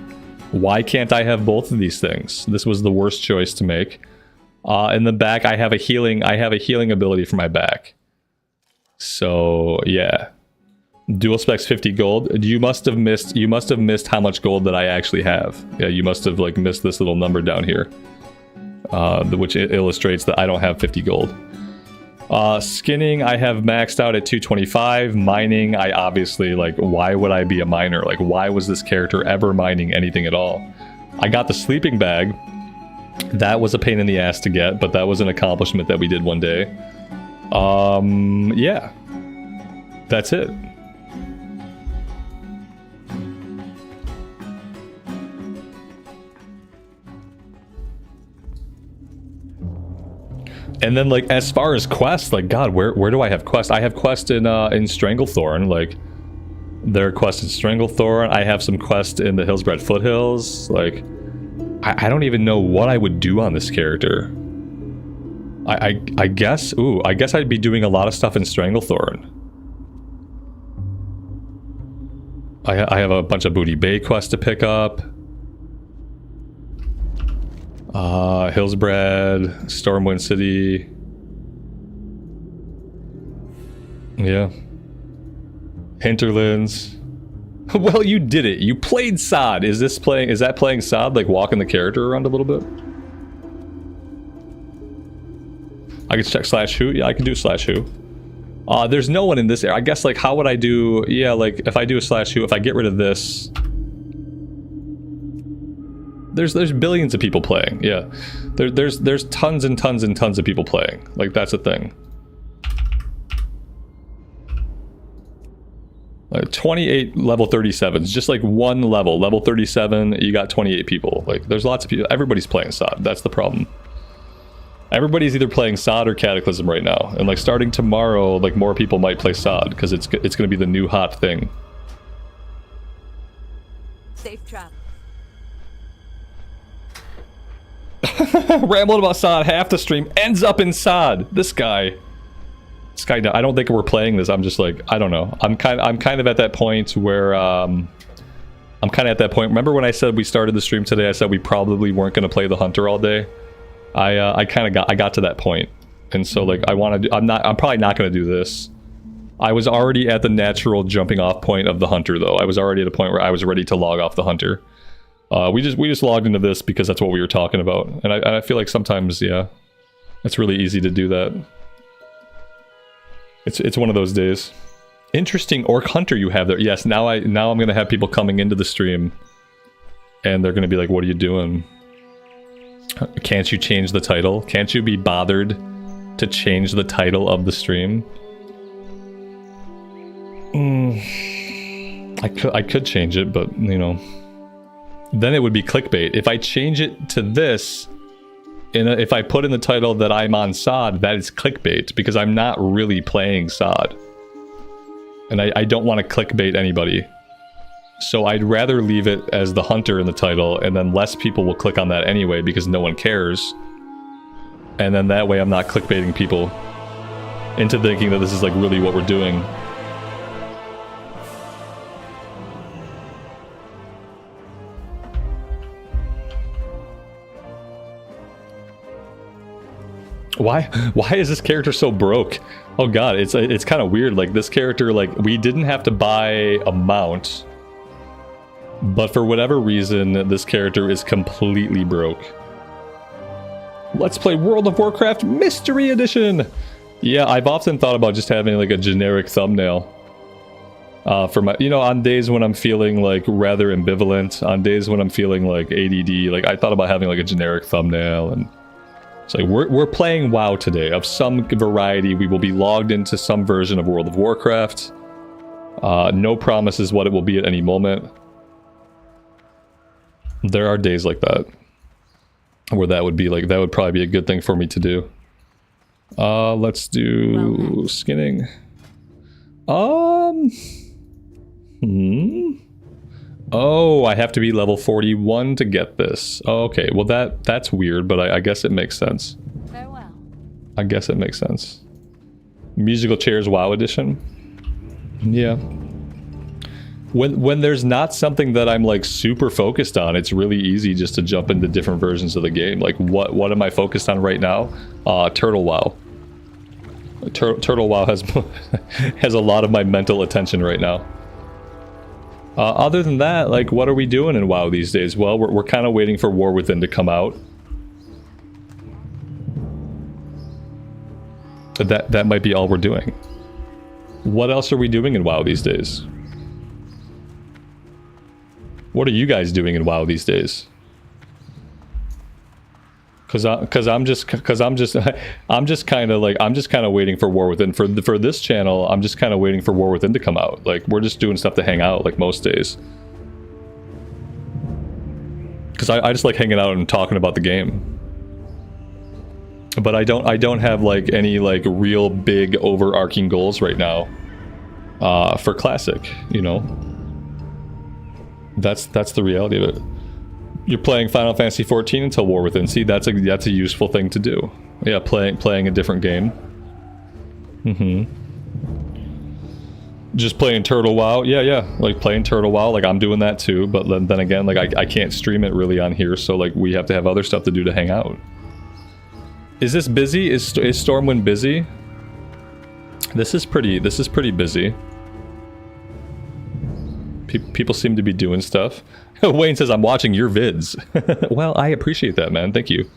Why can't I have both of these things? This was the worst choice to make. In the back, I have a healing ability for my back. So, yeah. Dual specs 50 gold. You must have missed how much gold that I actually have. Yeah, you must have like missed this little number down here, which illustrates that I don't have 50 gold. Skinning, I have maxed out at 225. Mining, I obviously, like, why would I be a miner? Like, why was this character ever mining anything at all? I got the sleeping bag. That was a pain in the ass to get, but that was an accomplishment that we did one day. Yeah. That's it. And then, like, as far as quests, like, God, where do I have quests? I have quests in Stranglethorn, like, there are quests in Stranglethorn. I have some quests in the Hillsbred Foothills. Like, I don't even know what I would do on this character. I guess, ooh, I guess I'd be doing a lot of stuff in Stranglethorn. I have a bunch of Booty Bay quests to pick up. Hillsbred, Stormwind City. Yeah. Hinterlands. Well, you did it. You played Sod. Is that playing Sod? Like walking the character around a little bit? I can check /who. Yeah, I can do /who. There's no one in this area. I guess, like, how would I do... Yeah, like, if I do a /who, if I get rid of this... There's billions of people playing. Yeah. There's tons and tons and tons of people playing. Like, that's a thing. 28 level 37s. Just like one level. Level 37, you got 28 people. Like, there's lots of people. Everybody's playing Sod. That's the problem. Everybody's either playing Sod or Cataclysm right now. And, like, starting tomorrow, like, more people might play Sod. Because it's going to be the new hot thing. Safe travel. Rambling about Sod, half the stream ends up in Sod. This guy, I don't think we're playing this. I'm just like, I don't know. I'm kind of at that point where Remember when I said we started the stream today? I said we probably weren't going to play the Hunter all day. I got to that point, and so, like, I'm probably not going to do this. I was already at the natural jumping off point of the Hunter, though. I was already at a point where I was ready to log off the Hunter. We just logged into this because that's what we were talking about, and I feel like sometimes, yeah, it's really easy to do that. It's one of those days. Interesting Orc Hunter you have there. Yes, now I'm gonna have people coming into the stream, and they're gonna be like, "What are you doing? Can't you change the title? Can't you be bothered to change the title of the stream?" I could change it, but, you know, then it would be clickbait. If I change it to this, if I put in the title that I'm on Sod, that is clickbait, because I'm not really playing Sod. And I don't want to clickbait anybody. So I'd rather leave it as the Hunter in the title, and then less people will click on that anyway, because no one cares. And then that way I'm not clickbaiting people into thinking that this is, like, really what we're doing. Why is this character so broke? Oh god, it's kind of weird. Like, this character, like, we didn't have to buy a mount, but for whatever reason, this character is completely broke. Let's play World of Warcraft Mystery Edition! Yeah, I've often thought about just having, like, a generic thumbnail. For my, you know, on days when I'm feeling, like, rather ambivalent, on days when I'm feeling, like, ADD, like, I thought about having, like, a generic thumbnail, and it's like, we're playing WoW today, of some variety. We will be logged into some version of World of Warcraft. No promises what it will be at any moment. There are days like that, where that would be, like, that would probably be a good thing for me to do. Let's do skinning. Oh, I have to be level 41 to get this. Oh, okay, well that's weird, but I guess it makes sense. Farewell. I guess it makes sense. Musical Chairs WoW Edition. Yeah. When there's not something that I'm, like, super focused on, it's really easy just to jump into different versions of the game. Like, what am I focused on right now? Turtle WoW. Turtle WoW has a lot of my mental attention right now. Other than that, like, what are we doing in WoW these days? Well, we're kind of waiting for War Within to come out. That might be all we're doing. What else are we doing in WoW these days? What are you guys doing in WoW these days? Cause I'm just kind of waiting for War Within for this channel. I'm just kind of waiting for War Within to come out. Like, we're just doing stuff to hang out like most days. Cause I just like hanging out and talking about the game. But I don't have like any like real big overarching goals right now. For Classic, you know. That's the reality of it. You're playing Final Fantasy 14 until War Within. See, that's a useful thing to do. Yeah, playing a different game. Just playing Turtle WoW. Yeah, like playing Turtle WoW. Like, I'm doing that too. But then again, like I can't stream it really on here, so like we have to have other stuff to do to hang out. Is this busy? Is Stormwind busy? This is pretty busy. People seem to be doing stuff. Wayne says, I'm watching your vids. Well, I appreciate that, man. Thank you.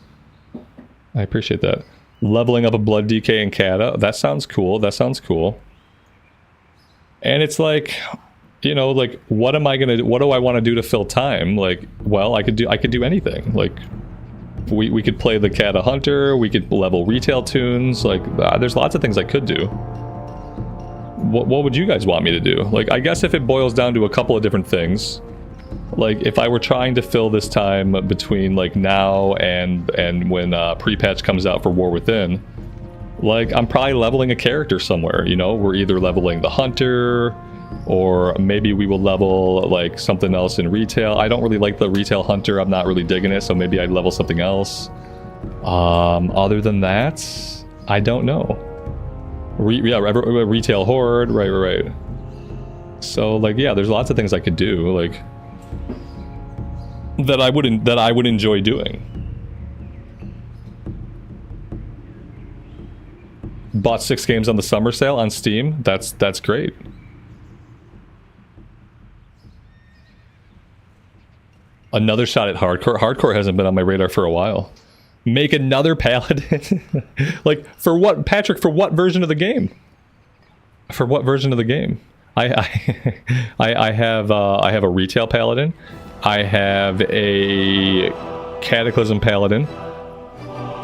I appreciate that. Leveling up a Blood DK and Kata. That sounds cool. That sounds cool. And it's like, you know, like, what do I want to do to fill time? Like, well, I could do anything. Like, we could play the Kata Hunter. We could level retail tunes. Like, there's lots of things I could do. What would you guys want me to do? Like, I guess if it boils down to a couple of different things, like if I were trying to fill this time between like now and when pre-patch comes out for War Within, like I'm probably leveling a character somewhere, you know? We're either leveling the Hunter, or maybe we will level like something else in retail. I don't really like the retail Hunter. I'm not really digging it, so maybe I'd level something else. Other than that, I don't know. Retail Horde, right. So like, yeah, there's lots of things I could do, like that I would enjoy doing. Bought 6 games on the summer sale on Steam. That's great. Another shot at hardcore. Hardcore hasn't been on my radar for a while. Make another paladin. Like, for what, Patrick? For what version of the game? For what version of the game? I have a retail paladin. I have a Cataclysm paladin.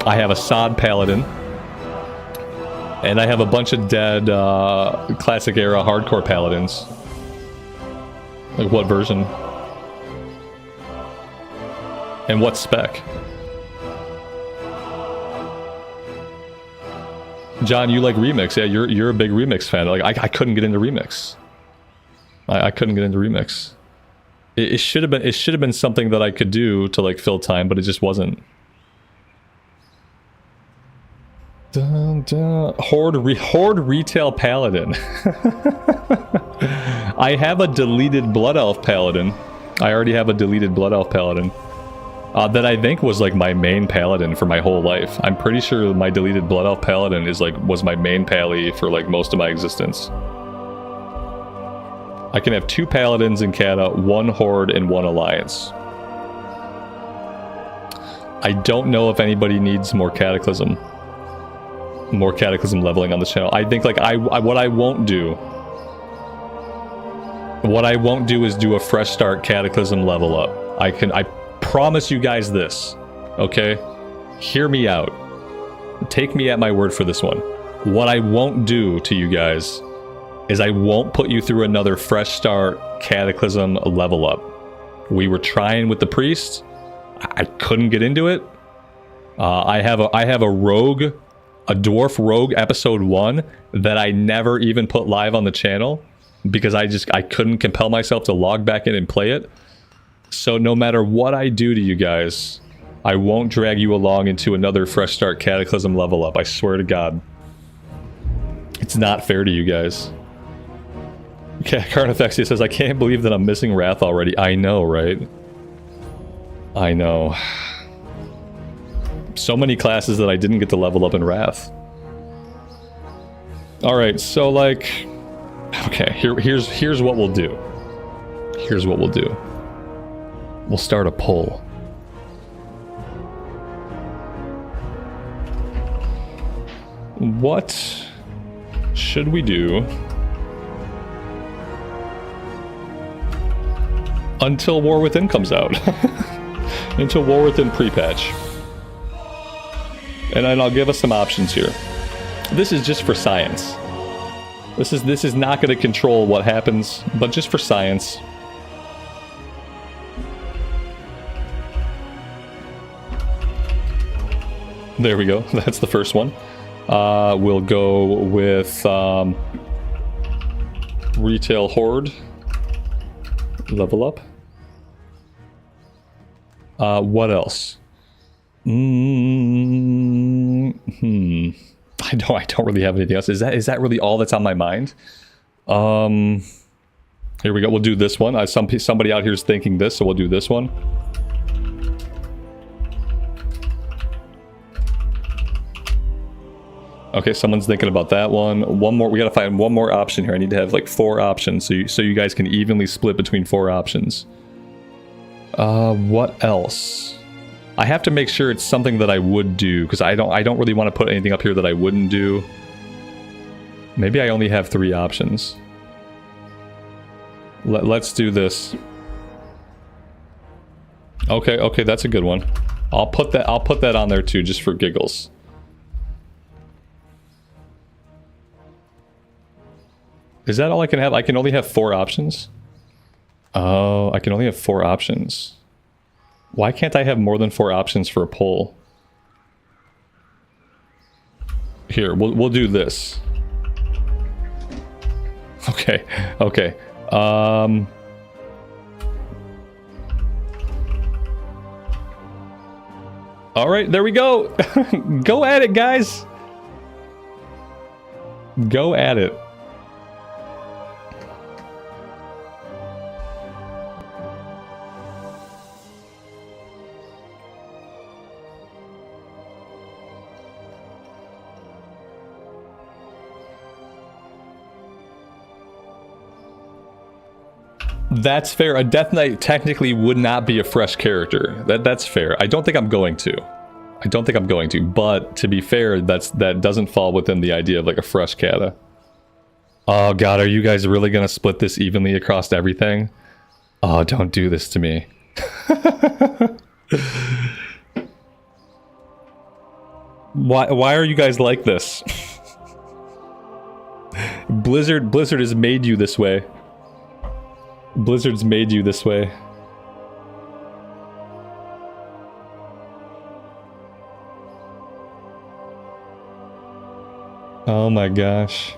I have a sod paladin. And I have a bunch of dead classic era hardcore paladins. Like, what version? And what spec? John, you like Remix. Yeah, you're a big Remix fan. Like, I couldn't get into Remix. I couldn't get into Remix. It should have been something that I could do to like fill time, but it just wasn't. Horde retail paladin. I have a deleted Blood Elf paladin. I already have a deleted Blood Elf paladin. That I think was like my main paladin for my whole life. I'm pretty sure my deleted Blood Elf paladin was my main pally for like most of my existence. I can have 2 paladins in Kata, 1 horde, and 1 alliance. I don't know if anybody needs more Cataclysm. More Cataclysm leveling on the channel. I think like what I won't do is do a fresh start Cataclysm level up. I promise you guys this, okay? Hear me out. Take me at my word for this one. What I won't do to you guys is I won't put you through another fresh start Cataclysm level up. We were trying with the priest. I couldn't get into it. I have a rogue, a dwarf rogue episode 1 that I never even put live on the channel because I couldn't compel myself to log back in and play it. So no matter what I do to you guys, I won't drag you along into another fresh start Cataclysm level up. I swear to God. It's not fair to you guys. Okay, Carnifexia says, I can't believe that I'm missing Wrath already. I know, right? I know. So many classes that I didn't get to level up in Wrath. Alright, so like... Okay, here's what we'll do. Here's what we'll do. We'll start a poll. What should we do until War Within comes out? Until War Within pre-patch. And then I'll give us some options here. This is just for science. This is not going to control what happens, but just for science. There we go. That's the first one. We'll go with Retail Horde. Level up. What else? I don't really have anything else. Is that really all that's on my mind? Here we go. We'll do this one. Somebody out here is thinking this, so we'll do this one. Okay, someone's thinking about that one. One more. We gotta find one more option here. I need to have like 4 options, so you guys can evenly split between 4 options. What else? I have to make sure it's something that I would do, because I don't really want to put anything up here that I wouldn't do. Maybe I only have 3 options. Let's do this. Okay, that's a good one. I'll put that on there too, just for giggles. Is that all I can have? I can only have 4 options? Oh, I can only have 4 options. Why can't I have more than 4 options for a poll? Here, we'll do this. Okay. All right, there we go. Go at it, guys. Go at it. That's fair. A Death Knight technically would not be a fresh character. That's fair. I don't think I'm going to. But to be fair, that doesn't fall within the idea of like a fresh kata. Oh god, are you guys really gonna split this evenly across everything? Oh, don't do this to me. Why are you guys like this? Blizzard has made you this way. Blizzard's made you this way. Oh my gosh.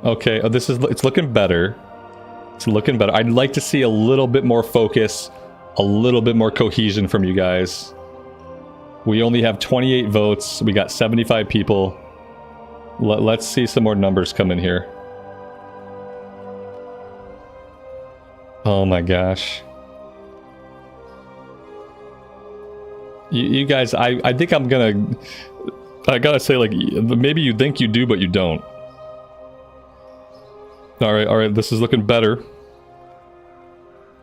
Okay, it's looking better. It's looking better. I'd like to see a little bit more focus, a little bit more cohesion from you guys. We only have 28 votes. We got 75 people. Let's see some more numbers come in here. Oh my gosh. You guys, I think I gotta say, like, maybe you think you do, but you don't. Alright, this is looking better.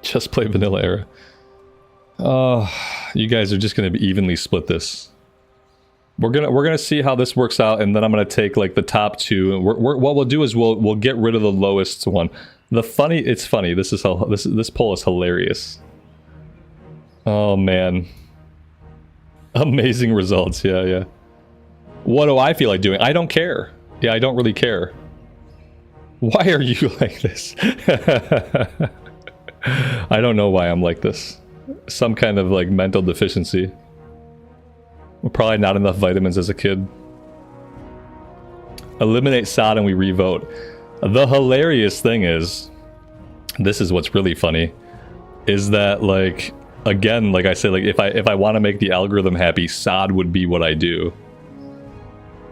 Just play vanilla era. Oh, you guys are just gonna evenly split this. We're gonna see how this works out, and then I'm gonna take like the top 2. And what we'll do is we'll get rid of the lowest one. It's funny. This poll is hilarious. Oh man. Amazing results. Yeah. What do I feel like doing? I don't care. Yeah, I don't really care. Why are you like this? I don't know why I'm like this. Some kind of like mental deficiency. Probably not enough vitamins as a kid. Eliminate Sod and we revote. The hilarious thing is, this is what's really funny, is that, like, again, like I said, like if I want to make the algorithm happy, Sod would be what I do.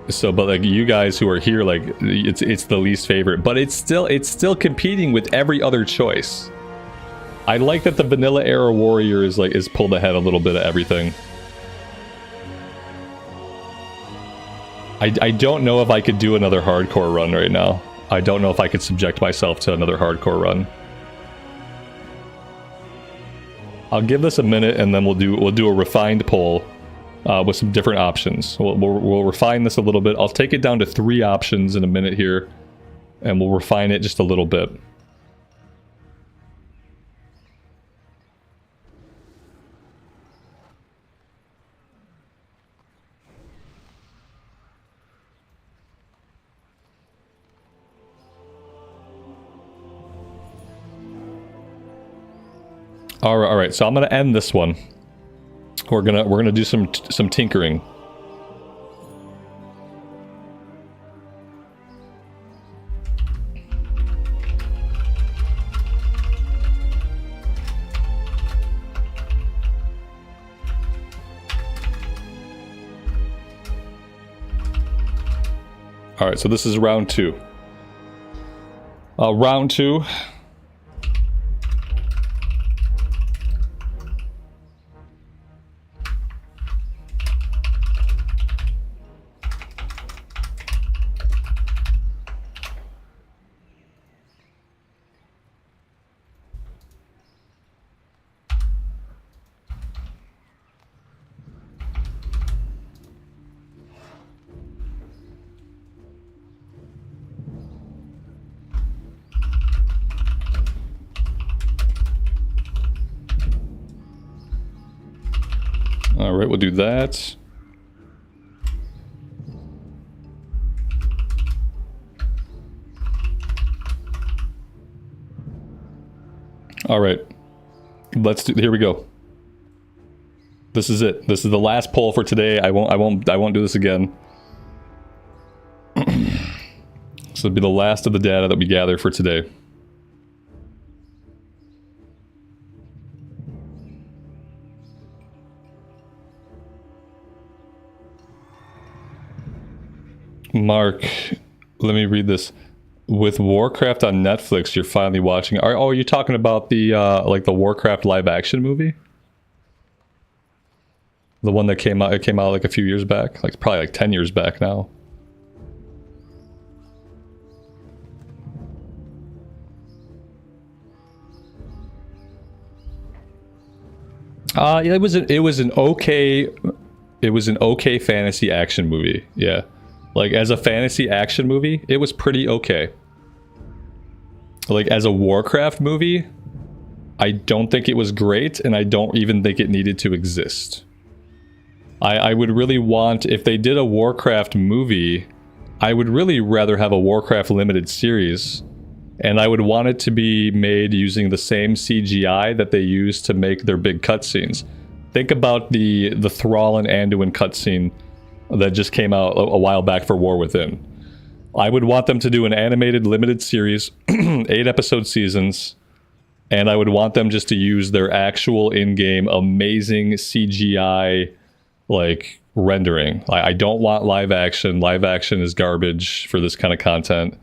So, but like you guys who are here, like it's the least favorite, but it's still competing with every other choice. I like that the vanilla era warrior is pulled ahead a little bit of everything. I don't know if I could do another hardcore run right now. I don't know if I could subject myself to another hardcore run. I'll give this a minute and then we'll do a refined poll. with some different options. We'll refine this a little bit. I'll take it down to 3 options in a minute here, and we'll refine it just a little bit. All right. So I'm gonna end this one. We're gonna do some tinkering. All right, so this is round 2. Round 2. All right, we'll do that. All right, here we go. This is it. This is the last poll for today. I won't do this again. This will be the last of the data that we gather for today. Mark, let me read this. With Warcraft on Netflix, you're finally watching. Oh, you're talking about the like the Warcraft live action movie? The one that came out. It came out like a few years back, like probably like 10 years back now. Yeah, it was an okay fantasy action movie. Yeah. Like, as a fantasy action movie, it was pretty okay. Like, as a Warcraft movie, I don't think it was great, and I don't even think it needed to exist. I would really want, if they did a Warcraft movie, I would really rather have a Warcraft limited series, and I would want it to be made using the same CGI that they use to make their big cutscenes. Think about the Thrall and Anduin cutscene that just came out a while back for War Within. I would want them to do an animated limited series, 8-episode seasons, and I would want them just to use their actual in-game amazing CGI like rendering. I don't want live action. Live action is garbage for this kind of content.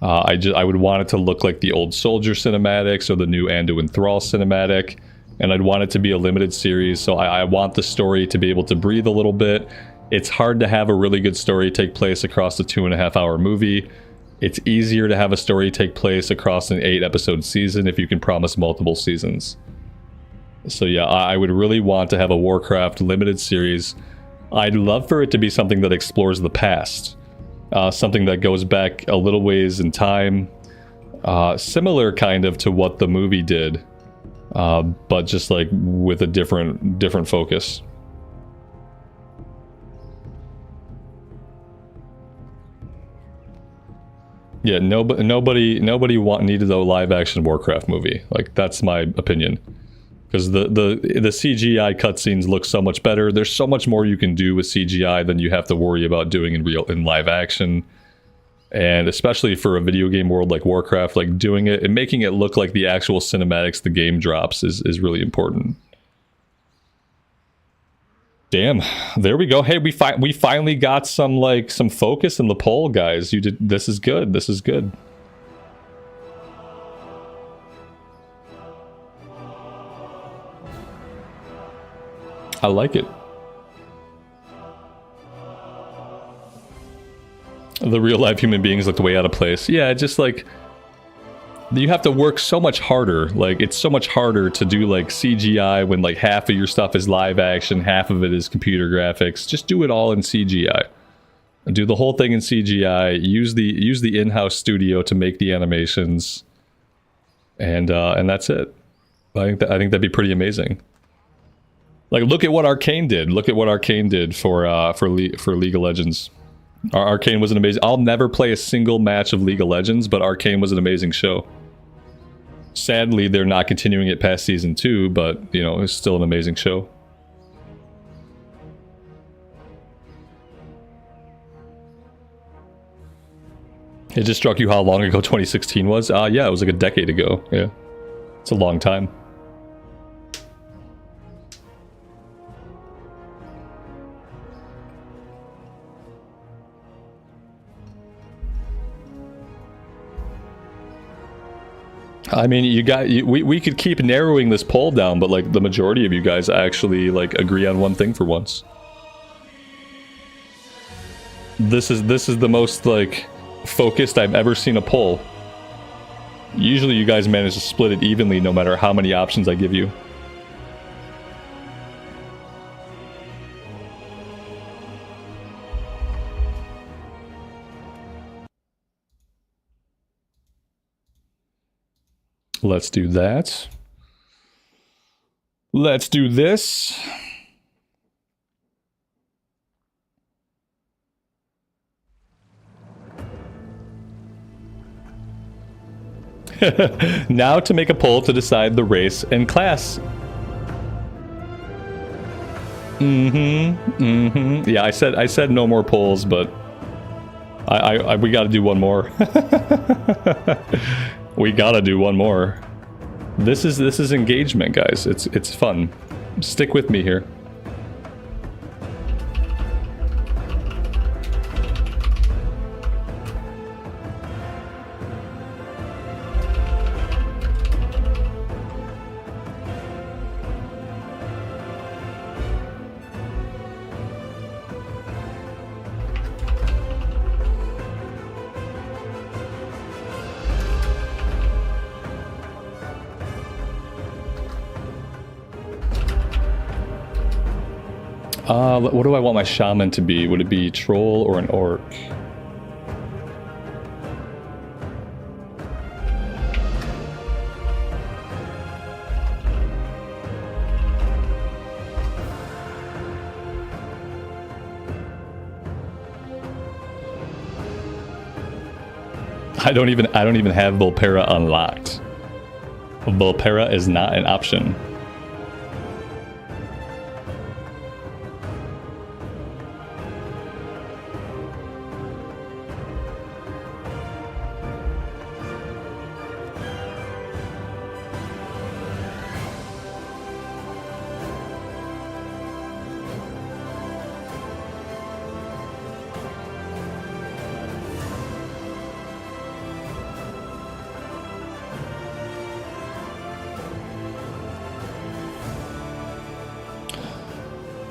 I would want it to look like the old Soldier cinematics or the new Anduin Thrall cinematic, and I'd want it to be a limited series, so I want the story to be able to breathe a little bit. It's hard to have a really good story take place across a 2.5-hour movie. It's easier to have a story take place across an 8-episode season if you can promise multiple seasons. So yeah, I would really want to have a Warcraft limited series. I'd love for it to be something that explores the past. Something that goes back a little ways in time. Similar kind of to what the movie did. But just like with a different focus. Yeah, nobody needed a live action Warcraft movie. Like, that's my opinion. Because the CGI cutscenes look so much better. There's so much more you can do with CGI than you have to worry about doing in live action. And especially for a video game world like Warcraft, like doing it and making it look like the actual cinematics the game drops is really important. Damn, there we go. Hey, we finally got some focus in the poll, guys. This is good. This is good. I like it. The real life human beings looked way out of place. Yeah, just like you have to work so much harder. Like, it's so much harder to do like CGI when like half of your stuff is live action, half of it is computer graphics. Just do it all in CGI. Do the whole thing in CGI. Use the in-house studio to make the animations, and that's it. I think that'd be pretty amazing. Like, look at what Arcane did. Look at what Arcane did for League of Legends. Arcane was an amazing... I'll never play a single match of League of Legends, but Arcane was an amazing show. Sadly, they're not continuing it past Season 2, but, you know, it's still an amazing show. It just struck you how long ago 2016 was? Yeah, it was like a decade ago. Yeah. It's a long time. I mean, we could keep narrowing this poll down, but like the majority of you guys actually like agree on one thing for once. This is the most like focused I've ever seen a poll. Usually you guys manage to split it evenly no matter how many options I give you. Let's do that. Let's do this. Now to make a poll to decide the race and class. Yeah, I said no more polls, but we got to do one more. We gotta do one more. This is engagement, guys. It's fun. Stick with me here. What do I want my shaman to be? Would it be troll or an orc? I don't even have Volpera unlocked. Volpera is not an option.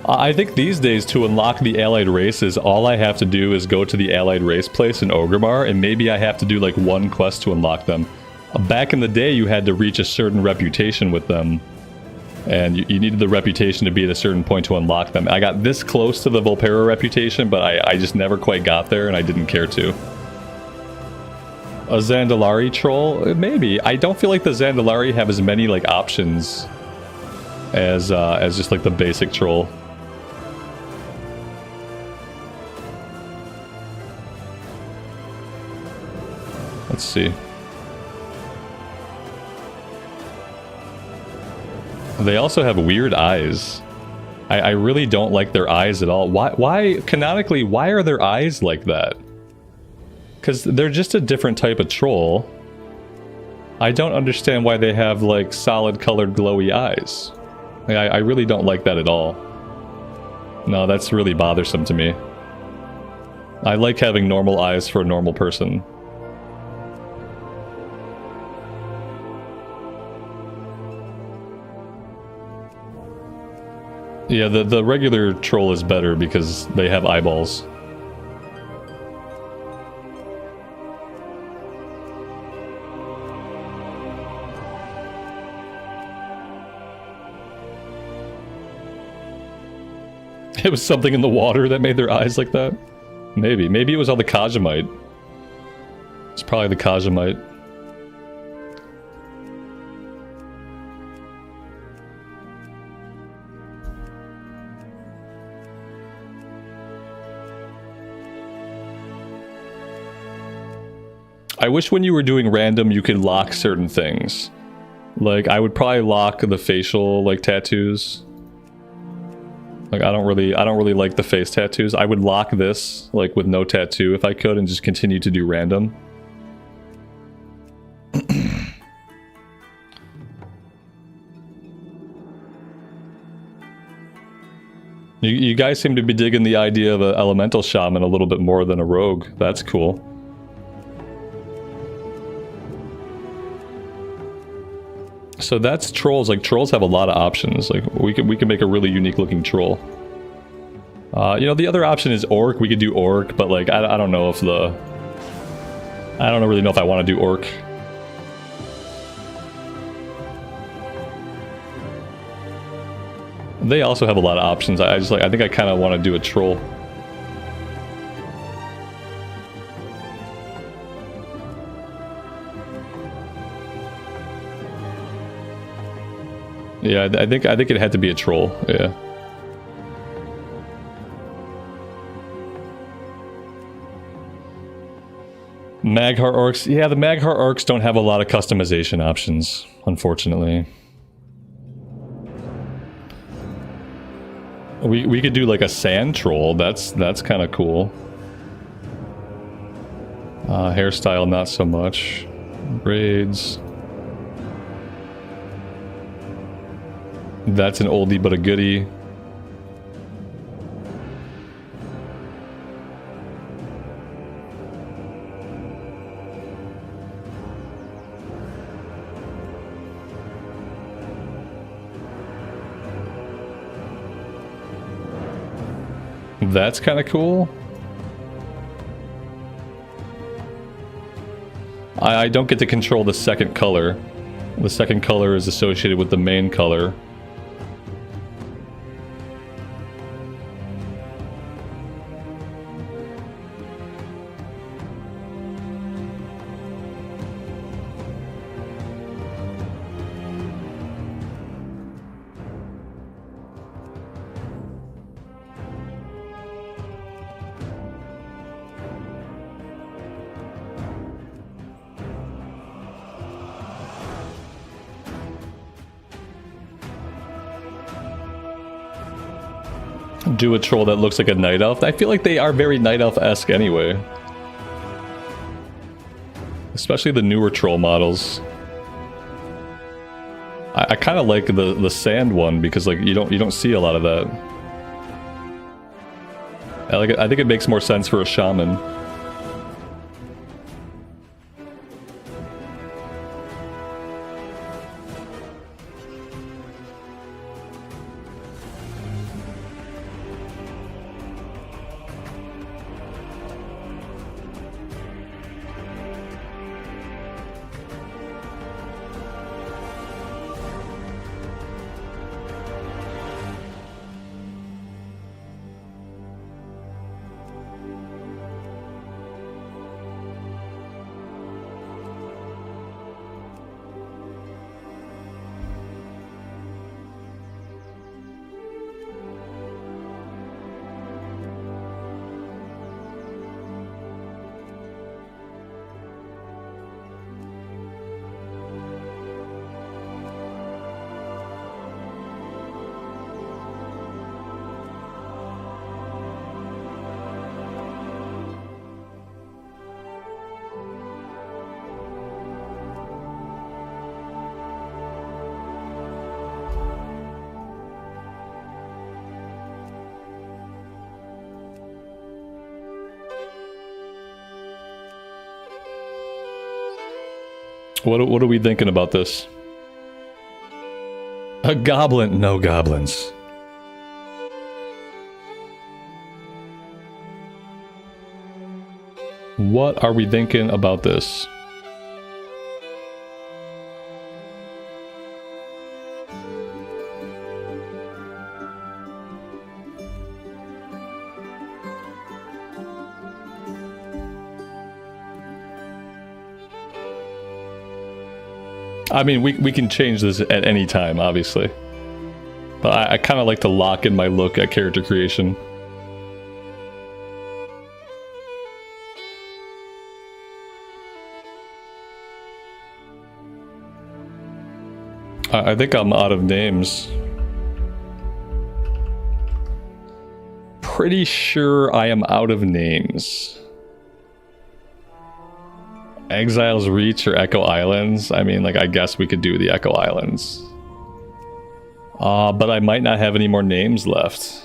I think these days to unlock the allied races, all I have to do is go to the allied race place in Orgrimmar, and maybe I have to do like one quest to unlock them. Back in the day, you had to reach a certain reputation with them, and you needed the reputation to be at a certain point to unlock them. I got this close to the Volpera reputation, but I just never quite got there, and I didn't care to. A Zandalari troll? Maybe. I don't feel like the Zandalari have as many like options as just like the basic troll. Let's see. They also have weird eyes. I really don't like their eyes at all. Why canonically, why are their eyes like that? Because they're just a different type of troll. I don't understand why they have like solid colored glowy eyes. I really don't like that at all. No, that's really bothersome to me. I like having normal eyes for a normal person. Yeah, the regular troll is better because they have eyeballs. It was something in the water that made their eyes like that. Maybe. Maybe it was all the Kajamite. It's probably the Kajamite. I wish when you were doing random you could lock certain things. Like, I would probably lock the facial, like, tattoos. Like, I don't really like the face tattoos. I would lock this, like, with no tattoo if I could and just continue to do random. You guys seem to be digging the idea of an elemental shaman a little bit more than a rogue. That's cool. So that's trolls. Like, trolls have a lot of options. Like, we can make a really unique looking troll. You know, the other option is orc. We could do orc, but like, I don't know if I don't really know if I want to do orc. They also have a lot of options. I think I kind of want to do a troll. Yeah, I think it had to be a troll. Yeah. Magheart orcs. Yeah, the Magheart orcs don't have a lot of customization options, unfortunately. We could do like a sand troll. That's kind of cool. Hairstyle, not so much. Braids. That's an oldie but a goodie. That's kind of cool. I don't get to control the second color. The second color is associated with the main color. Do a troll that looks like a night elf. I feel like they are very night elf-esque anyway. Especially the newer troll models. I kind of like the sand one because like you don't see a lot of that. I think it makes more sense for a shaman. What are we thinking about this? A goblin? No goblins. What are we thinking about this? I mean, we can change this at any time, obviously. But I kind of like to lock in my look at character creation. I think I'm out of names. Pretty sure I am out of names. Exile's Reach or Echo Islands? I mean, like, I guess we could do the Echo Islands. But I might not have any more names left.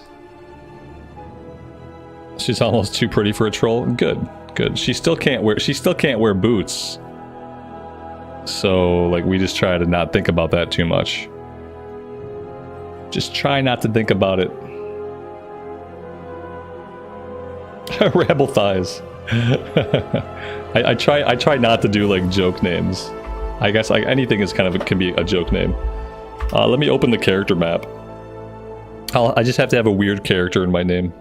She's almost too pretty for a troll. Good, good. She still can't wear boots. So, like, we just try to not think about that too much. Just try not to think about it. Rebel thighs. I try not to do like joke names. I guess anything is kind of can be a joke name. Let me open the character map. I just have to have a weird character in my name.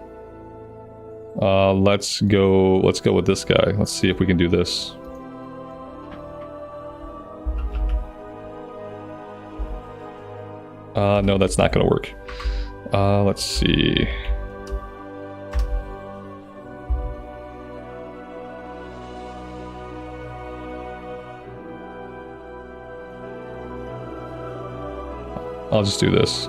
Let's go with this guy. Let's see if we can do this. No, that's not gonna work. Let's see. I'll just do this.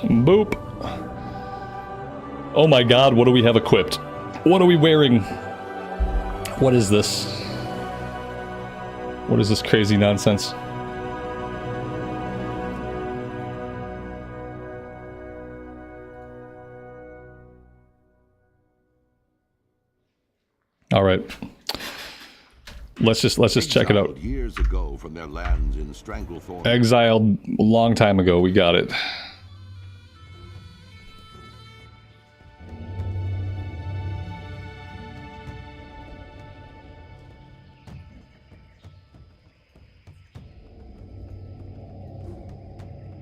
Boop. Oh my god, what do we have equipped? What are we wearing? What is this? What is this crazy nonsense? All right. Let's just check it out. Years ago from their lands in Stranglethorn. Exiled a long time ago. We got it.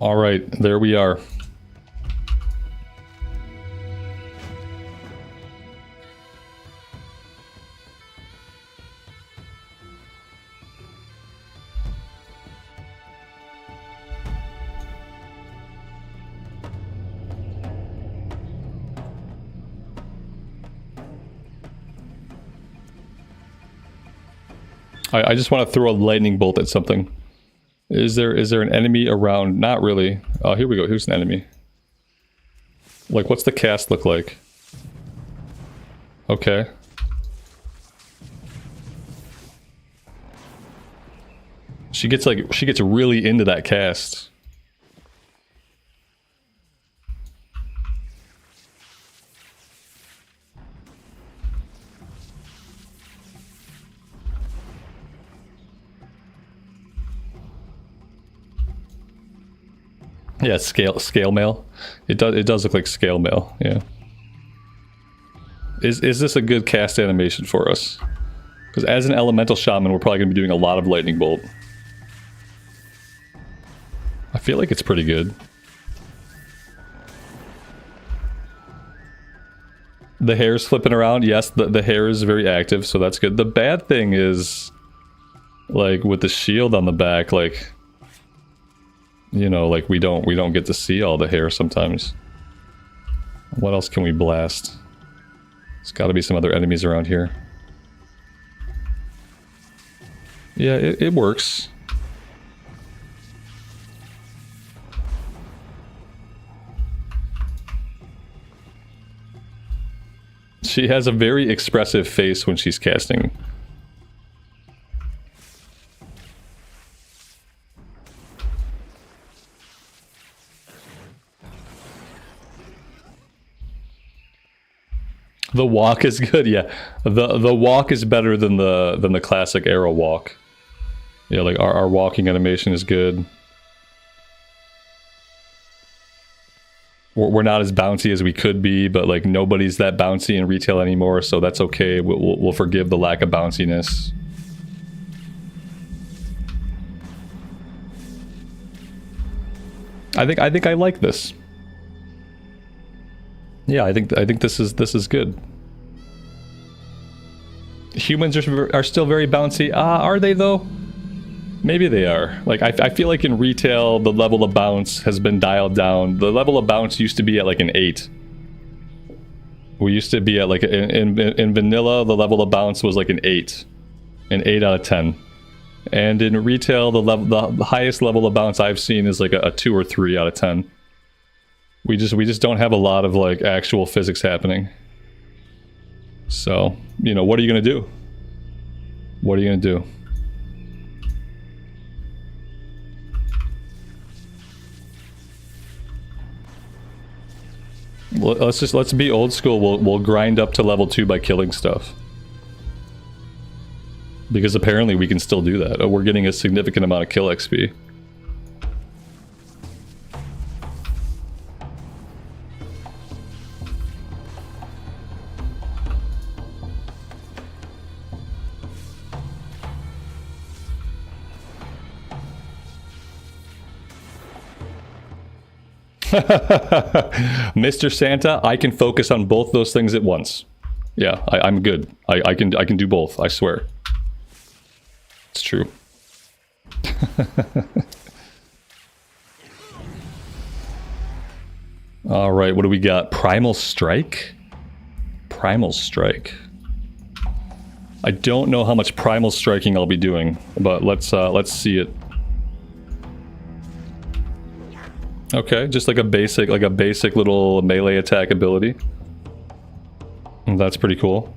All right, there we are. I just want to throw a lightning bolt at something. Is there an enemy around? Not really. Oh, here we go. Here's an enemy. Like, what's the cast look like? Okay. She gets really into that cast. Yeah, scale mail. It does look like scale mail. Yeah. Is this a good cast animation for us? Because as an elemental shaman, we're probably going to be doing a lot of lightning bolt. I feel like it's pretty good. The hair's flipping around. Yes, the hair is very active, so that's good. The bad thing is, like, with the shield on the back, like, you know, like, we don't get to see all the hair sometimes. What else can we blast? There's got to be some other enemies around here. Yeah, it works. She has a very expressive face when she's casting. The walk is good, yeah. The walk is better than the classic arrow walk. Yeah, like our walking animation is good. We're not as bouncy as we could be, but like nobody's that bouncy in retail anymore, so that's okay. We'll forgive the lack of bounciness. I think I like this. Yeah, I think this is good. Humans are still very bouncy. Are they though? Maybe they are. Like I feel like in retail the level of bounce has been dialed down. The level of bounce used to be at like an 8. We used to be at like in vanilla the level of bounce was like an 8. An 8 out of 10. And in retail the highest level of bounce I've seen is like a 2 or 3 out of 10. We just don't have a lot of like actual physics happening. So, you know, what are you gonna do? What are you gonna do? Let's be old school. We'll grind up to level 2 by killing stuff. Because apparently we can still do that. We're getting a significant amount of kill XP. Mr. Santa, I can focus on both those things at once. Yeah, I'm good. I can do both, I swear. It's true. Alright, what do we got? Primal Strike? Primal Strike. I don't know how much primal striking I'll be doing, but let's see it. Okay, just like a basic little melee attack ability. That's pretty cool.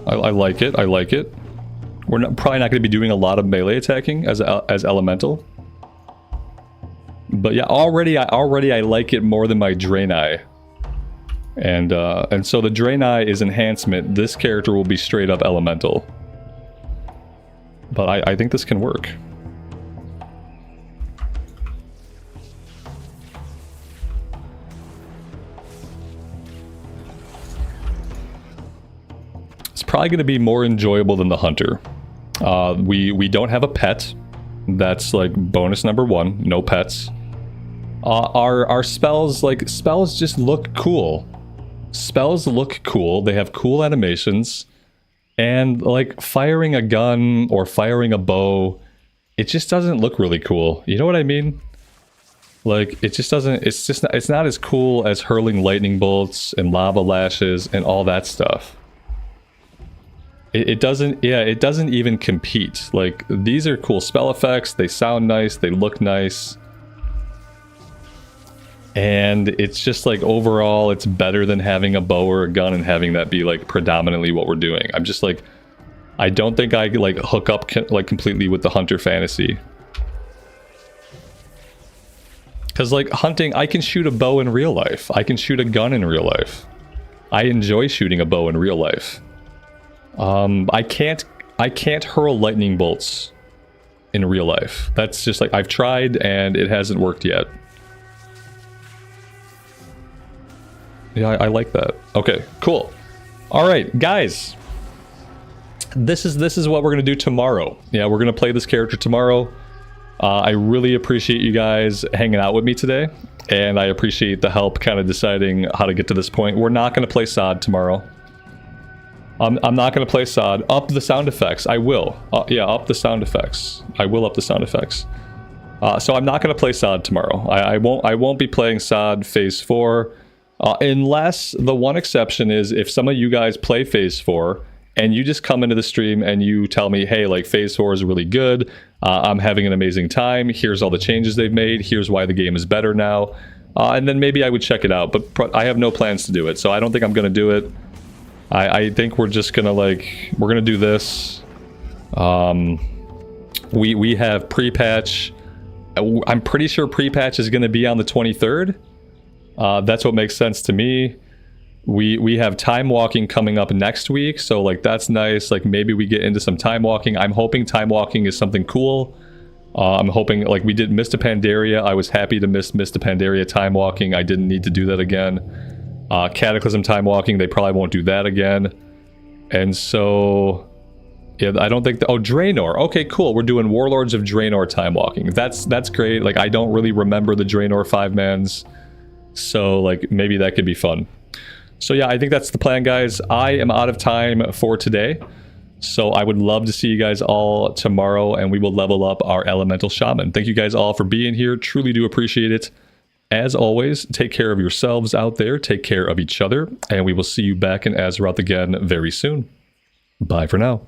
I like it. I like it. We're probably not going to be doing a lot of melee attacking as elemental. But yeah, already I like it more than my Draenei. And so the Draenei is enhancement. This character will be straight up elemental. But I think this can work. It's probably going to be more enjoyable than the Hunter. We don't have a pet. That's like bonus number 1. No pets. Our spells, spells just look cool. Spells look cool. They have cool animations. And like firing a gun or firing a bow, it just doesn't look really cool. You know what I mean? Like it just doesn't, it's not as cool as hurling lightning bolts and lava lashes and all that stuff. It doesn't even compete. Like these are cool spell effects, they sound nice, they look nice. And it's just like overall it's better than having a bow or a gun and having that be like predominantly what we're doing. I'm just like, I don't think I like hook up completely with the Hunter fantasy. Because like hunting, I can shoot a bow in real life. I can shoot a gun in real life. I enjoy shooting a bow in real life. I can't hurl lightning bolts in real life. That's just like, I've tried and it hasn't worked yet. Yeah, I like that. Okay, cool. All right, guys. This is what we're gonna do tomorrow. Yeah, we're gonna play this character tomorrow. I really appreciate you guys hanging out with me today, and I appreciate the help kind of deciding how to get to this point. We're not gonna play Sod tomorrow. I'm not gonna play Sod. Up the sound effects. I will. Yeah, up the sound effects. I will up the sound effects. So I'm not gonna play Sod tomorrow. I won't be playing Sod Phase 4. Unless the one exception is if some of you guys play Phase 4 and you just come into the stream and you tell me, hey, like Phase 4 is really good, I'm having an amazing time, here's all the changes they've made, here's why the game is better now, and then maybe I would check it out, but I have no plans to do it, so I don't think I'm going to do it. I think we're just going to we're going to do this. We have pre-patch. I'm pretty sure pre-patch is going to be on the 23rd. That's what makes sense to me. We have time walking coming up next week, so like that's nice. Like maybe we get into some time walking. I'm hoping time walking is something cool. I'm hoping, like we did Mista Pandaria. I was happy to miss Mista Pandaria time walking. I didn't need to do that again. Cataclysm time walking, they probably won't do that again. And so Yeah, I don't think... oh, Draenor. Okay, cool. We're doing Warlords of Draenor time walking. That's great. Like, I don't really remember the Draenor 5-mans. So, like, maybe that could be fun. So, yeah, I think that's the plan, guys. I am out of time for today. So, I would love to see you guys all tomorrow, and we will level up our Elemental Shaman. Thank you guys all for being here. Truly do appreciate it. As always, take care of yourselves out there. Take care of each other. And we will see you back in Azeroth again very soon. Bye for now.